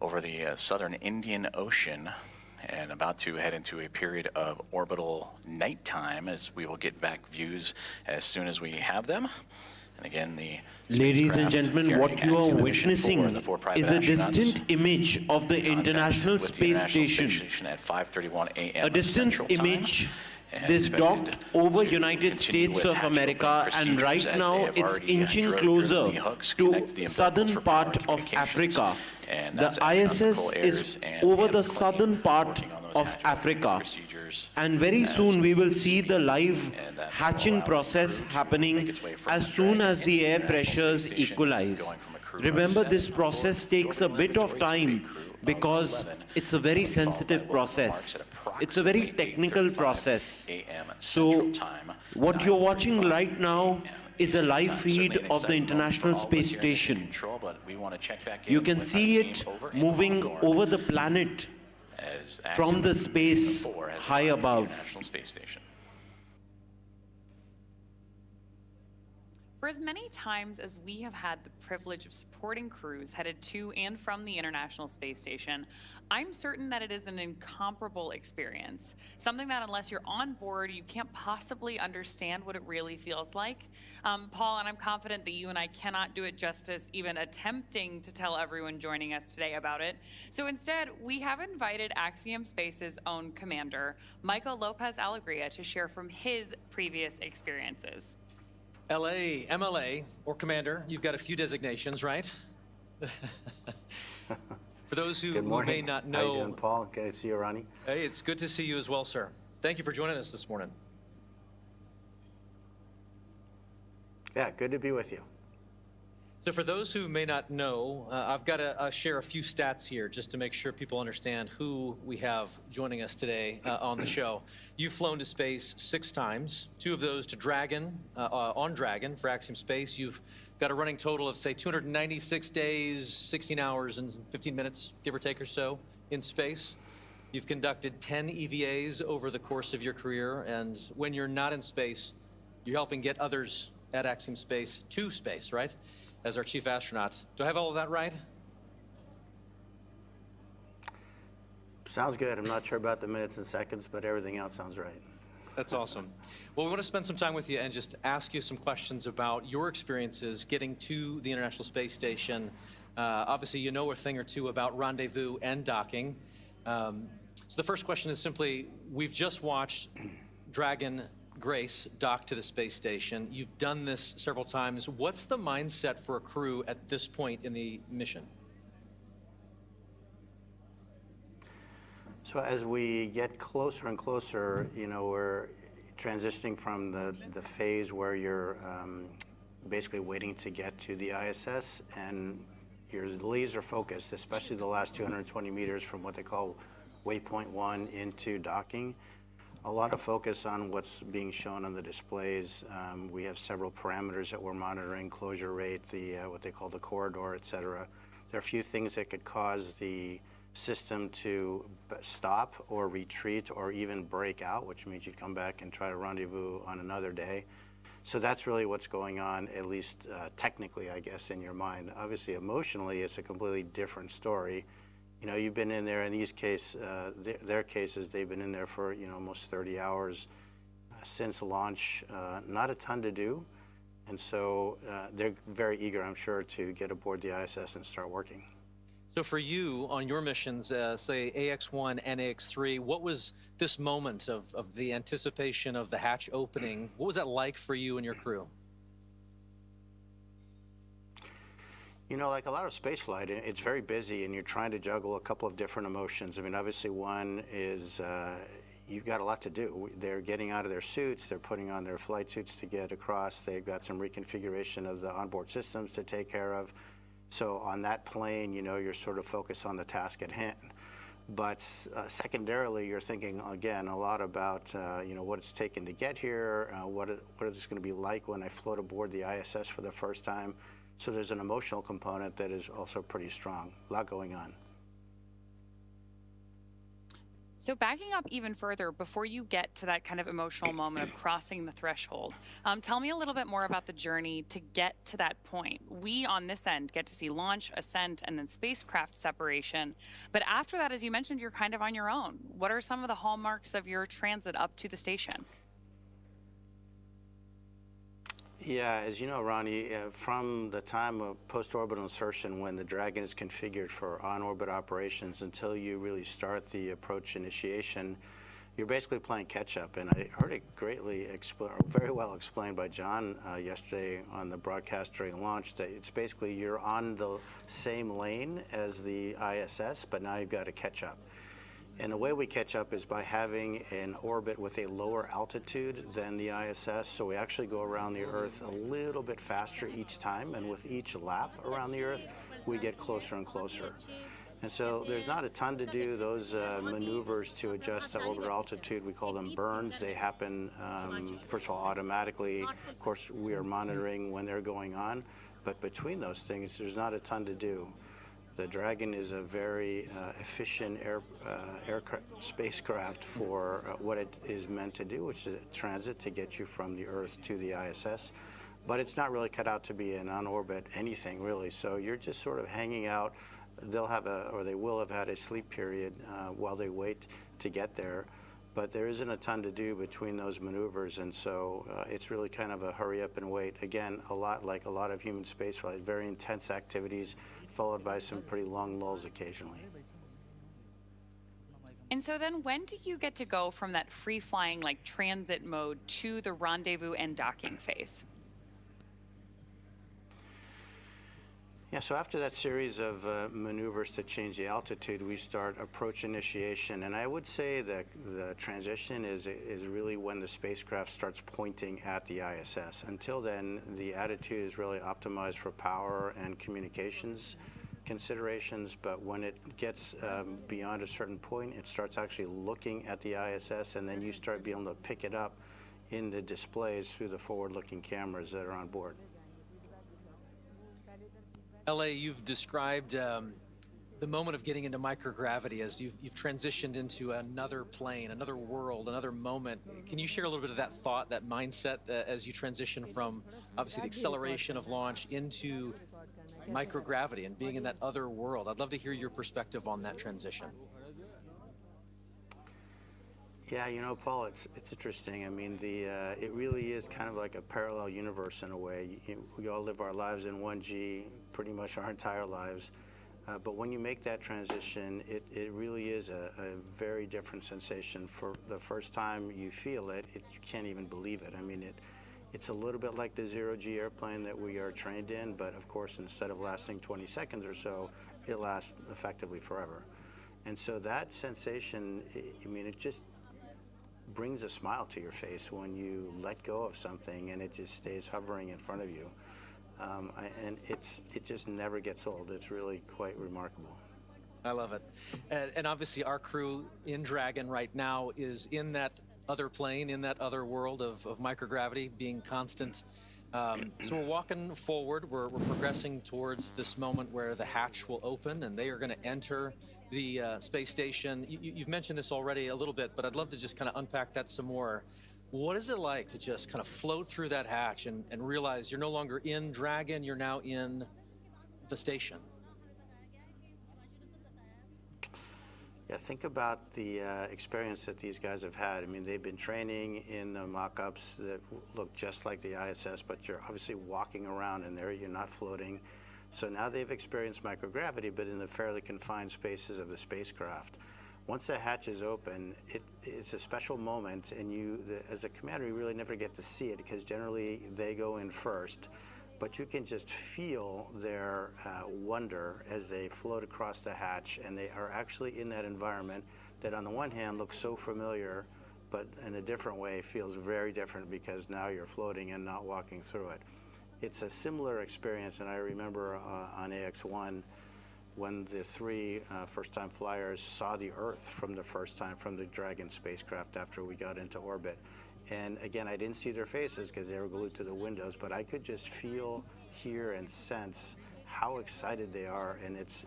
over the southern Indian Ocean and about to head into a period of orbital nighttime, as we will get back views as soon as we have them. And again, the ladies and gentlemen, what you are witnessing is a distant image of the International Space Station. At 5:31 a.m. A distant image. This docked over United States of America, and right now it's inching closer to southern part of Africa. The ISS is over the southern part of Africa, and very soon we will see the live hatching process happening as soon as the air pressures equalize. Remember, this process takes a bit of time because it's a very sensitive process. It's a very technical process. So what you're watching right now is a live feed of the International Space Station. You can see it moving over the planet from the space high above. For as many times as we have had the privilege of supporting crews headed to and from the International Space Station, I'm certain that it is an incomparable experience. Something that unless you're on board, you can't possibly understand what it really feels like. Paul, and I'm confident that you and I cannot do it justice even attempting to tell everyone joining us today about it. So instead, we have invited Axiom Space's own commander, Michael Lopez Alegria, to share from his previous experiences. LA, MLA, or commander, you've got a few designations, right? For those who may not know. How you doing, Paul? Good to see you, Ronnie. Hey, it's good to see you as well, sir. Thank you for joining us this morning. Yeah, good to be with you. So for those who may not know, I've got to share a few stats here just to make sure people understand who we have joining us today on the show. You've flown to space 6 times, 2 of those to Dragon, on Dragon for Axiom Space. You've got a running total of, say, 296 days, 16 hours, and 15 minutes, give or take or so, in space. You've conducted 10 EVAs over the course of your career, and when you're not in space, you're helping get others at Axiom Space to space, right? As our chief astronaut. Do I have all of that right? Sounds good. I'm not sure about the minutes and seconds, but everything else sounds right. That's awesome. Well, we want to spend some time with you and just ask you some questions about your experiences getting to the International Space Station. Obviously, you know a thing or two about rendezvous and docking. So the first question is simply, we've just watched Dragon Grace dock to the space station. You've done this several times. What's the mindset for a crew at this point in the mission? So as we get closer and closer, you know, we're transitioning from the phase where you're basically waiting to get to the ISS, and you're laser focused, especially the last 220 meters from what they call waypoint 1 into docking. A lot of focus on what's being shown on the displays. We have several parameters that we're monitoring: closure rate, the what they call the corridor, et cetera. There are a few things that could cause the system to stop or retreat or even break out, which means you'd come back and try to rendezvous on another day. So that's really what's going on, at least technically, I guess, in your mind. Obviously, emotionally, it's a completely different story. You know, you've been in there. In these cases, their cases, they've been in there for, you know, almost 30 hours since launch. Not a ton to do, and so they're very eager, I'm sure, to get aboard the ISS and start working. So for you, on your missions, say AX-1 and AX-3, what was this moment of the anticipation of the hatch opening? What was that like for you and your crew? You know, like a lot of spaceflight, it's very busy, and you're trying to juggle a couple of different emotions. I mean, obviously, one is you've got a lot to do. They're getting out of their suits. They're putting on their flight suits to get across. They've got some reconfiguration of the onboard systems to take care of. So on that plane, you know, you're sort of focused on the task at hand. But secondarily, you're thinking, again, a lot about, you know, what it's taken to get here, what is this going to be like when I float aboard the ISS for the first time. So there's an emotional component that is also pretty strong. A lot going on. So backing up even further, before you get to that kind of emotional moment of crossing the threshold, tell me a little bit more about the journey to get to that point. We on this end get to see launch, ascent, and then spacecraft separation. But after that, as you mentioned, you're kind of on your own. What are some of the hallmarks of your transit up to the station? Yeah, as you know, Ronnie, from the time of post-orbital insertion, when the Dragon is configured for on-orbit operations, until you really start the approach initiation, you're basically playing catch-up. And I heard it very well explained by John yesterday on the broadcast during launch, that it's basically you're on the same lane as the ISS, but now you've got to catch up. And the way we catch up is by having an orbit with a lower altitude than the ISS. So we actually go around the Earth a little bit faster each time. And with each lap around the Earth, we get closer and closer. And so there's not a ton to do. Those maneuvers to adjust the orbital altitude, we call them burns. They happen, first of all, automatically. Of course, we are monitoring when they're going on. But between those things, there's not a ton to do. The Dragon is a very efficient spacecraft for what it is meant to do, which is transit to get you from the Earth to the ISS. but it's not really cut out to be an on-orbit anything really. So you're just sort of hanging out. They'll have they will have had a sleep period while they wait to get there, but there isn't a ton to do between those maneuvers, and so it's really kind of a hurry up and wait. Again, a lot like a lot of human spaceflight, very intense activities followed by some pretty long lulls occasionally. And so then when do you get to go from that free-flying like transit mode to the rendezvous and docking phase? Yeah, so after that series of maneuvers to change the altitude, we start approach initiation. And I would say that the transition is really when the spacecraft starts pointing at the ISS. Until then, the attitude is really optimized for power and communications considerations, but when it gets beyond a certain point, it starts actually looking at the ISS, and then you start being able to pick it up in the displays through the forward-looking cameras that are on board. LA, you've described the moment of getting into microgravity as you've transitioned into another plane, another world, another moment. Can you share a little bit of that thought, that mindset as you transition from obviously the acceleration of launch into microgravity and being in that other world? I'd love to hear your perspective on that transition. Yeah, you know, Paul, it's interesting. I mean, it really is kind of like a parallel universe in a way. We all live our lives in 1G pretty much our entire lives. But when you make that transition, it really is a very different sensation. For the first time you feel it, you can't even believe it. I mean, it's a little bit like the 0G airplane that we are trained in, but of course, instead of lasting 20 seconds or so, it lasts effectively forever. And so that sensation, I mean, it just brings a smile to your face when you let go of something and it just stays hovering in front of you. And it just never gets old. It's really quite remarkable. I love it. And obviously our crew in Dragon right now is in that other plane, in that other world of microgravity, being constant. So we're walking forward, we're progressing towards this moment where the hatch will open and they are going to enter the space station. You've mentioned this already a little bit, but I'd love to just kind of unpack that some more. What is it like to just kind of float through that hatch and realize you're no longer in Dragon, you're now in the station? Yeah, think about the experience that these guys have had. I mean, they've been training in the mock-ups that look just like the ISS, but you're obviously walking around in there, you're not floating. So now they've experienced microgravity, but in the fairly confined spaces of the spacecraft. Once the hatch is open, it's a special moment, and as a commander, you really never get to see it because generally they go in first. But you can just feel their wonder as they float across the hatch, and they are actually in that environment that on the one hand looks so familiar, but in a different way feels very different because now you're floating and not walking through it. It's a similar experience, and I remember on AX-1 when the three first-time flyers saw the Earth from the first time from the Dragon spacecraft after we got into orbit. And again, I didn't see their faces because they were glued to the windows, but I could just feel, hear, and sense how excited they are, and it's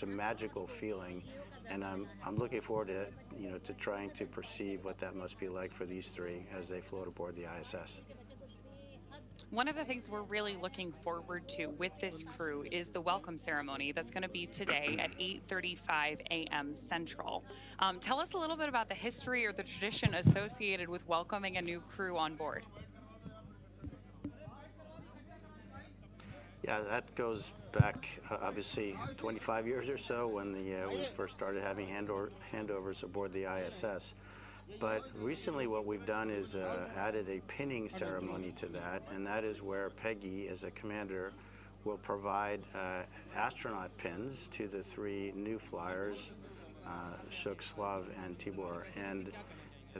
a magical feeling. And I'm looking forward to to trying to perceive what that must be like for these three as they float aboard the ISS. One of the things we're really looking forward to with this crew is the welcome ceremony that's going to be today at 8:35 a.m. Central. Tell us a little bit about the history or the tradition associated with welcoming a new crew on board. Yeah, that goes back obviously 25 years or so when we first started having handovers aboard the ISS. But recently what we've done is added a pinning ceremony to that, and that is where Peggy, as a commander, will provide astronaut pins to the three new flyers, Shux, and Tibor. And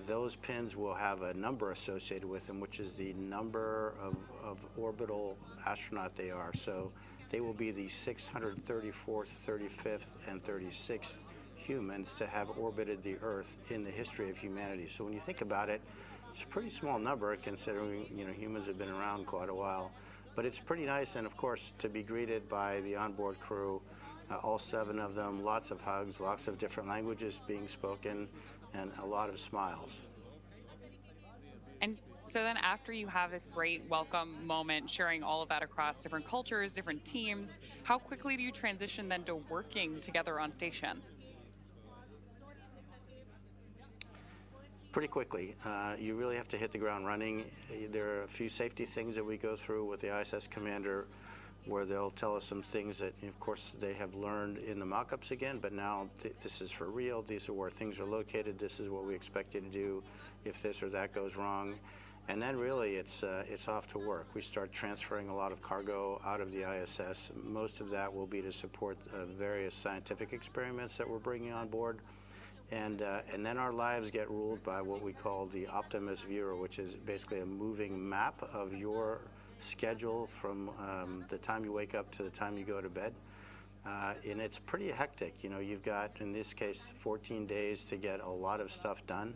those pins will have a number associated with them, which is the number of orbital astronaut they are. So they will be the 634th, 35th, and 36th humans to have orbited the Earth in the history of humanity. So when you think about it, it's a pretty small number considering humans have been around quite a while. But it's pretty nice, and of course, to be greeted by the onboard crew, all 7 of them, lots of hugs, lots of different languages being spoken, and a lot of smiles. And So then after you have this great welcome moment, sharing all of that across different cultures, different teams, how quickly do you transition then to working together on station? Pretty quickly. You really have to hit the ground running. There are a few safety things that we go through with the ISS commander where they'll tell us some things that, of course, they have learned in the mock-ups again, but now this is for real. These are where things are located. This is what we expect you to do if this or that goes wrong. And then really it's off to work. We start transferring a lot of cargo out of the ISS. Most of that will be to support various scientific experiments that we're bringing on board. And then our lives get ruled by what we call the Optimus Viewer, which is basically a moving map of your schedule from the time you wake up to the time you go to bed. And it's pretty hectic. You know, you've got, in this case, 14 days to get a lot of stuff done.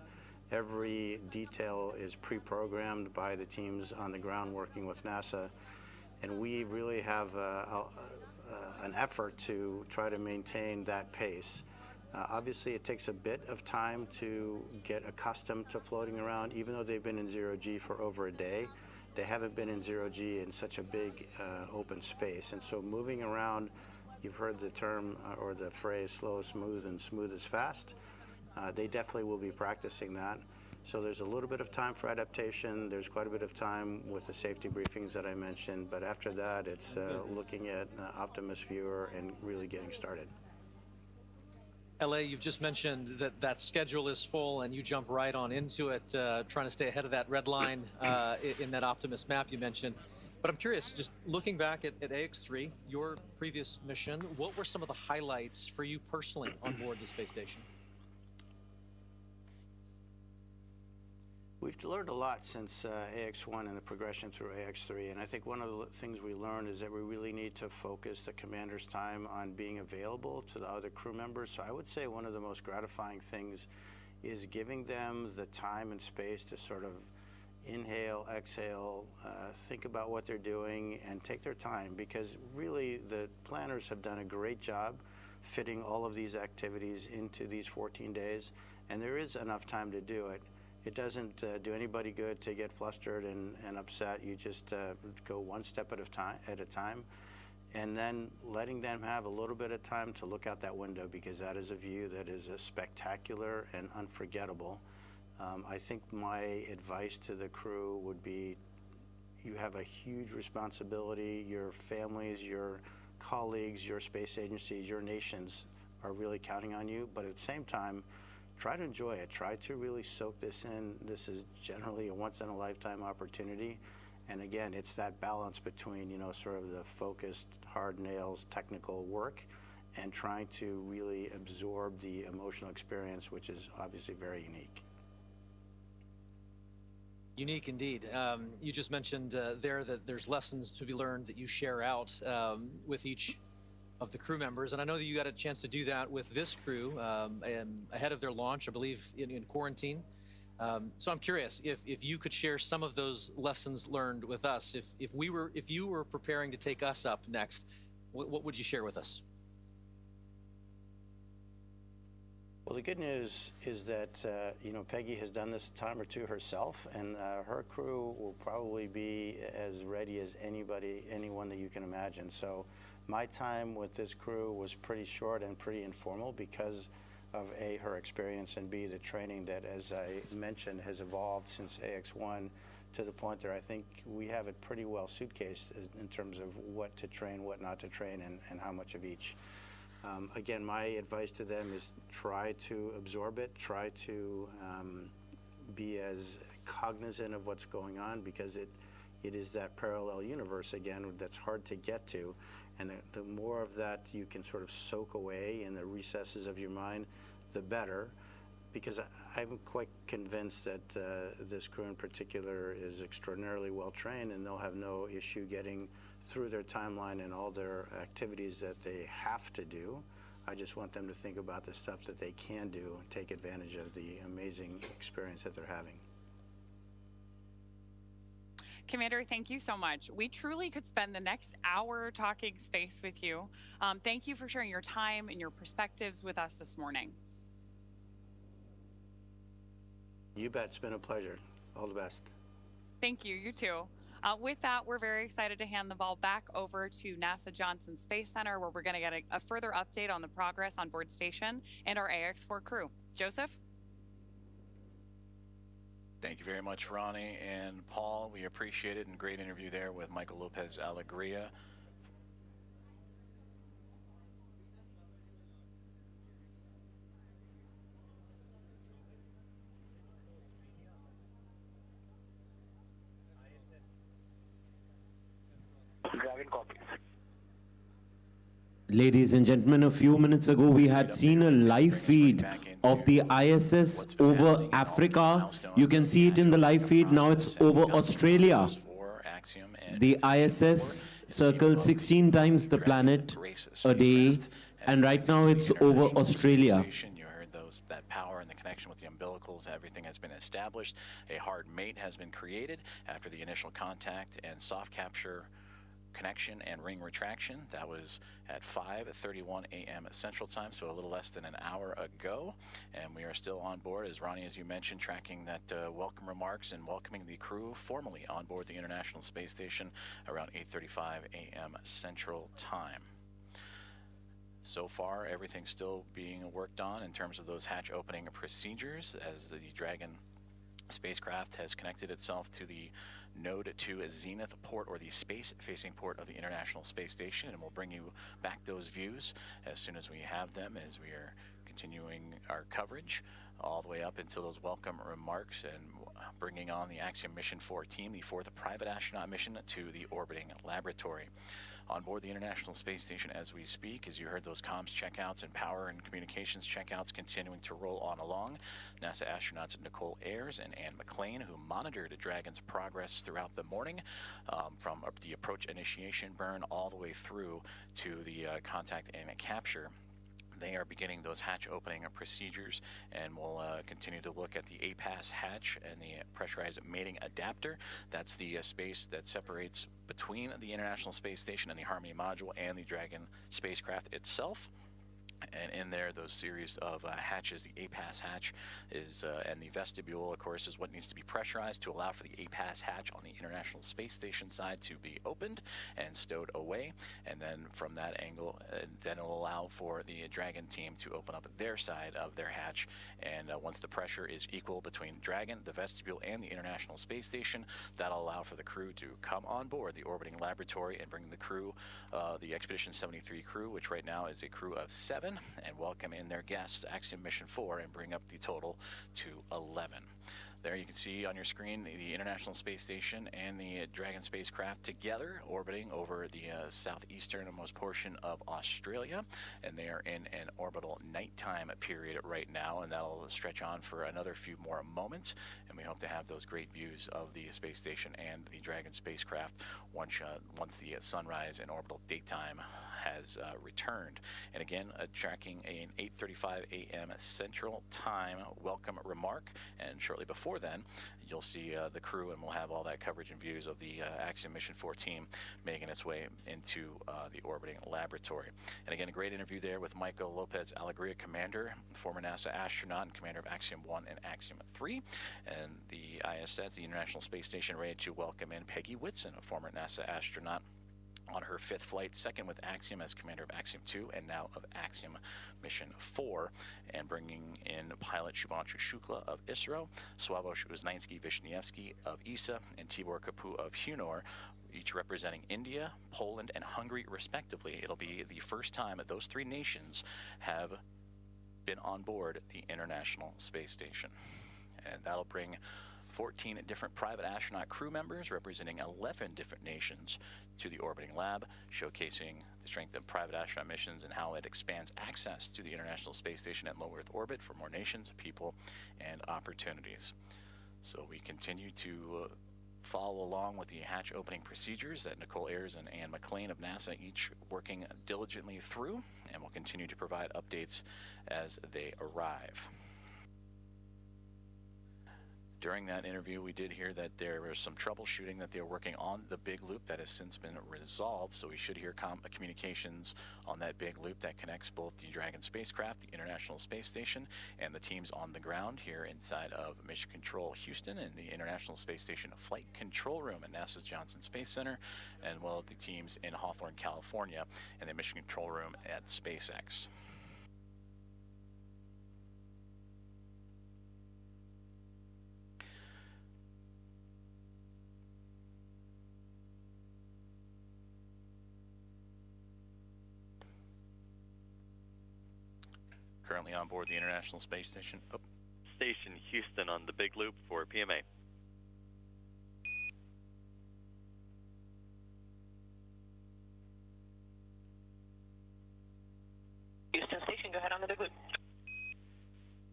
Every detail is pre-programmed by the teams on the ground working with NASA. And we really have an effort to try to maintain that pace. Obviously, it takes a bit of time to get accustomed to floating around. Even though they've been in zero-G for over a day, they haven't been in zero-G in such a big open space. And so moving around, you've heard the term or the phrase slow is smooth and smooth is fast. They definitely will be practicing that. So there's a little bit of time for adaptation. There's quite a bit of time with the safety briefings that I mentioned. But after that, it's looking at Optimus Viewer and really getting started. LA, you've just mentioned that that schedule is full and you jump right on into it, trying to stay ahead of that red line in that Optimus map you mentioned. But I'm curious, just looking back at AX-3, your previous mission, what were some of the highlights for you personally on board the space station? We've learned a lot since AX-1 and the progression through AX-3, and I think one of the things we learned is that we really need to focus the commander's time on being available to the other crew members. So I would say one of the most gratifying things is giving them the time and space to sort of inhale, exhale, think about what they're doing, and take their time, because really the planners have done a great job fitting all of these activities into these 14 days, and there is enough time to do it. It doesn't do anybody good to get flustered and upset. You just go one step at a time, and then letting them have a little bit of time to look out that window, because that is a view that is spectacular and unforgettable. I think my advice to the crew would be, you have a huge responsibility. Your families, your colleagues, your space agencies, your nations are really counting on you, but at the same time, try to enjoy it. Try to really soak this in. This is generally a once-in-a-lifetime opportunity. And again, it's that balance between, you know, sort of the focused, hard nails, technical work, and trying to really absorb the emotional experience, which is obviously very unique. Unique indeed. You just mentioned there that there's lessons to be learned that you share out with each of the crew members, and I know that you got a chance to do that with this crew ahead of their launch, I believe, in quarantine. So I'm curious if you could share some of those lessons learned with us. If you were preparing to take us up next, what would you share with us? Well, the good news is that you know, Peggy has done this a time or two herself, and her crew will probably be as ready as anyone that you can imagine. So my time with this crew was pretty short and pretty informal because of A, her experience, and B, the training that, as I mentioned, has evolved since AX-1 to the point that I think we have it pretty well suitcased in terms of what to train, what not to train, and how much of each. Again, my advice to them is try to absorb it, try to be as cognizant of what's going on, because it is that parallel universe, again, that's hard to get to. And the more of that you can sort of soak away in the recesses of your mind, the better, because I'm quite convinced that this crew in particular is extraordinarily well trained, and they'll have no issue getting through their timeline and all their activities that they have to do. I just want them to think about the stuff that they can do and take advantage of the amazing experience that they're having. Commander, thank you so much. We truly could spend the next hour talking space with you. Thank you for sharing your time and your perspectives with us this morning. You bet. It's been a pleasure. All the best. Thank you. You too. With that, we're very excited to hand the ball back over to NASA Johnson Space Center, where we're going to get a further update on the progress on board station and our AX-4 crew. Joseph? Thank you very much, Ronnie and Paul. We appreciate it, and great interview there with Michael Lopez Alegria. Ladies and gentlemen, a few minutes ago we had seen a live feed of the ISS over Africa. You can see it in the live feed. Now it's over Australia. The ISS circles 16 times the planet a day, and right now it's over Australia. You heard that power and the connection with the umbilicals. Everything has been established. A hard mate has been created after the initial contact and soft capture connection and ring retraction. That was at 5:31 a.m. Central Time, so a little less than an hour ago. And we are still on board, as Ronnie, as you mentioned, tracking that welcome remarks and welcoming the crew formally on board the International Space Station around 8:35 a.m. Central Time. So far, everything's still being worked on in terms of those hatch opening procedures as the Dragon spacecraft has connected itself to the Node 2 Zenith port, or the space-facing port of the International Space Station, and we'll bring you back those views as soon as we have them, as we are continuing our coverage all the way up until those welcome remarks and bringing on the Axiom Mission 4 team, the fourth private astronaut mission to the orbiting laboratory. On board the International Space Station as we speak, as you heard those comms checkouts and power and communications checkouts continuing to roll on along. NASA astronauts Nicole Ayers and Anne McLean, who monitored Dragon's progress throughout the morning, from the approach initiation burn all the way through to the contact and capture. They are beginning those hatch opening procedures, and we'll continue to look at the APAS hatch and the pressurized mating adapter. That's the space that separates between the International Space Station and the Harmony module and the Dragon spacecraft itself. And in there, those series of hatches, the APAS hatch is, and the vestibule, of course, is what needs to be pressurized to allow for the APAS hatch on the International Space Station side to be opened and stowed away. And then from that angle, then it'll allow for the Dragon team to open up their side of their hatch. And once the pressure is equal between Dragon, the vestibule, and the International Space Station, that'll allow for the crew to come on board the orbiting laboratory and bring the crew, the Expedition 73 crew, which right now is a crew of 7, and welcome in their guests, Axiom Mission 4, and bring up the total to 11. There you can see on your screen the International Space Station and the Dragon spacecraft together orbiting over the southeasternmost portion of Australia, and they are in an orbital nighttime period right now, and that'll stretch on for another few more moments, and we hope to have those great views of the space station and the Dragon spacecraft once the sunrise and orbital daytime has returned. And again, tracking an 8:35 a.m. Central Time welcome remark, and shortly before then you'll see the crew, and we'll have all that coverage and views of the Axiom Mission 4 team making its way into the orbiting laboratory. And again, a great interview there with Michael Lopez Alegria, commander, former NASA astronaut and commander of Axiom 1 and Axiom 3, and the ISS, the International Space Station, ready to welcome in Peggy Whitson, a former NASA astronaut, on her 5th flight, second with Axiom as commander of Axiom 2 and now of Axiom Mission 4, and bringing in pilot Shubhanshu Shukla of ISRO, Sławosz Uznański-Wiśniewski of ESA, and Tibor Kapu of Hunor, each representing India, Poland, and Hungary respectively. It'll be the first time that those 3 nations have been on board the International Space Station, and that'll bring 14 different private astronaut crew members representing 11 different nations to the orbiting lab, showcasing the strength of private astronaut missions and how it expands access to the International Space Station at low Earth orbit for more nations, people, and opportunities. So we continue to follow along with the hatch opening procedures that Nicole Ayers and Anne McLean of NASA each working diligently through, and we'll continue to provide updates as they arrive. During that interview, we did hear that there was some troubleshooting that they're working on the big loop that has since been resolved. So we should hear communications on that big loop that connects both the Dragon spacecraft, the International Space Station, and the teams on the ground here inside of Mission Control Houston and the International Space Station Flight Control Room at NASA's Johnson Space Center, and well, the teams in Hawthorne, California, and the Mission Control Room at SpaceX. Currently on board the International Space Station. Oh. Station Houston on the big loop for PMA. Houston Station, go ahead on the big loop.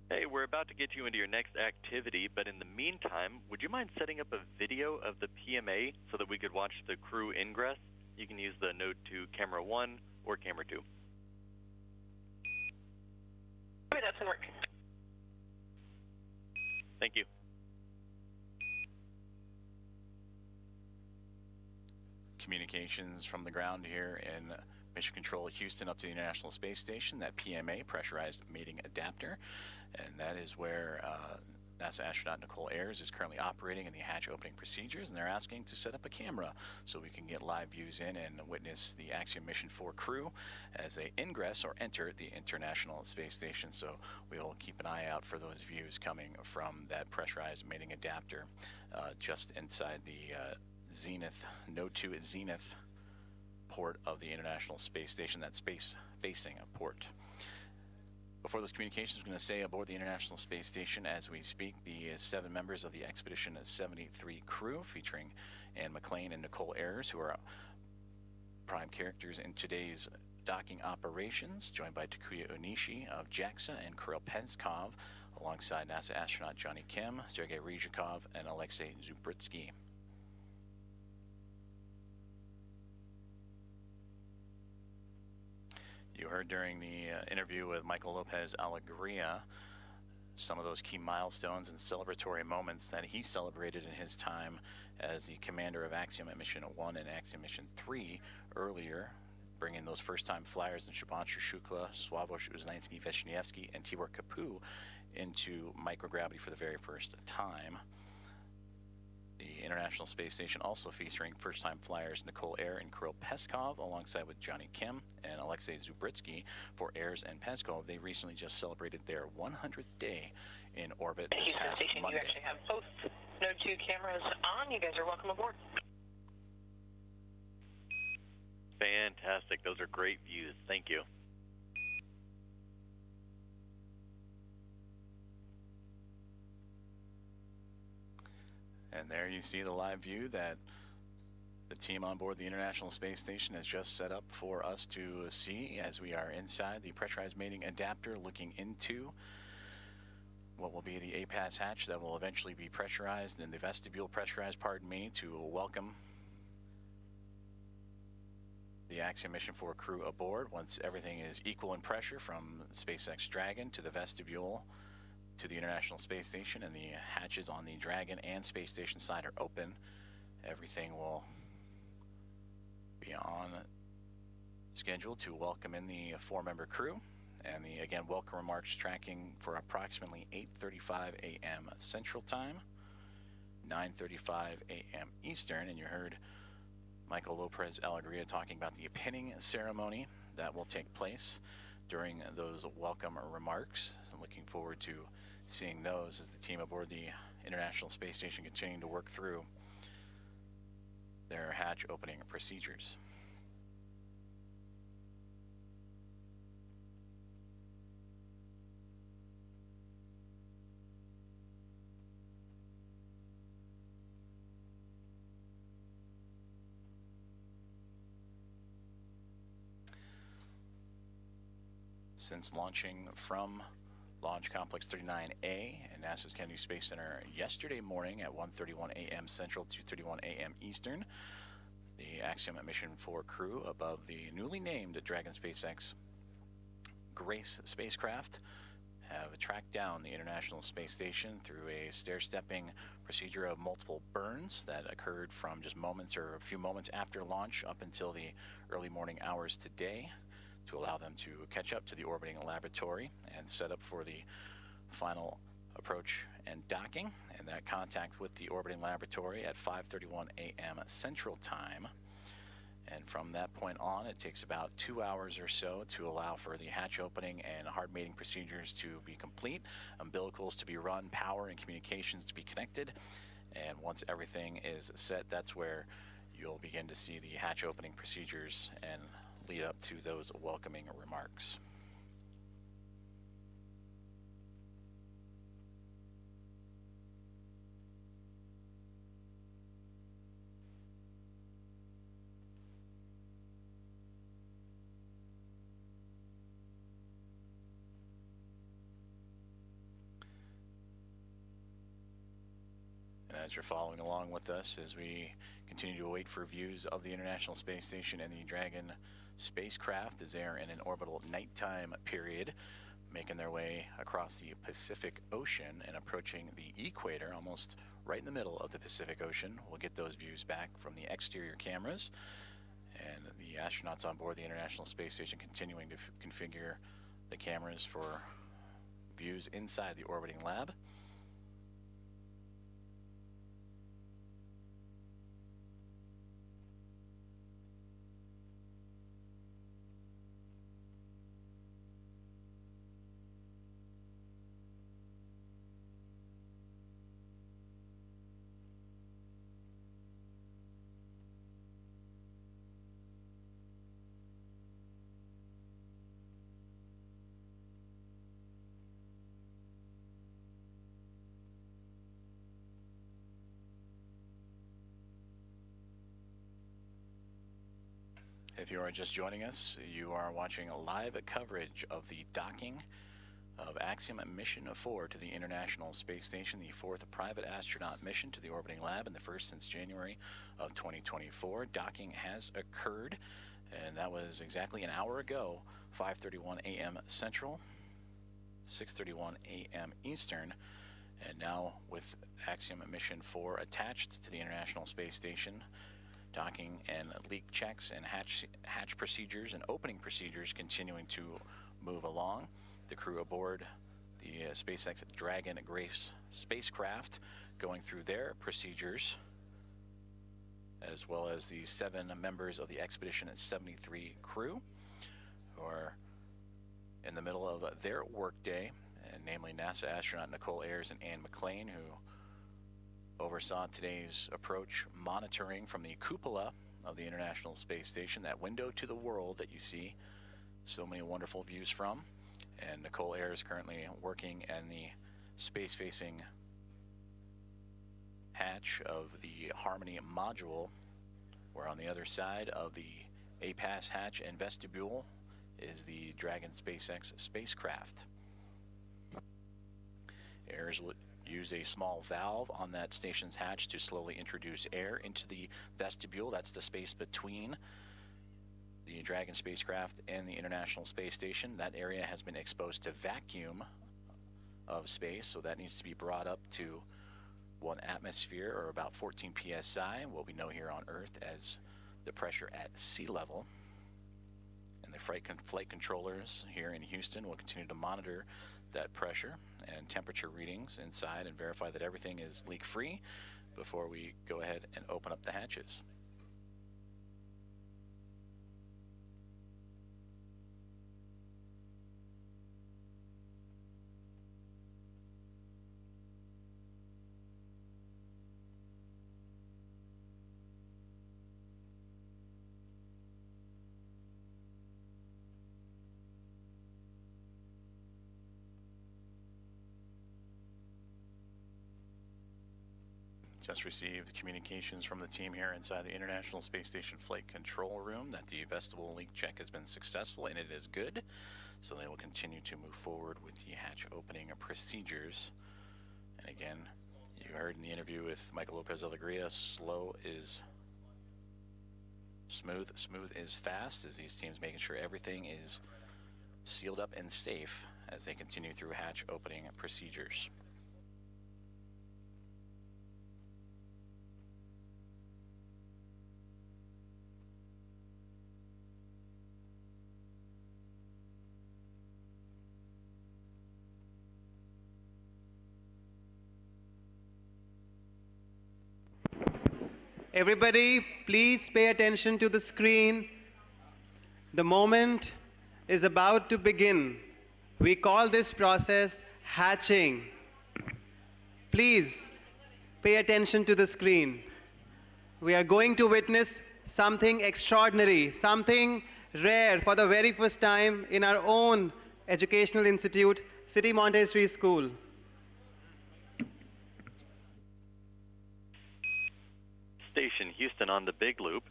Hey, we're about to get you into your next activity, but in the meantime, would you mind setting up a video of the PMA so that we could watch the crew ingress? You can use the Node 2 Camera 1 or Camera 2. Okay, that's in work. Thank you. Communications from the ground here in Mission Control Houston up to the International Space Station, that PMA, pressurized mating adapter, and that is where NASA astronaut Nicole Ayers is currently operating in the hatch opening procedures, and they're asking to set up a camera so we can get live views in and witness the Axiom Mission 4 crew as they ingress or enter the International Space Station. So we'll keep an eye out for those views coming from that pressurized mating adapter just inside the Zenith, Node 2 Zenith port of the International Space Station, that space-facing port. Before those communications, I'm going to say aboard the International Space Station as we speak, the 7 members of the Expedition 73 crew, featuring Anne McLean and Nicole Ayers, who are prime characters in today's docking operations, joined by Takuya Onishi of JAXA and Kirill Peskov, alongside NASA astronaut Johnny Kim, Sergei Ryzhikov, and Alexei Zubritsky. You heard during the interview with Michael Lopez Alegria some of those key milestones and celebratory moments that he celebrated in his time as the commander of Axiom at Mission 1 and Axiom Mission 3 earlier, bringing those first-time flyers in Shubhanshu Shukla, Sławomir Uznański-Wiśniewski, and Tibor Kapu into microgravity for the very first time. The International Space Station also featuring first-time flyers Nicole Ayers and Kirill Peskov, alongside with Johnny Kim and Alexei Zubritsky. For Ayers and Peskov, they recently just celebrated their 100th day in orbit this past Station, Monday. you actually have both Node 2 cameras on. You guys are welcome aboard. Fantastic. Those are great views. Thank you. And there you see the live view that the team on board the International Space Station has just set up for us to see as we are inside the pressurized mating adapter, looking into what will be the APAS hatch that will eventually be pressurized, and the vestibule pressurized, pardon me, to welcome the Axiom Mission 4 crew aboard once everything is equal in pressure from SpaceX Dragon to the vestibule to the International Space Station, and the hatches on the Dragon and Space Station side are open. Everything will be on schedule to welcome in the 4-member crew, and the, again, welcome remarks tracking for approximately 8:35 a.m. Central Time, 9:35 a.m. Eastern, and you heard Michael Lopez Alegria talking about the pinning ceremony that will take place during those welcome remarks. I'm looking forward to seeing those as the team aboard the International Space Station continuing to work through their hatch opening procedures. Since launching from Launch Complex 39A and NASA's Kennedy Space Center yesterday morning at 1:31 a.m. Central, 2:31 a.m. Eastern, the Axiom Mission 4 crew above the newly named Dragon SpaceX Grace spacecraft have tracked down the International Space Station through a stair-stepping procedure of multiple burns that occurred from just moments or a few moments after launch up until the early morning hours today, to allow them to catch up to the orbiting laboratory and set up for the final approach and docking, and that contact with the orbiting laboratory at 5:31 a.m. Central Time. And from that point on, it takes about 2 hours or so to allow for the hatch opening and hard mating procedures to be complete, umbilicals to be run, power and communications to be connected. And once everything is set, that's where you'll begin to see the hatch opening procedures and lead up to those welcoming remarks. As you're following along with us as we continue to wait for views of the International Space Station and the Dragon spacecraft as they are in an orbital nighttime period, making their way across the Pacific Ocean and approaching the equator, almost right in the middle of the Pacific Ocean. We'll get those views back from the exterior cameras, and the astronauts on board the International Space Station continuing to configure the cameras for views inside the orbiting lab. If you are just joining us, you are watching a live coverage of the docking of Axiom Mission 4 to the International Space Station, the fourth private astronaut mission to the orbiting lab and the first since January of 2024. Docking has occurred, and that was exactly an hour ago, 5:31 a.m. Central, 6:31 a.m. Eastern. And now with Axiom Mission 4 attached to the International Space Station, docking and leak checks and hatch procedures and opening procedures continuing to move along. The crew aboard the SpaceX Dragon Grace spacecraft going through their procedures, as well as the 7 members of the Expedition 73 crew who are in the middle of their workday, and namely NASA astronaut Nicole Ayers and Anne McLean, who oversaw today's approach monitoring from the cupola of the International Space Station, that window to the world that you see so many wonderful views from. And Nicole Ayers currently working in the space-facing hatch of the Harmony module, where on the other side of the APAS hatch and vestibule is the Dragon SpaceX spacecraft. Ayers would use a small valve on that station's hatch to slowly introduce air into the vestibule. That's the space between the Dragon spacecraft and the International Space Station. That area has been exposed to vacuum of space, so that needs to be brought up to 1 atmosphere, or about 14 psi, what we know here on Earth as the pressure at sea level. And the flight controllers here in Houston will continue to monitor that pressure and temperature readings inside and verify that everything is leak-free before we go ahead and open up the hatches. Just received communications from the team here inside the International Space Station Flight Control Room that the vestibule leak check has been successful and it is good. So they will continue to move forward with the hatch opening procedures. And again, you heard in the interview with Michael Lopez Alegria, slow is smooth is fast, as these teams making sure everything is sealed up and safe as they continue through hatch opening procedures. Everybody, please pay attention to the screen. The moment is about to begin. We call this process hatching. Please pay attention to the screen. We are going to witness something extraordinary, something rare for the very first time in our own educational institute, City Montessori School. Station Houston on the big loop.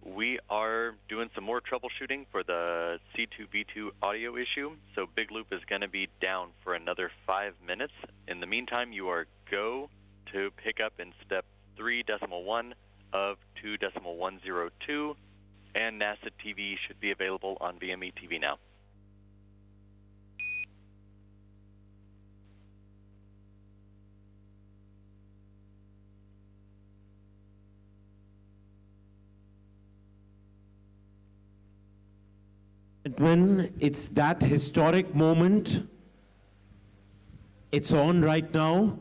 We are doing some more troubleshooting for the C2V2 audio issue, so big loop is going to be down for another 5 minutes. In the meantime, you are go to pick up in step 3.1 of 2.102, and NASA TV should be available on VME TV now. When it's that historic moment, it's on right now.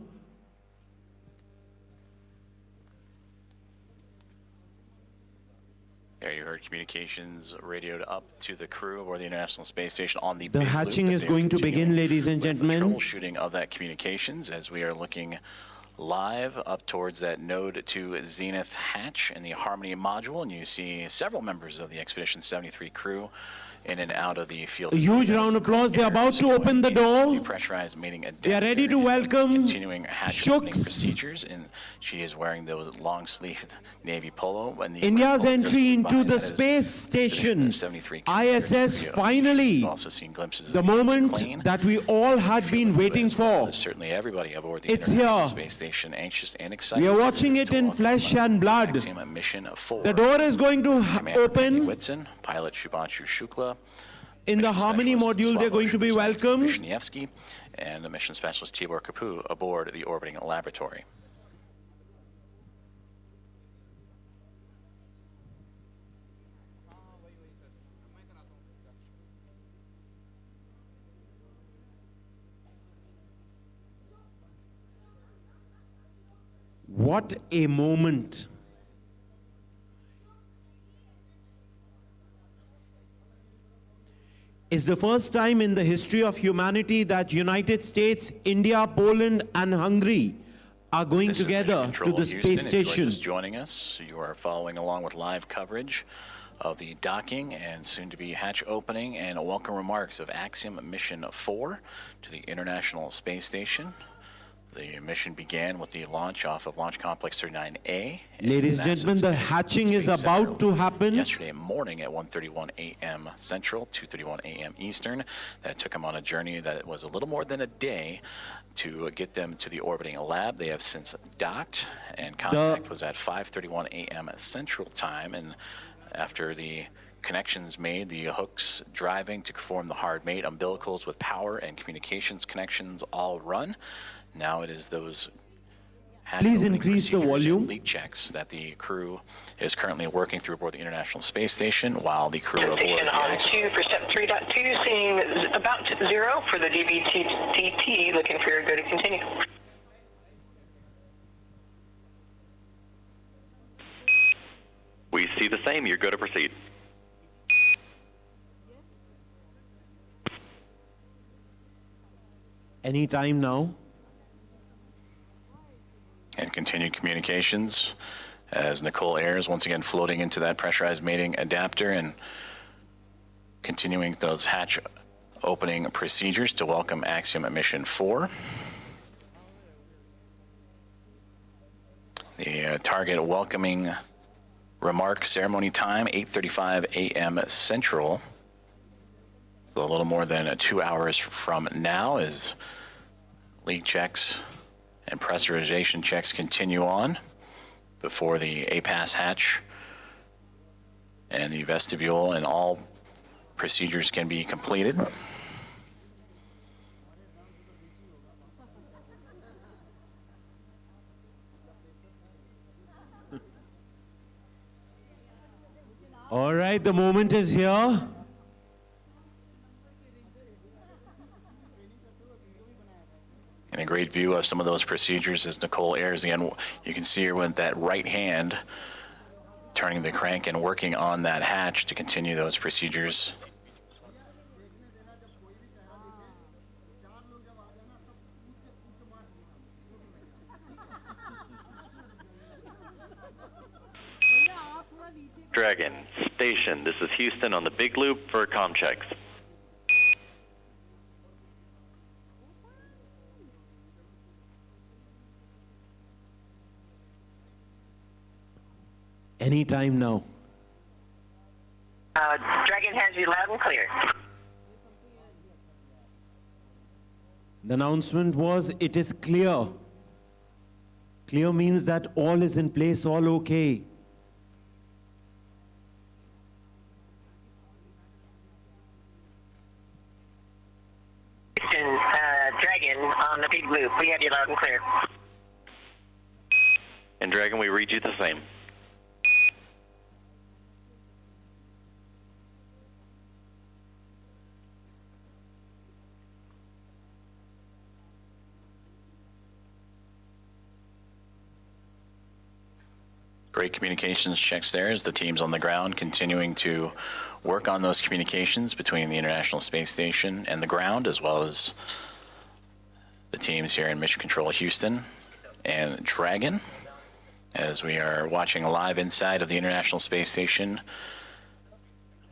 There you heard communications radioed up to the crew aboard the International Space Station on the The big hatching loop is going to begin, ladies and gentlemen. Troubleshooting of that communications as we are looking live up towards that Node 2 Zenith hatch in the Harmony module, and you see several members of the Expedition 73 crew in and out of the field. A huge round of applause. They're about to open the door. Depressurized mating adapter. They are ready to welcome continuing hatch opening Shux. procedures, and she is wearing those long-sleeved navy polo. And the India's entry into the that is space station, 73 ISS, finally. We've also seen glimpses The of moment plane. that we all had been waiting for. Certainly everybody aboard the It's International here. Space Station anxious and excited. We are watching it in flesh and blood. Maximum mission 4. The door is going to Commander open. Whitson, pilot Shubhanshu Shukla. In the Harmony module, they're going to be welcomed. Vishnievsky, and the mission specialist Tibor Kapu aboard the orbiting laboratory. What a moment. It's the first time in the history of humanity that United States, India, Poland, and Hungary are going together to the space station. Just joining us, you are following along with live coverage of the docking and soon-to-be hatch opening and welcome remarks of Axiom Mission 4 to the International Space Station. The mission began with the launch off of Launch Complex 39A. Ladies and gentlemen, the hatching is about to happen. Yesterday morning at 1:31 a.m. Central, 2:31 a.m. Eastern. That took them on a journey that was a little more than a day to get them to the orbiting lab. They have since docked, and contact was at 5:31 a.m. Central Time. And after the connections made, the hooks driving to form the hard mate, umbilicals with power and communications connections all run. Now it is those Please increase the volume. Leak checks that the crew is currently working through aboard the International Space Station, while the crew aboard Station the on 2 for step 3.2, seeing about 0 for the DBTT, looking for your go to continue. We see the same. You're good to proceed. Any time now. And continued communications as Nicole Ayers once again floating into that pressurized mating adapter and continuing those hatch opening procedures to welcome Axiom Mission 4. The target welcoming remark ceremony time, 8:35 a.m. Central. So a little more than 2 hours from now as leak checks and pressurization checks continue on before the APAS hatch and the vestibule and all procedures can be completed. All right, the moment is here. And a great view of some of those procedures as Nicole Ayers. Again, you can see her with that right hand turning the crank and working on that hatch to continue those procedures. Dragon, station. This is Houston on the big loop for comm checks. Anytime now. Dragon has you loud and clear. The announcement was, it is clear. Clear means that all is in place, all okay. Dragon on the big loop. We have you loud and clear. And Dragon, we read you the same. Great communications checks there as the teams on the ground continuing to work on those communications between the International Space Station and the ground, as well as the teams here in Mission Control Houston and Dragon, as we are watching live inside of the International Space Station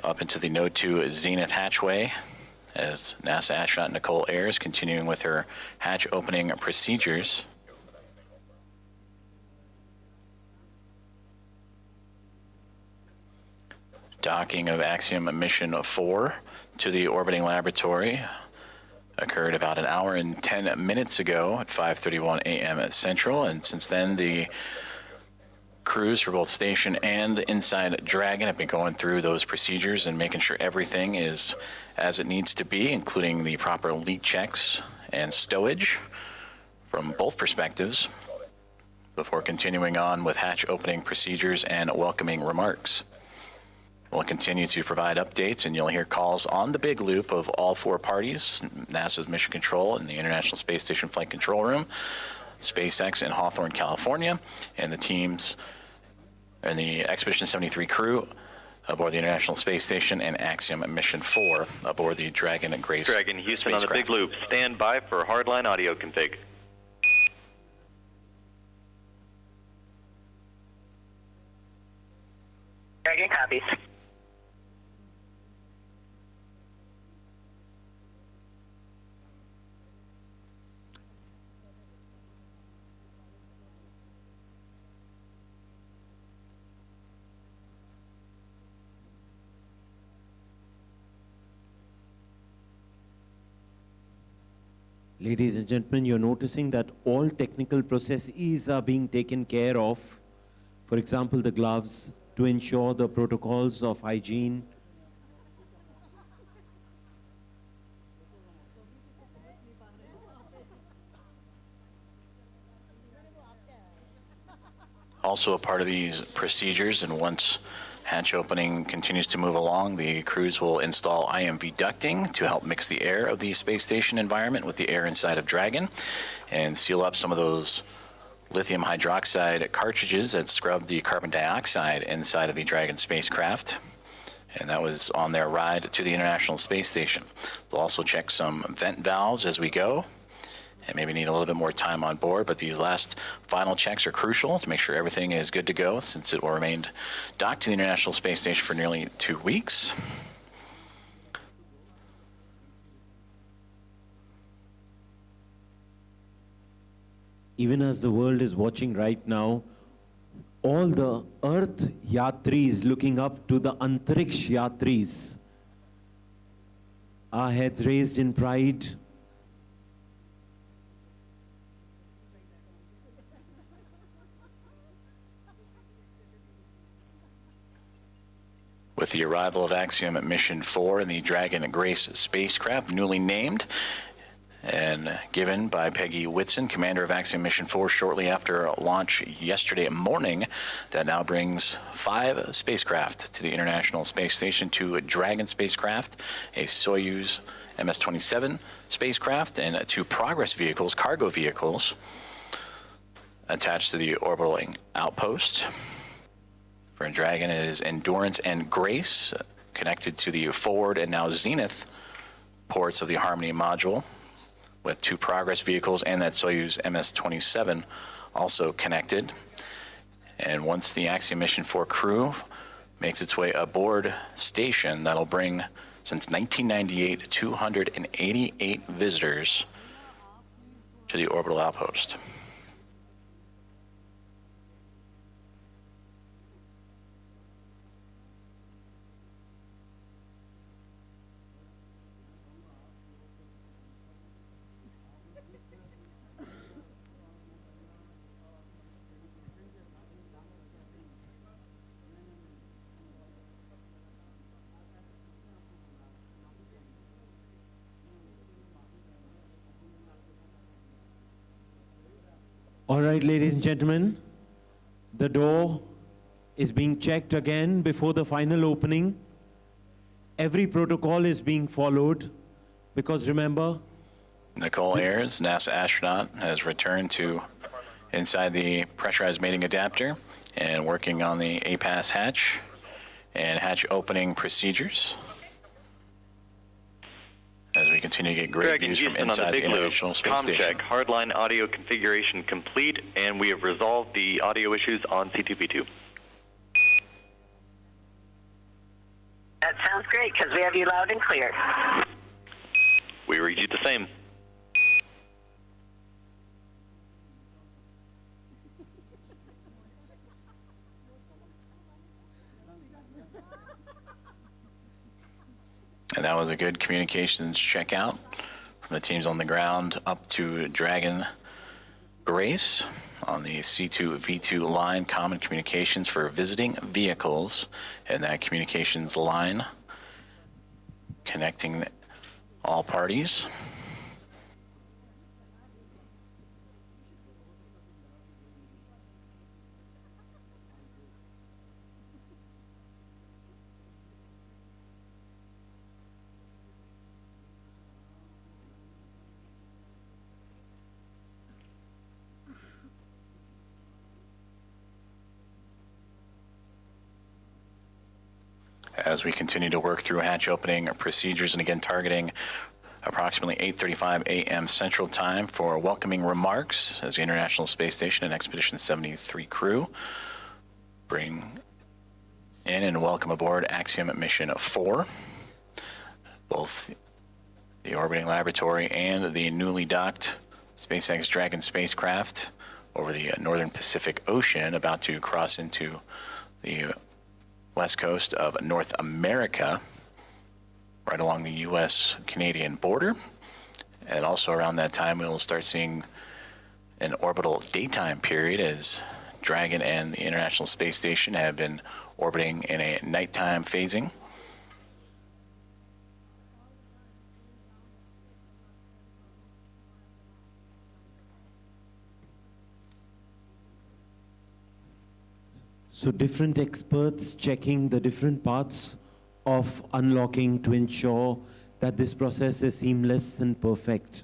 up into the Node 2 Zenith hatchway, as NASA astronaut Nicole Ayers continuing with her hatch opening procedures. Docking of Axiom Mission 4 to the orbiting laboratory occurred about an hour and 10 minutes ago at 5:31 a.m. at Central, and since then the crews for both station and inside Dragon have been going through those procedures and making sure everything is as it needs to be, including the proper leak checks and stowage from both perspectives, before continuing on with hatch opening procedures and welcoming remarks. We'll continue to provide updates, and you'll hear calls on the big loop of all four parties: NASA's Mission Control and the International Space Station Flight Control Room, SpaceX in Hawthorne, California, and the teams and the Expedition 73 crew aboard the International Space Station and Axiom Mission 4 aboard the Dragon and Grace. Dragon, Houston on the big loop. Stand by for hardline audio config. Dragon copies. Ladies and gentlemen, you're noticing that all technical processes are being taken care of. For example, the gloves, to ensure the protocols of hygiene. Also a part of these procedures, and once hatch opening continues to move along, the crews will install IMV ducting to help mix the air of the space station environment with the air inside of Dragon and seal up some of those lithium hydroxide cartridges that scrub the carbon dioxide inside of the Dragon spacecraft. And that was on their ride to the International Space Station. They'll also check some vent valves as we go, and maybe need a little bit more time on board, but these last final checks are crucial to make sure everything is good to go, since it will remain docked to the International Space Station for nearly 2 weeks. Even as the world is watching right now, all the Earth Yatris looking up to the Antariksh Yatris, our heads raised in pride. With the arrival of Axiom Mission 4 and the Dragon and Grace spacecraft, newly named, and given by Peggy Whitson, commander of Axiom Mission 4, shortly after launch yesterday morning. That now brings 5 spacecraft to the International Space Station, 2 Dragon spacecraft, a Soyuz MS-27 spacecraft, and 2 Progress vehicles, cargo vehicles, attached to the orbiting outpost. For Dragon, it is Endurance and Grace, connected to the forward and now zenith ports of the Harmony module, with 2 Progress vehicles and that Soyuz MS-27 also connected. And once the Axiom Mission 4 crew makes its way aboard station, that'll bring, since 1998, 288 visitors to the orbital outpost. All right, ladies and gentlemen, the door is being checked again before the final opening. Every protocol is being followed because remember, Nicole Ayers, NASA astronaut, has returned to inside the pressurized mating adapter and working on the APAS hatch and hatch opening procedures. As we continue to get great Dragon views from Houston inside on the the big loop. International Space Com Station. check. Hardline audio configuration complete, and we have resolved the audio issues on C2B2. That sounds great, because we have you loud and clear. We read you the same. And that was a good communications checkout from the teams on the ground up to Dragon Grace on the C2V2 line, common communications for visiting vehicles, and that communications line connecting all parties. As we continue to work through hatch opening procedures, and again targeting approximately 8:35 a.m. Central Time for welcoming remarks as the International Space Station and Expedition 73 crew bring in and welcome aboard Axiom Mission 4. Both the orbiting laboratory and the newly docked SpaceX Dragon spacecraft over the northern Pacific Ocean, about to cross into the west coast of North America, right along the U.S.-Canadian border. And also around that time, we will start seeing an orbital daytime period as Dragon and the International Space Station have been orbiting in a nighttime phasing. So different experts checking the different parts of unlocking to ensure that this process is seamless and perfect.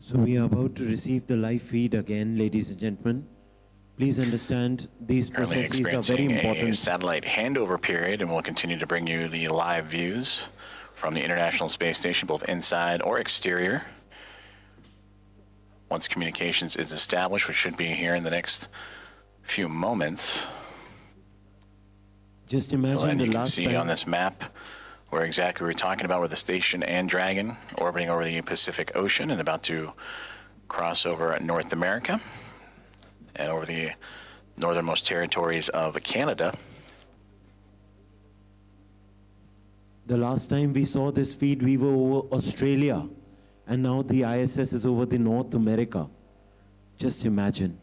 So we are about to receive the live feed again, ladies and gentlemen. Please understand these processes are very important. A satellite handover period, and we'll continue to bring you the live views from the International Space Station, both inside or exterior. Once communications is established, which should be here in the next few moments. Just imagine the last time. You can see on this map where exactly we're talking about, where the station and Dragon orbiting over the Pacific Ocean and about to cross over North America and over the northernmost territories of Canada. The last time we saw this feed, we were over Australia, and now the ISS is over the North America. Just imagine.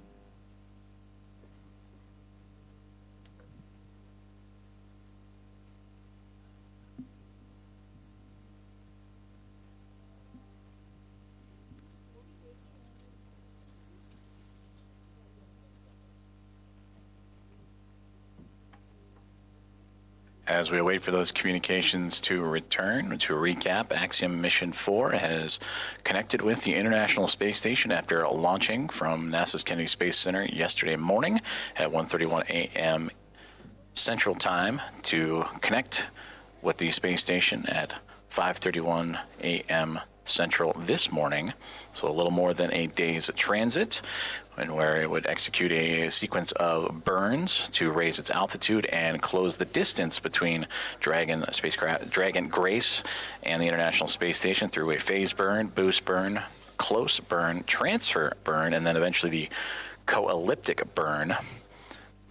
As we wait for those communications to return, to recap, Axiom Mission 4 has connected with the International Space Station after launching from NASA's Kennedy Space Center yesterday morning at 1:31 a.m. Central Time to connect with the space station at 5:31 a.m. Central this morning. So a little more than a day's transit, and where it would execute a sequence of burns to raise its altitude and close the distance between Dragon spacecraft, Dragon Grace, and the International Space Station through a phase burn, boost burn, close burn, transfer burn, and then eventually the co-elliptic burn,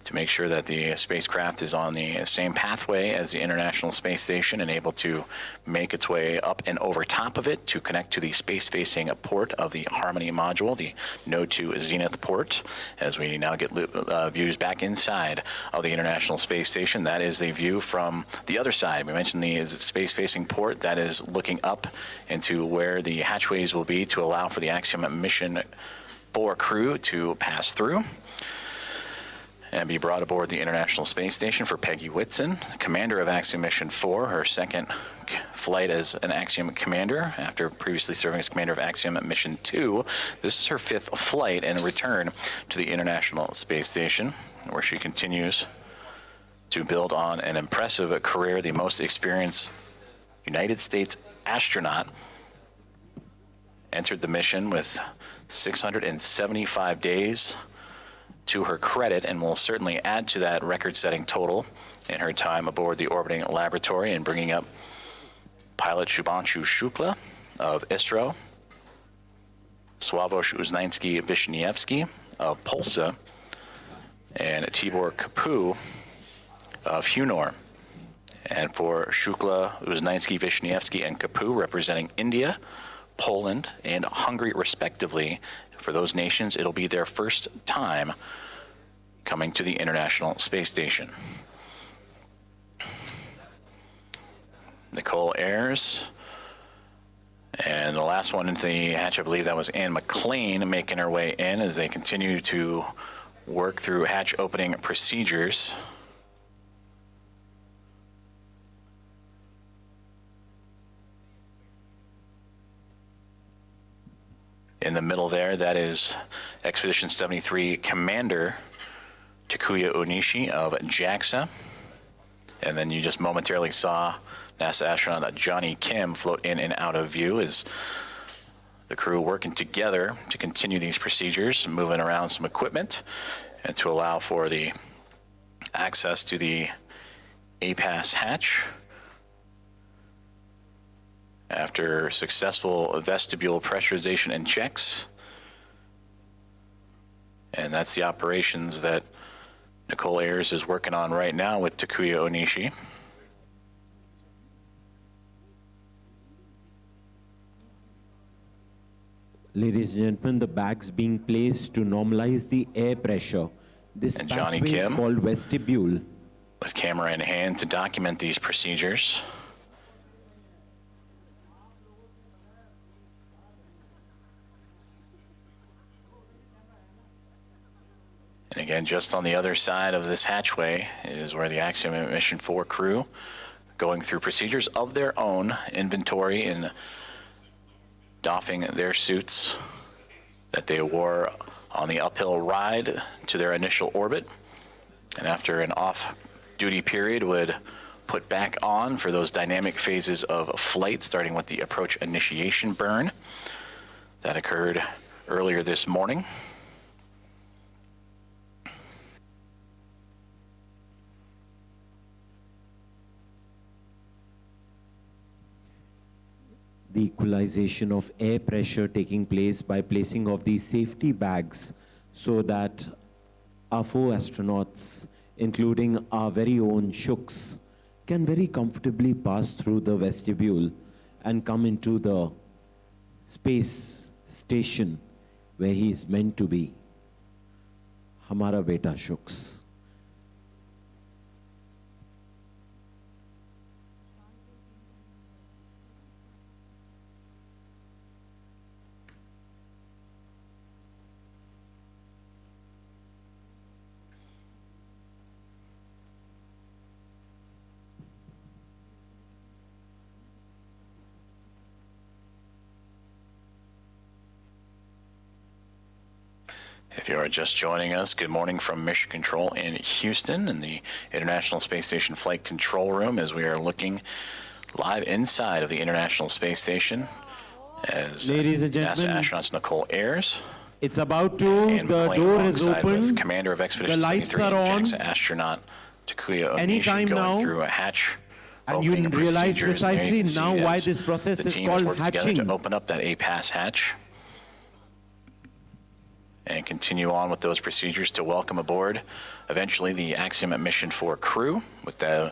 to make sure that the spacecraft is on the same pathway as the International Space Station and able to make its way up and over top of it to connect to the space-facing port of the Harmony module, the Node 2 Zenith port. As we now get views back inside of the International Space Station, that is a view from the other side. We mentioned the space-facing port. That is looking up into where the hatchways will be to allow for the Axiom Mission 4 crew to pass through and be brought aboard the International Space Station. For Peggy Whitson, commander of Axiom Mission 4, her second flight as an Axiom commander after previously serving as commander of Axiom Mission 2. This is her 5th flight and return to the International Space Station, where she continues to build on an impressive career, the most experienced United States astronaut. Entered the mission with 675 days to her credit, and will certainly add to that record-setting total in her time aboard the orbiting laboratory, and bringing up pilot Shubhanshu Shukla of ISRO, Sławomir Uznański-Wiśniewski of Polsa, and Tibor Kapu of Hunor. And for Shukla, Uznański-Wiśniewski, and Kapu, representing India, Poland, and Hungary respectively, for those nations, it'll be their first time coming to the International Space Station. Nicole Ayers, and the last one into the hatch, I believe that was Anne McLean, making her way in as they continue to work through hatch opening procedures. In the middle there, that is Expedition 73 Commander Takuya Onishi of JAXA. And then you just momentarily saw NASA astronaut Johnny Kim float in and out of view as the crew working together to continue these procedures, moving around some equipment, and to allow for the access to the APAS hatch. After successful vestibule pressurization and checks. And that's the operations that Nicole Ayers is working on right now with Takuya Onishi. Ladies and gentlemen, the bags being placed to normalize the air pressure. This passageway is called vestibule. With camera in hand to document these procedures. And again, just on the other side of this hatchway is where the Axiom Mission 4 crew, going through procedures of their own, inventory and doffing their suits that they wore on the uphill ride to their initial orbit. And after an off-duty period, would put back on for those dynamic phases of flight, starting with the approach initiation burn that occurred earlier this morning. the equalization of air pressure taking place by placing of these safety bags so that our 4 astronauts, including our very own Shux, can very comfortably pass through the vestibule and come into the space station where he is meant to be. Hamara beta Shux. If you are just joining us, good morning from Mission Control in Houston in the International Space Station Flight Control Room as we are looking live inside of the International Space Station as Ladies and NASA gentlemen, astronauts Nicole Ayers it's about to, and the door is open, with Commander of Expedition the lights 73 are on, JAXA astronaut Takuya Onishi anytime going now, through a hatch. and you realize precisely now why as this process the is team called work together hatching. to open up that A-pass hatch and continue on with those procedures to welcome aboard eventually the Axiom Mission 4 crew with the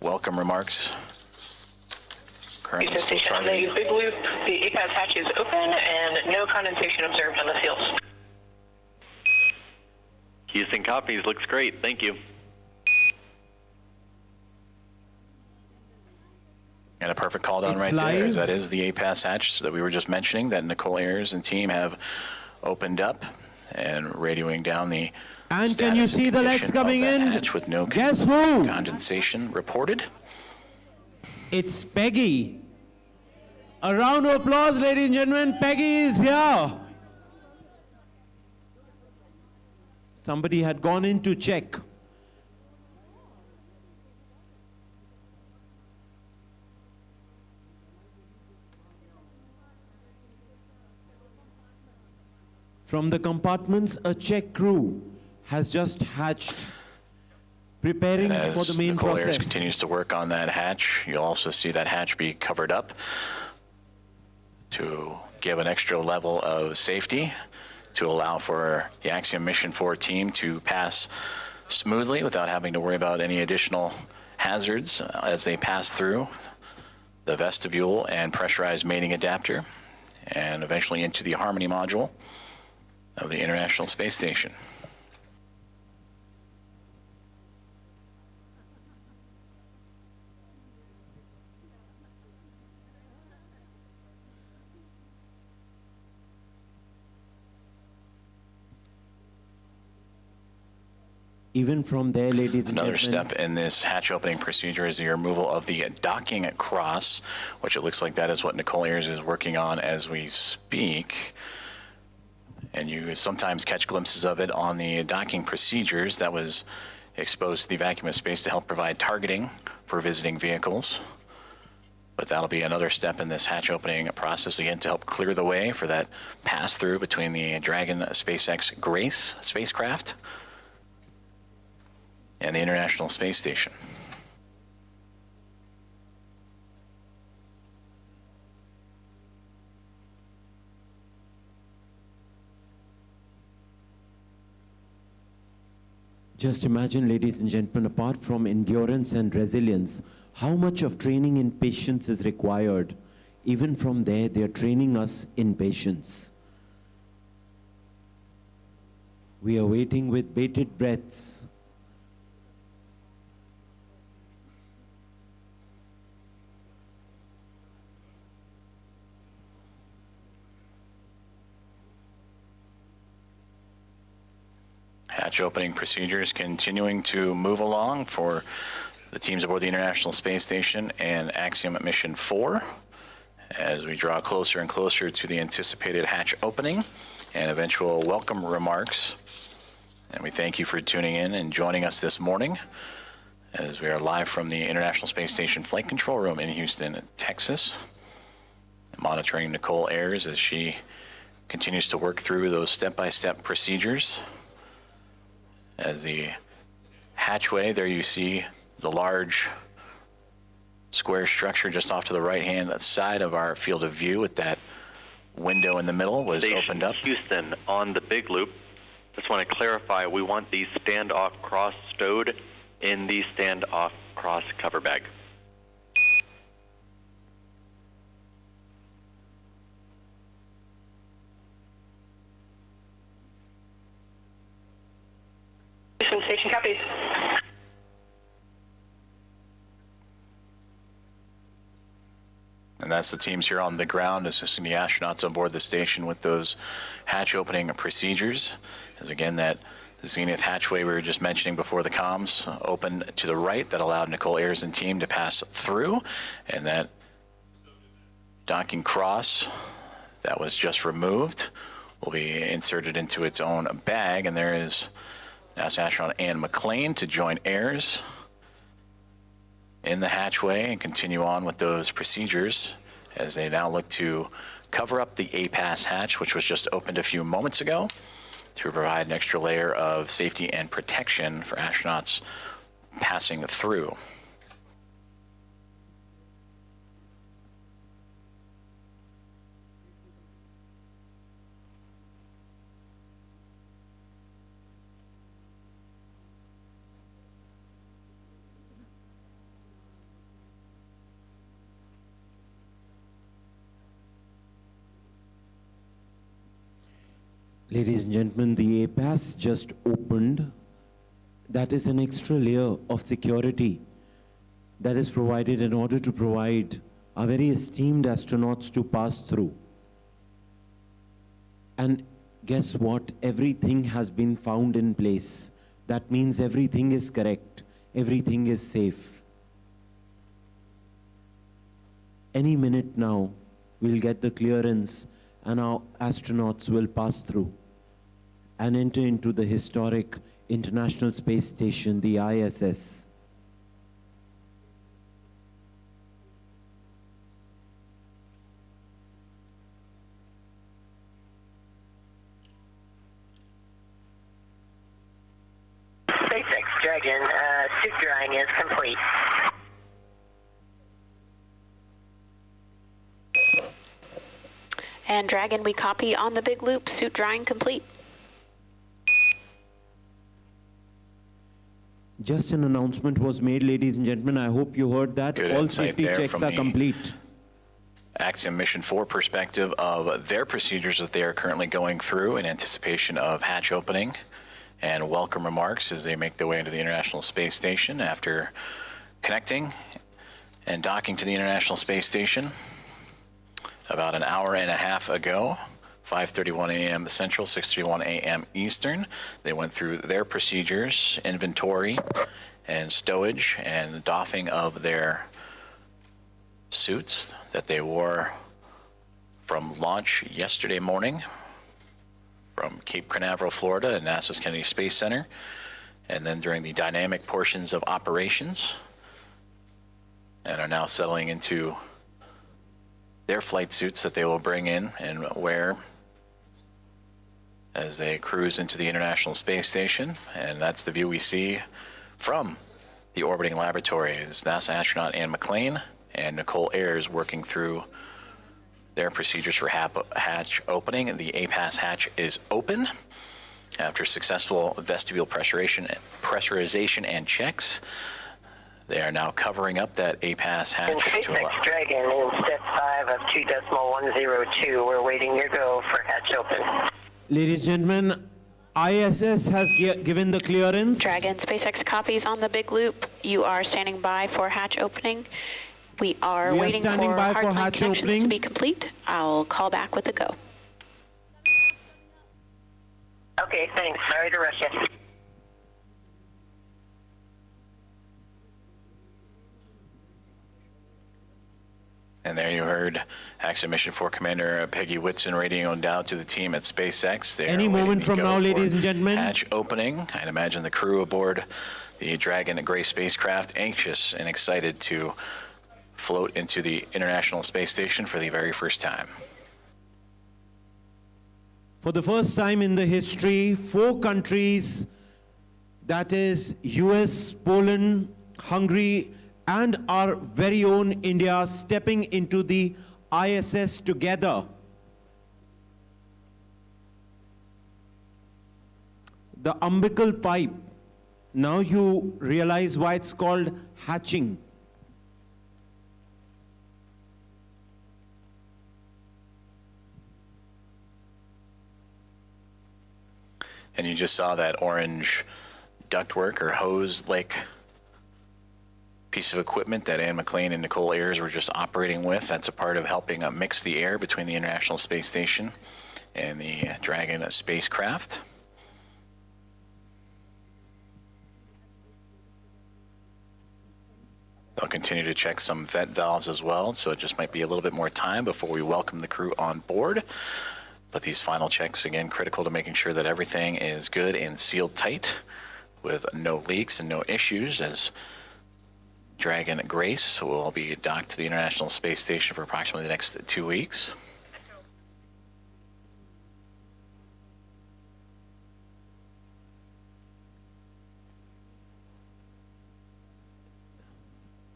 welcome remarks. Currently still targeting. The big loop, the A-pass hatch is open and no condensation observed on the seals. Houston copies. Looks great. Thank you. And a perfect call down It's right live. there, as that is the A-pass hatch that we were just mentioning that Nicole Ayers and team have opened up and radioing down the And can you see the legs coming in? hatch with no Guess who? condensation reported. It's Peggy. A round of applause, ladies and gentlemen. Peggy is here. Somebody had gone in to check. From the compartments, a check crew has just hatched, preparing And for the as main Nicole Ayers process. continues to work on that hatch, you'll also see that hatch be covered up to give an extra level of safety to allow for the Axiom Mission 4 team to pass smoothly without having to worry about any additional hazards as they pass through the vestibule and pressurized mating adapter and eventually into the Harmony module of the International Space Station. Even from there, ladies and Another gentlemen. step in this hatch opening procedure is the removal of the docking cross, which it looks like that is what Nicole Ayers is working on as we speak. And you sometimes catch glimpses of it on the docking procedures that was exposed to the vacuum of space to help provide targeting for visiting vehicles. But that'll be another step in this hatch opening process again to help clear the way for that pass through between the Dragon SpaceX Grace spacecraft and the International Space Station. Just imagine, ladies and gentlemen, apart from endurance and resilience, how much of training in patience is required. Even from there, they are training us in patience. We are waiting with bated breaths. Hatch opening procedures continuing to move along for the teams aboard the International Space Station and Axiom Mission 4 as we draw closer and closer to the anticipated hatch opening and eventual welcome remarks. And we thank you for tuning in and joining us this morning as we are live from the International Space Station Flight Control Room in Houston, Texas, monitoring Nicole Ayers as she continues to work through those step-by-step procedures. As the hatchway, there you see the large square structure just off to the right-hand side of our field of view with that window in the middle was Station opened up. Houston on the big loop. Just want to clarify, we want the standoff cross stowed in the standoff cross cover bag. Station copies. And that's the teams here on the ground assisting the astronauts on board the station with those hatch opening procedures. As again, that zenith hatchway we were just mentioning before the comms open to the right that allowed Nicole Ayers and team to pass through. And that docking cross that was just removed will be inserted into its own bag. And there is NASA astronaut Ann McLean to join Ayers in the hatchway and continue on with those procedures as they now look to cover up the APAS hatch, which was just opened a few moments ago, to provide an extra layer of safety and protection for astronauts passing through. Ladies and gentlemen, the APAS just opened. That is an extra layer of security that is provided in order to provide our very esteemed astronauts to pass through. And guess what? Everything has been found in place. That means everything is correct. Everything is safe. Any minute now, we'll get the clearance and our astronauts will pass through and enter into the historic International Space Station, the ISS. SpaceX Dragon, suit drying is complete. And Dragon, we copy on the big loop, suit drying complete. Just an announcement was made, ladies and gentlemen. I hope you heard that. Good all insight safety there checks from are the complete. Axiom Mission 4 perspective of their procedures that they are currently going through in anticipation of hatch opening and welcome remarks as they make their way into the International Space Station after connecting and docking to the International Space Station about an hour and a half ago. 5:31 a.m. Central, 6:31 a.m. Eastern. They went through their procedures, inventory and stowage and doffing of their suits that they wore from launch yesterday morning from Cape Canaveral, Florida at NASA's Kennedy Space Center, and then during the dynamic portions of operations, and are now settling into their flight suits that they will bring in and wear as they cruise into the International Space Station. And that's the view we see from the orbiting laboratory is NASA astronaut Ann McLean and Nicole Ayers working through their procedures for hatch opening. The APAS hatch is open after successful vestibule pressurization and checks. They are now covering up that APAS hatch. SpaceX Dragon in step 5 of 2.102. We're waiting your go for hatch open. Ladies and gentlemen, ISS has given the clearance. Dragon, SpaceX copies on the big loop. You are standing by for hatch opening. We are waiting for hardline hatch connections opening to be complete. I'll call back with a go. Okay, thanks. Sorry to rush you. And there you heard Axiom Mission 4 Commander Peggy Whitson radioing down to the team at SpaceX. They Any moment from now, ladies and gentlemen. Hatch opening. I'd imagine the crew aboard the Dragon Gray spacecraft anxious and excited to float into the International Space Station for the very first time. For the first time in the history, 4 countries, that is US, Poland, Hungary, and our very own India stepping into the ISS together. The umbilical pipe, now you realize why it's called hatching. And you just saw that orange ductwork or hose-like piece of equipment that Anne McLean and Nicole Ayers were just operating with. That's a part of helping mix the air between the International Space Station and the Dragon spacecraft. They'll continue to check some vent valves as well, so it just might be a little bit more time before we welcome the crew on board. But these final checks, again, critical to making sure that everything is good and sealed tight with no leaks and no issues, as Dragon Grace will be docked to the International Space Station for approximately the next 2 weeks.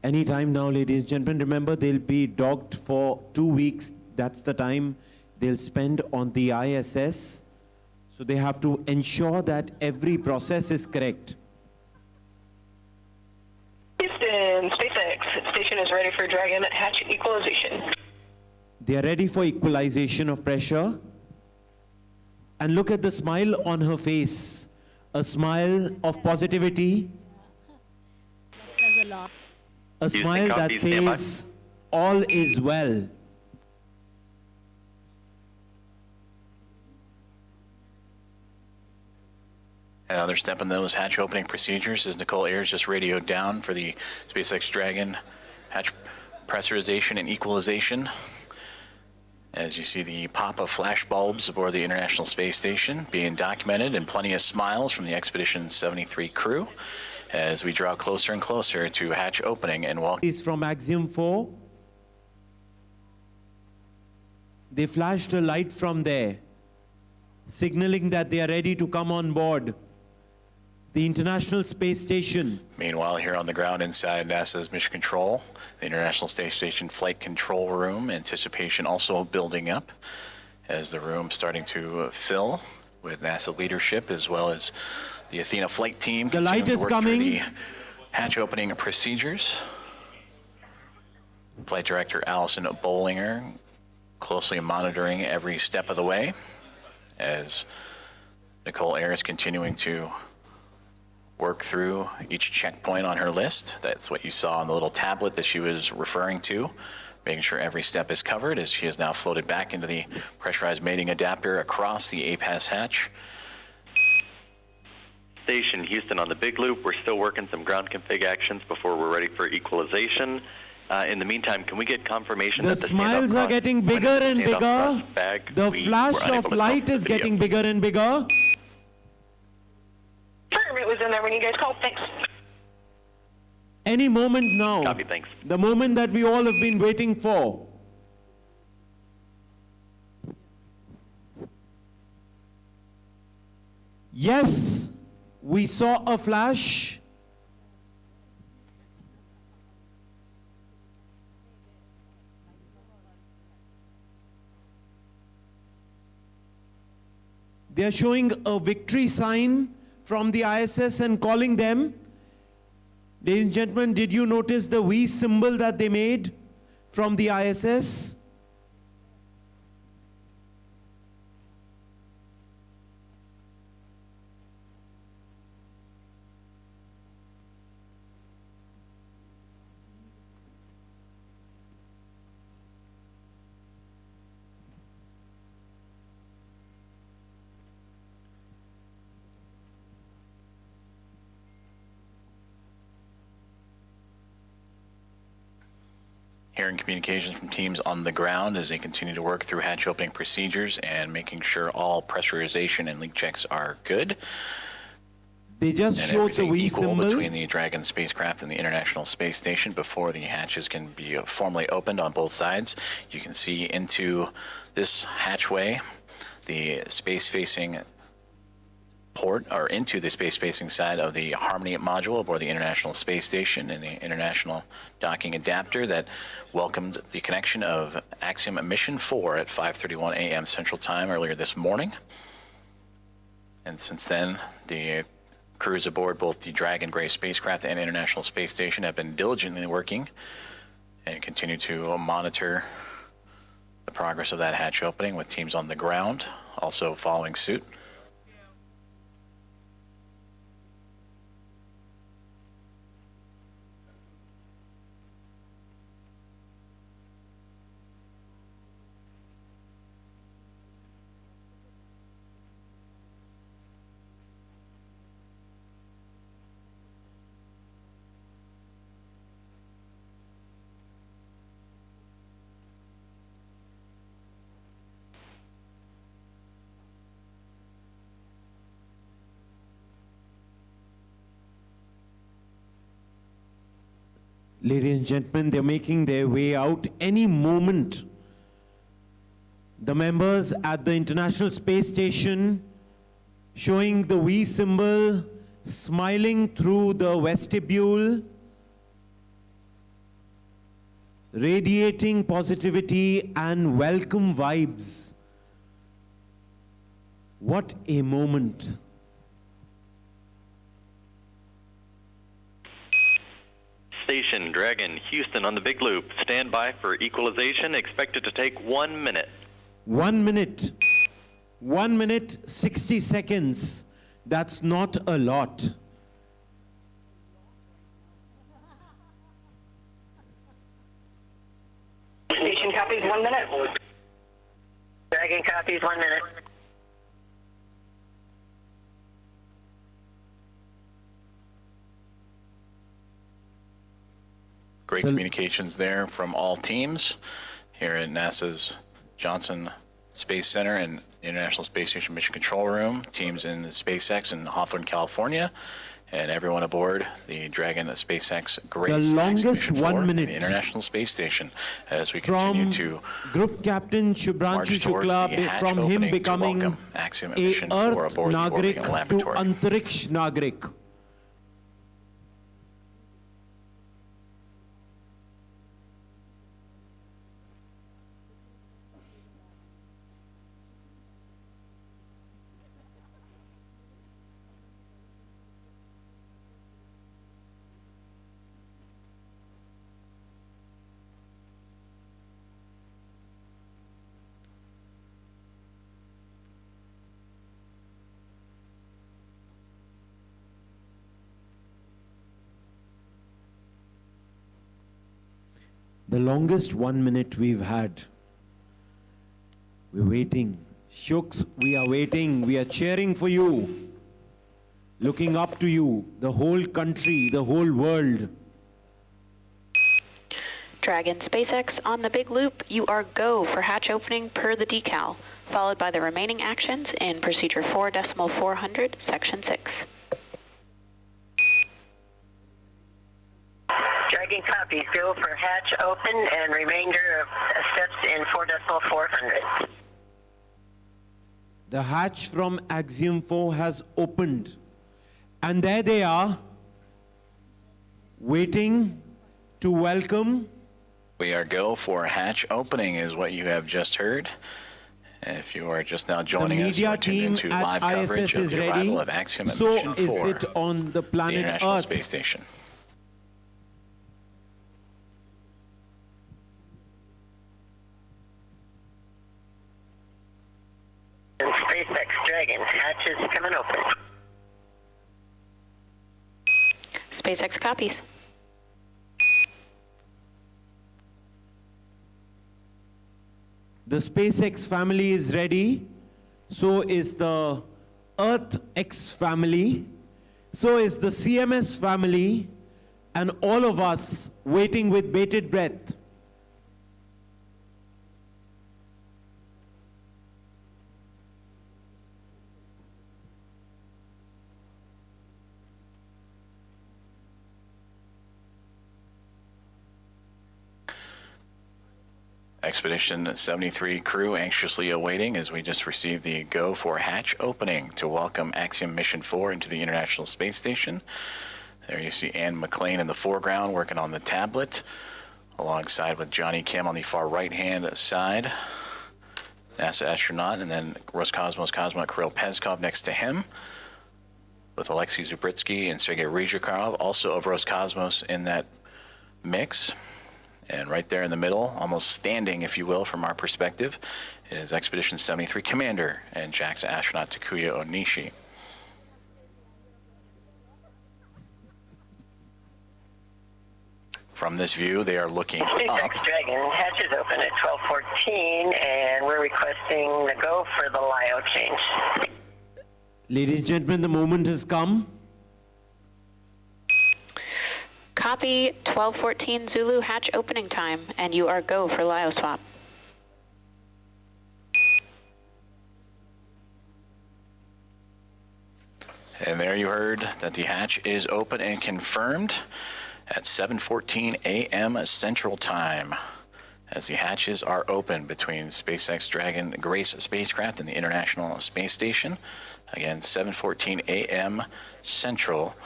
Anytime now, ladies and gentlemen, remember they'll be docked for 2 weeks. That's the time they'll spend on the ISS. So they have to ensure that every process is correct. Houston, SpaceX, station is ready for Dragon hatch equalization. They are ready for equalization of pressure. And look at the smile on her face. A smile of positivity. That says a lot. A smile that says, all is well. Another step in those hatch opening procedures is Nicole Ayers just radioed down for the SpaceX Dragon hatch pressurization and equalization. As you see the pop of flash bulbs aboard the International Space Station being documented, and plenty of smiles from the Expedition 73 crew as we draw closer and closer to hatch opening and welcome. Is from Axiom 4. They flashed a light from there, signaling that they are ready to come on board the International Space Station. Meanwhile, here on the ground inside NASA's Mission Control, the International Space Station Flight Control Room, anticipation also building up as the room starting to fill with NASA leadership as well as the Athena flight team. The light is coming. The hatch opening procedures. Flight Director Allison Bollinger closely monitoring every step of the way as Nicole Ayers continuing to work through each checkpoint on her list. That's what you saw on the little tablet that she was referring to, making sure every step is covered as she has now floated back into the pressurized mating adapter across the APAS hatch. Station Houston on the big loop. We're still working some ground config actions before we're ready for equalization. In the meantime, can we get confirmation the that the smiles are getting bigger and bigger. The flash of light is getting bigger and bigger. It was in there when you guys called. Thanks. Any moment now. Copy, thanks. The moment that we all have been waiting for. Yes, we saw a flash. They are showing a victory sign from the ISS and calling them. Ladies and gentlemen, did you notice the V symbol that they made from the ISS? Hearing communications from teams on the ground as they continue to work through hatch opening procedures and making sure all pressurization and leak checks are good. They just showed the V symbol between the Dragon spacecraft and the International Space Station before the hatches can be formally opened on both sides. You can see into this hatchway the space-facing port or into the space-facing side of the Harmony module aboard the International Space Station and the International Docking Adapter that welcomed the connection of Axiom Mission 4 at 5:31 a.m. Central Time earlier this morning. And since then, the crews aboard both the Dragon Gray spacecraft and International Space Station have been diligently working and continue to monitor the progress of that hatch opening, with teams on the ground also following suit. Ladies and gentlemen, they're making their way out any moment. The members at the International Space Station showing the V symbol, smiling through the vestibule, radiating positivity and welcome vibes. What a moment. Station, Dragon, Houston on the big loop. Stand by for equalization. Expected to take 1 minute. 1 minute. 1 minute, 60 seconds. That's not a lot. Station copies 1 minute. Dragon copies 1 minute. Great communications there from all teams here at NASA's Johnson Space Center and International Space Station Mission Control Room, teams in SpaceX in Hawthorne, California, and everyone aboard the Dragon SpaceX Grace. The longest 1 minute. The International Space Station, as we continue to Group Captain Shubhranshu Shukla, from him becoming a Earth Nagrik to Antariksh Nagrik. The longest 1 minute we've had. We're waiting. Shux, we are waiting. We are cheering for you. Looking up to you. The whole country, the whole world. Dragon SpaceX on the big loop. You are go for hatch opening per the decal, followed by the remaining actions in procedure 4.400, section 6. Dragon copies. Go for hatch open and remainder of steps in 4.400. The hatch from Axiom 4 has opened. And there they are, waiting to welcome. We are go for hatch opening is what you have just heard. If you are just now joining us, we're tuned into live coverage of the arrival of Axiom at Mission 4, so is it on the planet the International Earth. Space Station. And SpaceX Dragon, hatch is coming open. SpaceX copies. The SpaceX family is ready. So is the Earth X family. So is the CMS family. And all of us waiting with bated breath. Expedition 73 crew anxiously awaiting as we just received the go for hatch opening to welcome Axiom Mission 4 into the International Space Station. There you see Ann McLean in the foreground working on the tablet, alongside with Johnny Kim on the far right-hand side, NASA astronaut, and then Roscosmos cosmonaut Kirill Peskov next to him, with Alexei Zubritsky and Sergei Ryzhikov, also of Roscosmos, in that mix. And right there in the middle, almost standing, if you will, from our perspective, is Expedition 73 Commander and JAXA astronaut Takuya Onishi. From this view, they are looking up. Dragon hatch is open at 12:14, and we're requesting the go for the LIO change. Ladies and gentlemen, the moment has come. Copy 12:14 Zulu hatch opening time, and you are go for LIO swap. And there you heard that the hatch is open and confirmed at 7:14 a.m. Central Time, as the hatches are open between SpaceX Dragon Grace spacecraft and the International Space Station. Again, 7:14 a.m. Central,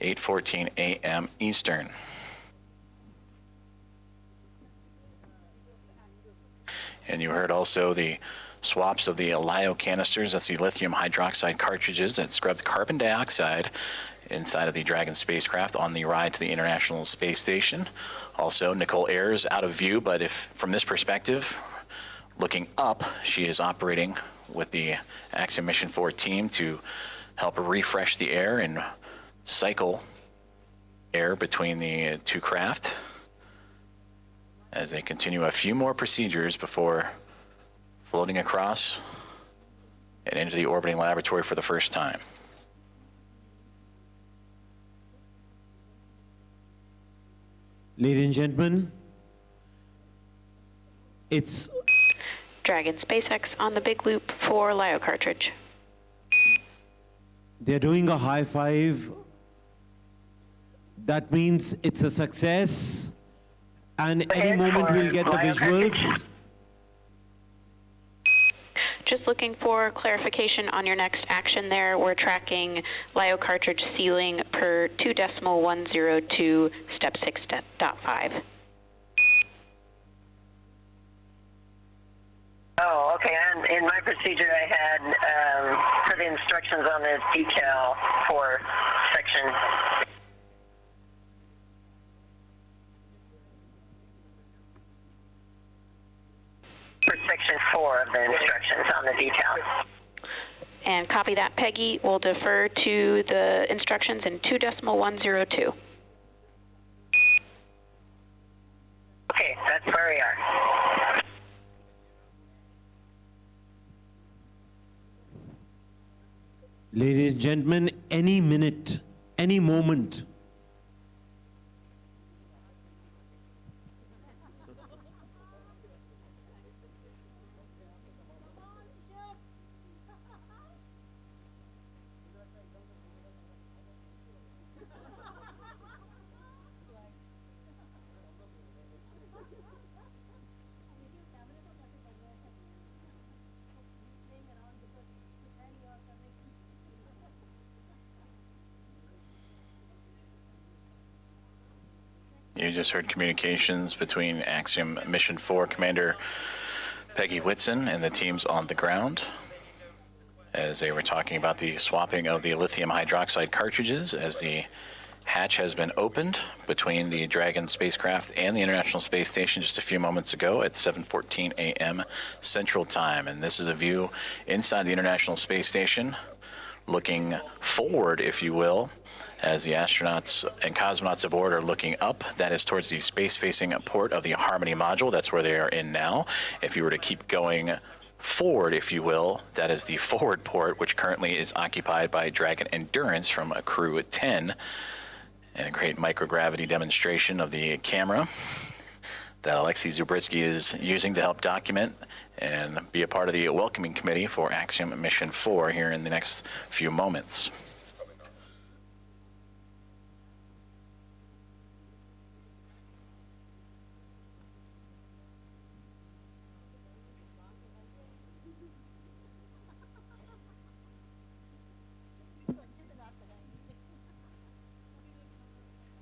8:14 a.m. Eastern. And you heard also the swaps of the LIO canisters. That's the lithium hydroxide cartridges that scrubbed carbon dioxide inside of the Dragon spacecraft on the ride to the International Space Station. Also, Nicole Ayers out of view, but if from this perspective, looking up, she is operating with the Axiom Mission 4 team to help refresh the air and cycle air between the two craft as they continue a few more procedures before floating across and into the orbiting laboratory for the first time. Ladies and gentlemen, it's Dragon SpaceX on the big loop for LIO cartridge. They're doing a high five. That means it's a success. And any moment we'll get the visuals. Just looking for clarification on your next action there. We're tracking LIO cartridge sealing per 2.102 step 6.5. Oh, okay. And in my procedure, I had for the instructions on the decal for section. For section 4 of the instructions on the decal. And copy that, Peggy. We'll defer to the instructions in 2.102. Okay, that's where we are. Ladies and gentlemen, any minute, any moment. You just heard communications between Axiom Mission 4 Commander Peggy Whitson and the teams on the ground as they were talking about the swapping of the lithium hydroxide cartridges as the hatch has been opened between the Dragon spacecraft and the International Space Station just a few moments ago at 7:14 a.m. Central Time. And this is a view inside the International Space Station, looking forward, if you will, as the astronauts and cosmonauts aboard are looking up. That is towards the space-facing port of the Harmony module. That's where they are in now. If you were to keep going forward, if you will, that is the forward port, which currently is occupied by Dragon Endurance from a crew at 10. And a great microgravity demonstration of the camera that Alexei Zubritsky is using to help document and be a part of the welcoming committee for Axiom Mission 4 here in the next few moments.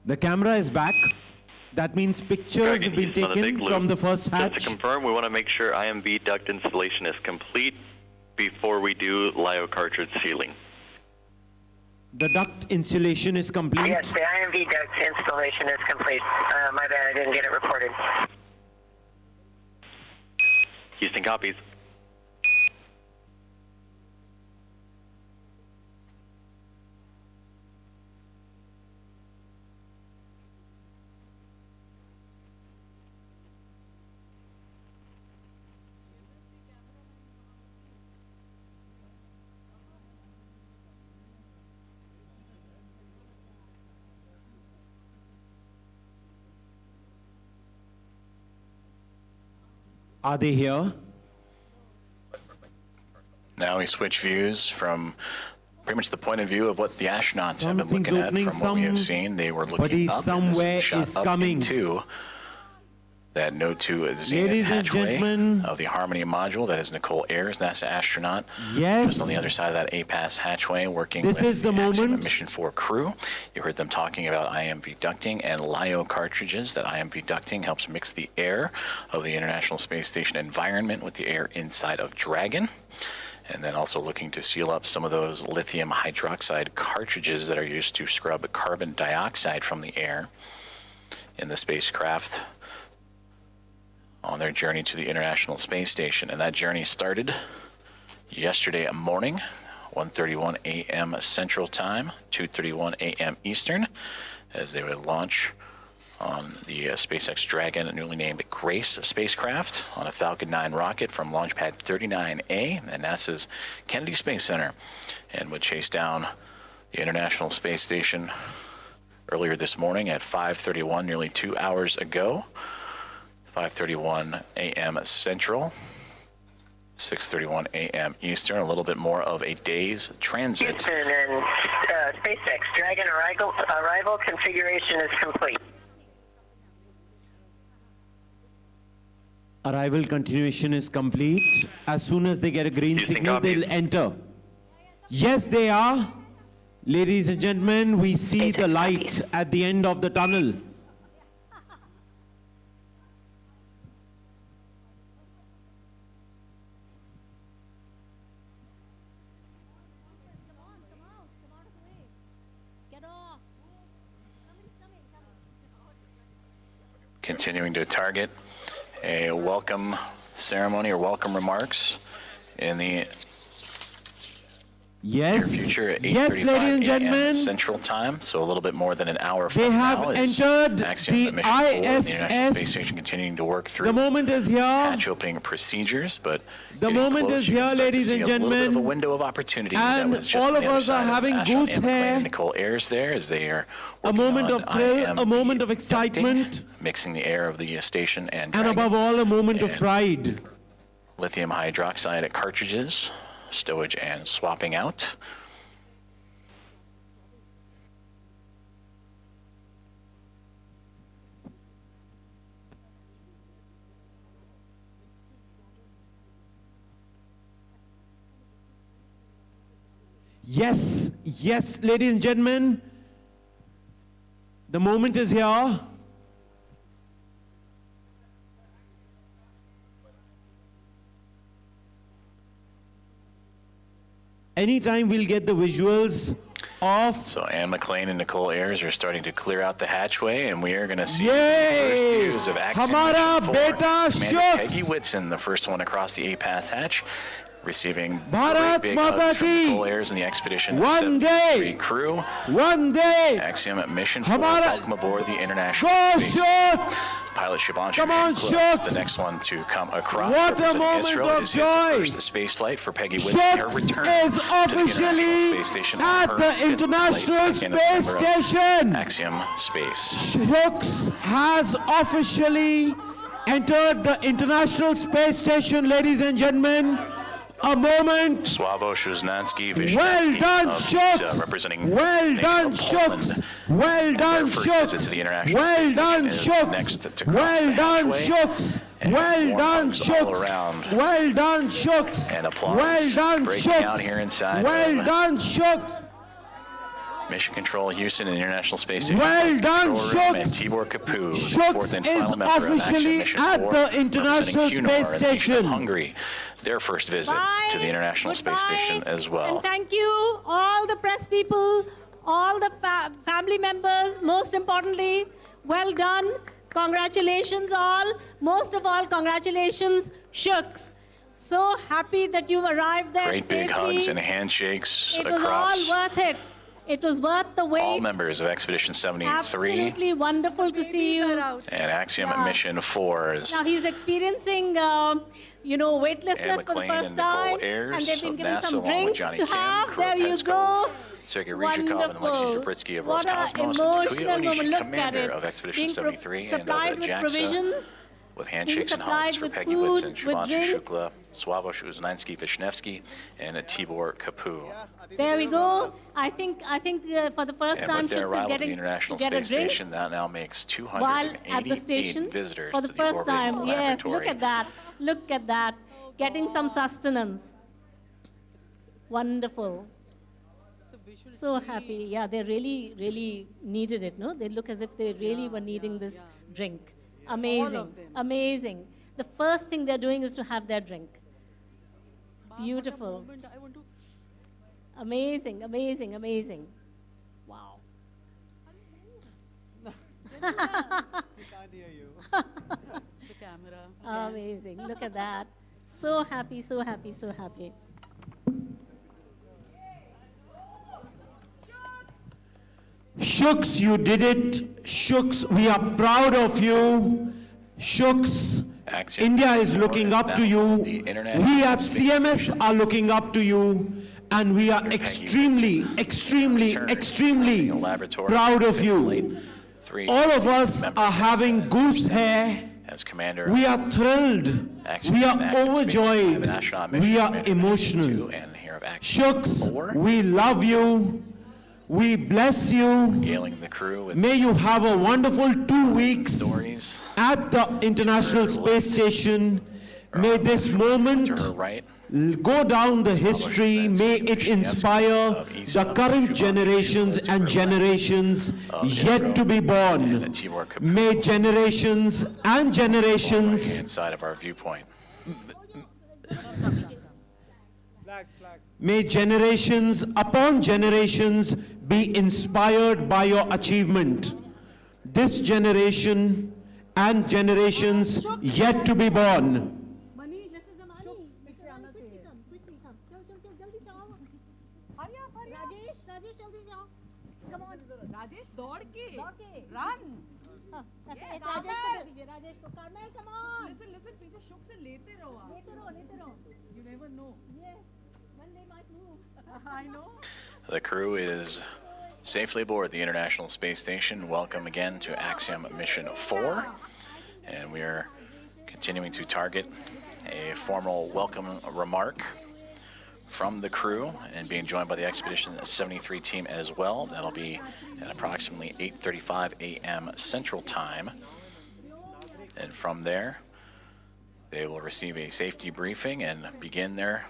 The camera is back. That means pictures have been taken from the first hatch. Just to confirm, we want to make sure IMV duct installation is complete before we do LIO cartridge sealing. The duct insulation is complete? Yes, the IMV duct installation is complete. My bad, I didn't get it reported. Houston copies. Are they here? Now we switch views from pretty much the point of view of what the astronauts have been looking at from what we have seen. They were looking up, and this shot up into that Node 2 Zenith hatchway of the Harmony module. That is Nicole Ayers, NASA astronaut. Yes. Just on the other side of that APAS hatchway, working with the Axiom Mission 4 crew. You heard them talking about IMV ducting and LIO cartridges. That IMV ducting helps mix the air of the International Space Station environment with the air inside of Dragon. And then also looking to seal up some of those lithium hydroxide cartridges that are used to scrub carbon dioxide from the air in the spacecraft on their journey to the International Space Station. And that journey started yesterday morning, 1:31 a.m. Central Time, 2:31 a.m. Eastern, as they would launch on the SpaceX Dragon, newly named Grace spacecraft, on a Falcon 9 rocket from Launch Pad 39A at NASA's Kennedy Space Center, and would chase down the International Space Station earlier this morning at 5:31, nearly 2 hours ago. 5:31 a.m. Central, 6:31 a.m. Eastern, a little bit more of a day's transit. Houston and SpaceX Dragon arrival configuration is complete. Arrival continuation is complete. As soon as they get a green signal, they'll enter. Yes, they are. Ladies and gentlemen, we see the light at the end of the tunnel. Continuing to target a welcome ceremony or welcome remarks in the near future at 8:35 a.m. Central Time, so a little bit more than an hour from now. They have entered Axiom, the ISS. The International ISS. Space Station continuing to work through the moment is here. hatch opening procedures, but the moment is here, ladies and gentlemen. A little bit of a window of opportunity. And that was just all of us are of having astronaut goose Anne McLean hair. and Nicole Ayers there as they are A moment of thrill, a moment of ducting, excitement, mixing the air of the station and and above all, a moment of pride. Lithium hydroxide cartridges, stowage and swapping out. Yes, yes, ladies and gentlemen, the moment is here. Anytime we'll get the visuals of... So Anne McLean and Nicole Ayers are starting to clear out the hatchway, and we are going to see Yay! the first views of Axiom Hamara Mission 4. beta Commander Shux! Peggy Whitson, the first one across the APAS hatch, receiving Bharat big Mata hugs from ki! Nicole Ayers and the Expedition One 73 day! crew. One day! Axiom Mission 4, Hamara... welcome aboard the International Go Space Shux! Pilot Shibanshu Come on, Shux! Shux! The next one to come across. What a representing moment Israel. of It is joy! the first space flight for Peggy Whitson. Her Shux return is to the officially Space Station at on her the fifth International flight, second Space member of Station. Axiom Space. Shux has officially entered the International Space Station, ladies and gentlemen. A moment. Słavo Szuznansky, Well done, Shux. representing well done, Shux. Well done, Shux. Well done, Shux. Well done, Shux. Well done, Shux. Well done, Shux. And applause well done, breaking Shux. out here inside. Well done, Shux. Mission Control, Houston, and International Space Station. Well done, Shux! Shux! Tibor Kaput, Shux is officially at the International Space Station. Hungary, their first visit to the International Space Station as well. And thank you, all the press people, all the family members, most importantly, well done. Congratulations all. Most of all, congratulations, Shux. So happy that you've arrived there Great safely. big hugs and handshakes It across was all worth it. It was worth the wait. all members of Expedition 73 Absolutely wonderful to see you. and Axiom Mission 4. Now he's experiencing, weightlessness for the first time, and they've been given some drinks to have. There you go. Sergei Ryzhikov and Alexei Zabritsky of Roscosmos, and Takuya Onishi, commander of Expedition 73, and of JAXA, with handshakes and hugs for Peggy Whitson, Shubhanshu Shukla, Sławomir Uznański, Vishnevsky, and Tibor Kaput. There we go. I think for the first And time, with their Shux is arrival at the getting International to get a Space drink Station, that now makes while at the 288 station visitors for to the the first orbital time. Yes, laboratory. look at that. Look at that. Getting some sustenance. Wonderful. So happy. Yeah, they really, really needed it, no? They look as if they really were needing this drink. Amazing. Amazing. The first thing they're doing is to have their drink. Beautiful. Amazing, amazing, amazing. Wow. We can't hear you. The camera. Amazing. Look at that. So happy, so happy, so happy. Shux, you did it. Shux, we are proud of you. Shux, India is looking up to you. We at CMS are looking up to you. And we are extremely, extremely, extremely proud of you. All of us are having goose hair. As commander, we are thrilled. We are overjoyed. We are emotional. Shux, we love you. We bless you. Regaling the crew with May you have a wonderful 2 weeks at the International Space Station. May this moment go down the history. May it inspire the current generations and generations yet to be born. May generations and generations inside of our viewpoint. May generations upon generations be inspired by your achievement. This generation and generations yet to be born. Rajesh दौड़ के run Rajesh को करना come on listen पीछे शुक से लेते रहो you never know when they might move I know. The crew is safely aboard the International Space Station. Welcome again to Axiom Mission 4. And we are continuing to target a formal welcome remark from the crew and being joined by the Expedition 73 team as well. That'll be at approximately 8:35 a.m. Central Time. And from there, they will receive a safety briefing and begin their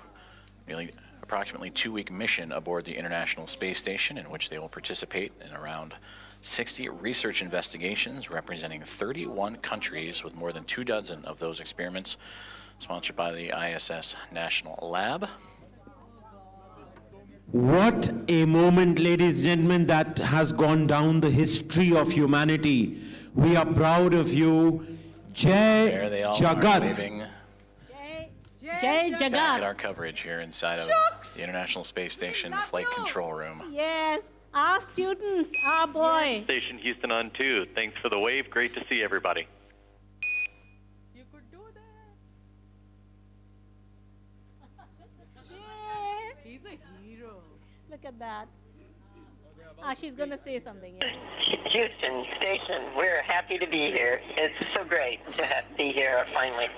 nearly approximately 2-week mission aboard the International Space Station, in which they will participate in around 60 research investigations representing 31 countries, with more than 24 of those experiments sponsored by the ISS National Lab. What a moment, ladies and gentlemen, that has gone down the history of humanity. We are proud of you. Jai Jagat. Jai Jagat. Back at our coverage here inside of the International Space Station Flight Control Room. Yes, our student, our boy. Station Houston on 2. Thanks for the wave. Great to see everybody. You could do that. Yeah. He's a hero. Look at that. She's going to say something. Yeah. Houston Station, we're happy to be here. It's so great to be here finally.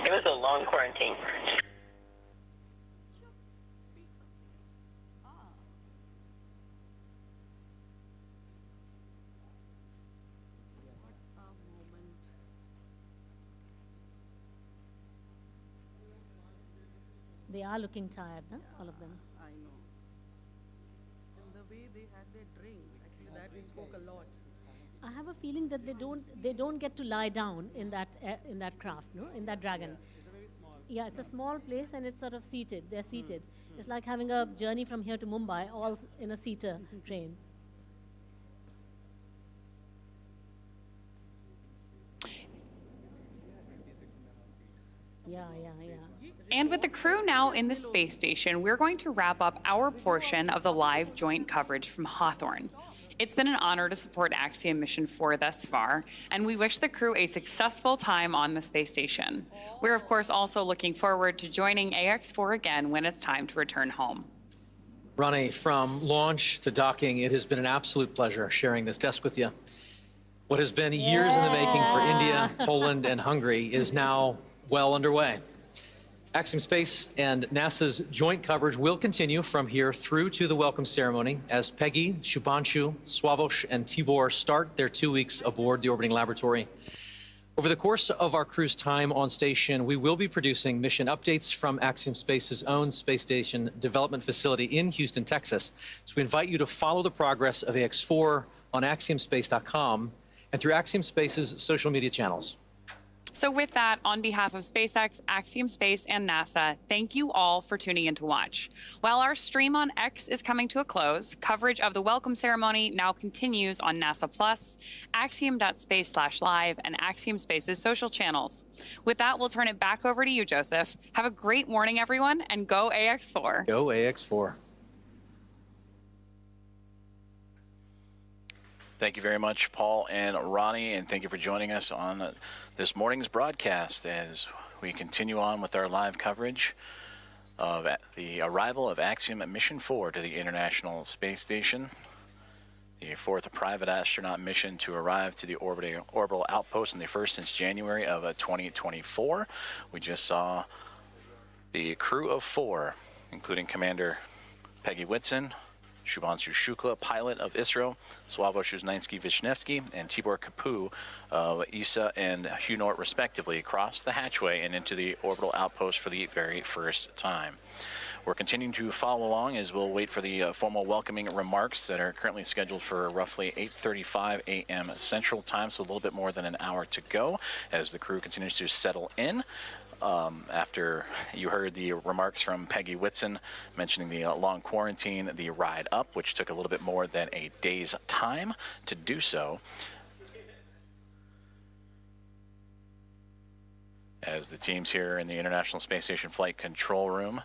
It was a long quarantine. They are looking tired, huh? All of them. I know. And the way they had their drinks, actually that spoke a lot. I have a feeling that they don't get to lie down in that craft, no, in that Dragon. Yeah, it's a very small. Yeah, it's a small place and it's sort of seated. They're seated. It's like having a journey from here to Mumbai, all in a seater train. Yeah. And with the crew now in the space station, we're going to wrap up our portion of the live joint coverage from Hawthorne. It's been an honor to support Axiom Mission 4 thus far, and we wish the crew a successful time on the space station. We're, of course, also looking forward to joining AX4 again when it's time to return home. Ronnie, from launch to docking, it has been an absolute pleasure sharing this desk with you. What has been years in the making for India, Poland, and Hungary is now well underway. Axiom Space and NASA's joint coverage will continue from here through to the welcome ceremony as Peggy, Shubhanshu, Swavesh, and Tibor start their 2 weeks aboard the orbiting laboratory. Over the course of our crew's time on station, we will be producing mission updates from Axiom Space's own space station development facility in Houston, Texas. So we invite you to follow the progress of AX4 on axiomspace.com and through Axiom Space's social media channels. So with that, on behalf of SpaceX, Axiom Space, and NASA, thank you all for tuning in to watch. While our stream on X is coming to a close, coverage of the welcome ceremony now continues on NASA Plus, axiom.space/live, and Axiom Space's social channels. With that, we'll turn it back over to you, Joseph. Have a great morning, everyone, and go AX4. Go AX4. Thank you very much, Paul and Ronnie, and thank you for joining us on this morning's broadcast as we continue on with our live coverage of the arrival of Axiom Mission 4 to the International Space Station, the fourth private astronaut mission to arrive to the orbital outpost, and the first since January of 2024. We just saw the crew of 4, including Commander Peggy Whitson, Shubhanshu Shukla, pilot of ISRO, Swavesh Uznanski-Vishnevsky, and Tibor Kapu of ESA and HUNORT, respectively, crossed the hatchway and into the orbital outpost for the very first time. We're continuing to follow along as we'll wait for the formal welcoming remarks that are currently scheduled for roughly 8:35 a.m. Central Time, so a little bit more than an hour to go as the crew continues to settle in. After you heard the remarks from Peggy Whitson mentioning the long quarantine, the ride up, which took a little bit more than a day's time to do so, as the teams here in the International Space Station Flight Control Room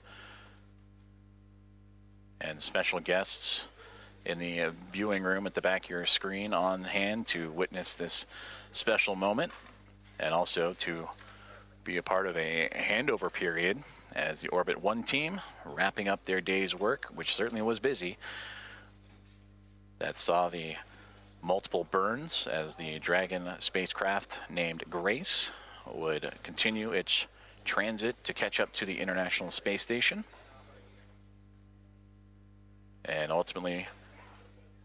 and special guests in the viewing room at the back of your screen on hand to witness this special moment, and also to be a part of a handover period as the Orbit 1 team wrapping up their day's work, which certainly was busy. That saw the multiple burns as the Dragon spacecraft named Grace would continue its transit to catch up to the International Space Station, and ultimately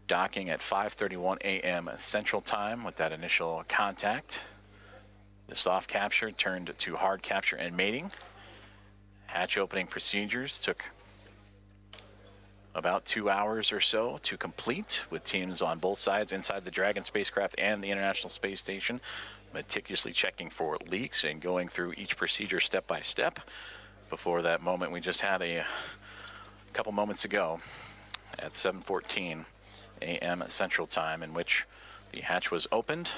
docking at 5:31 a.m. Central Time with that initial contact. The soft capture turned to hard capture and mating. Hatch opening procedures took about 2 hours or so to complete, with teams on both sides inside the Dragon spacecraft and the International Space Station meticulously checking for leaks and going through each procedure step by step before that moment we just had a couple moments ago at 7:14 a.m. Central Time, in which the hatch was opened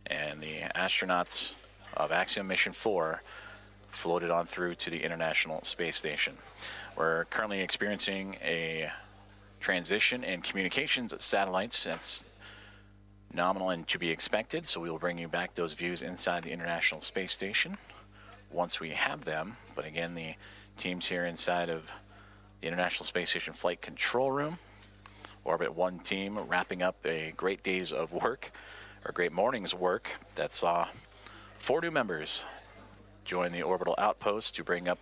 and the astronauts of Axiom Mission 4 floated on through to the International Space Station. We're currently experiencing a transition in communications satellites that's nominal and to be expected, so we will bring you back those views inside the International Space Station once we have them. But again, the teams here inside of the International Space Station Flight Control Room, Orbit 1 team wrapping up a great day's of work, or great morning's work, that saw 4 new members join the orbital outpost to bring up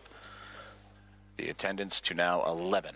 the attendance to now 11.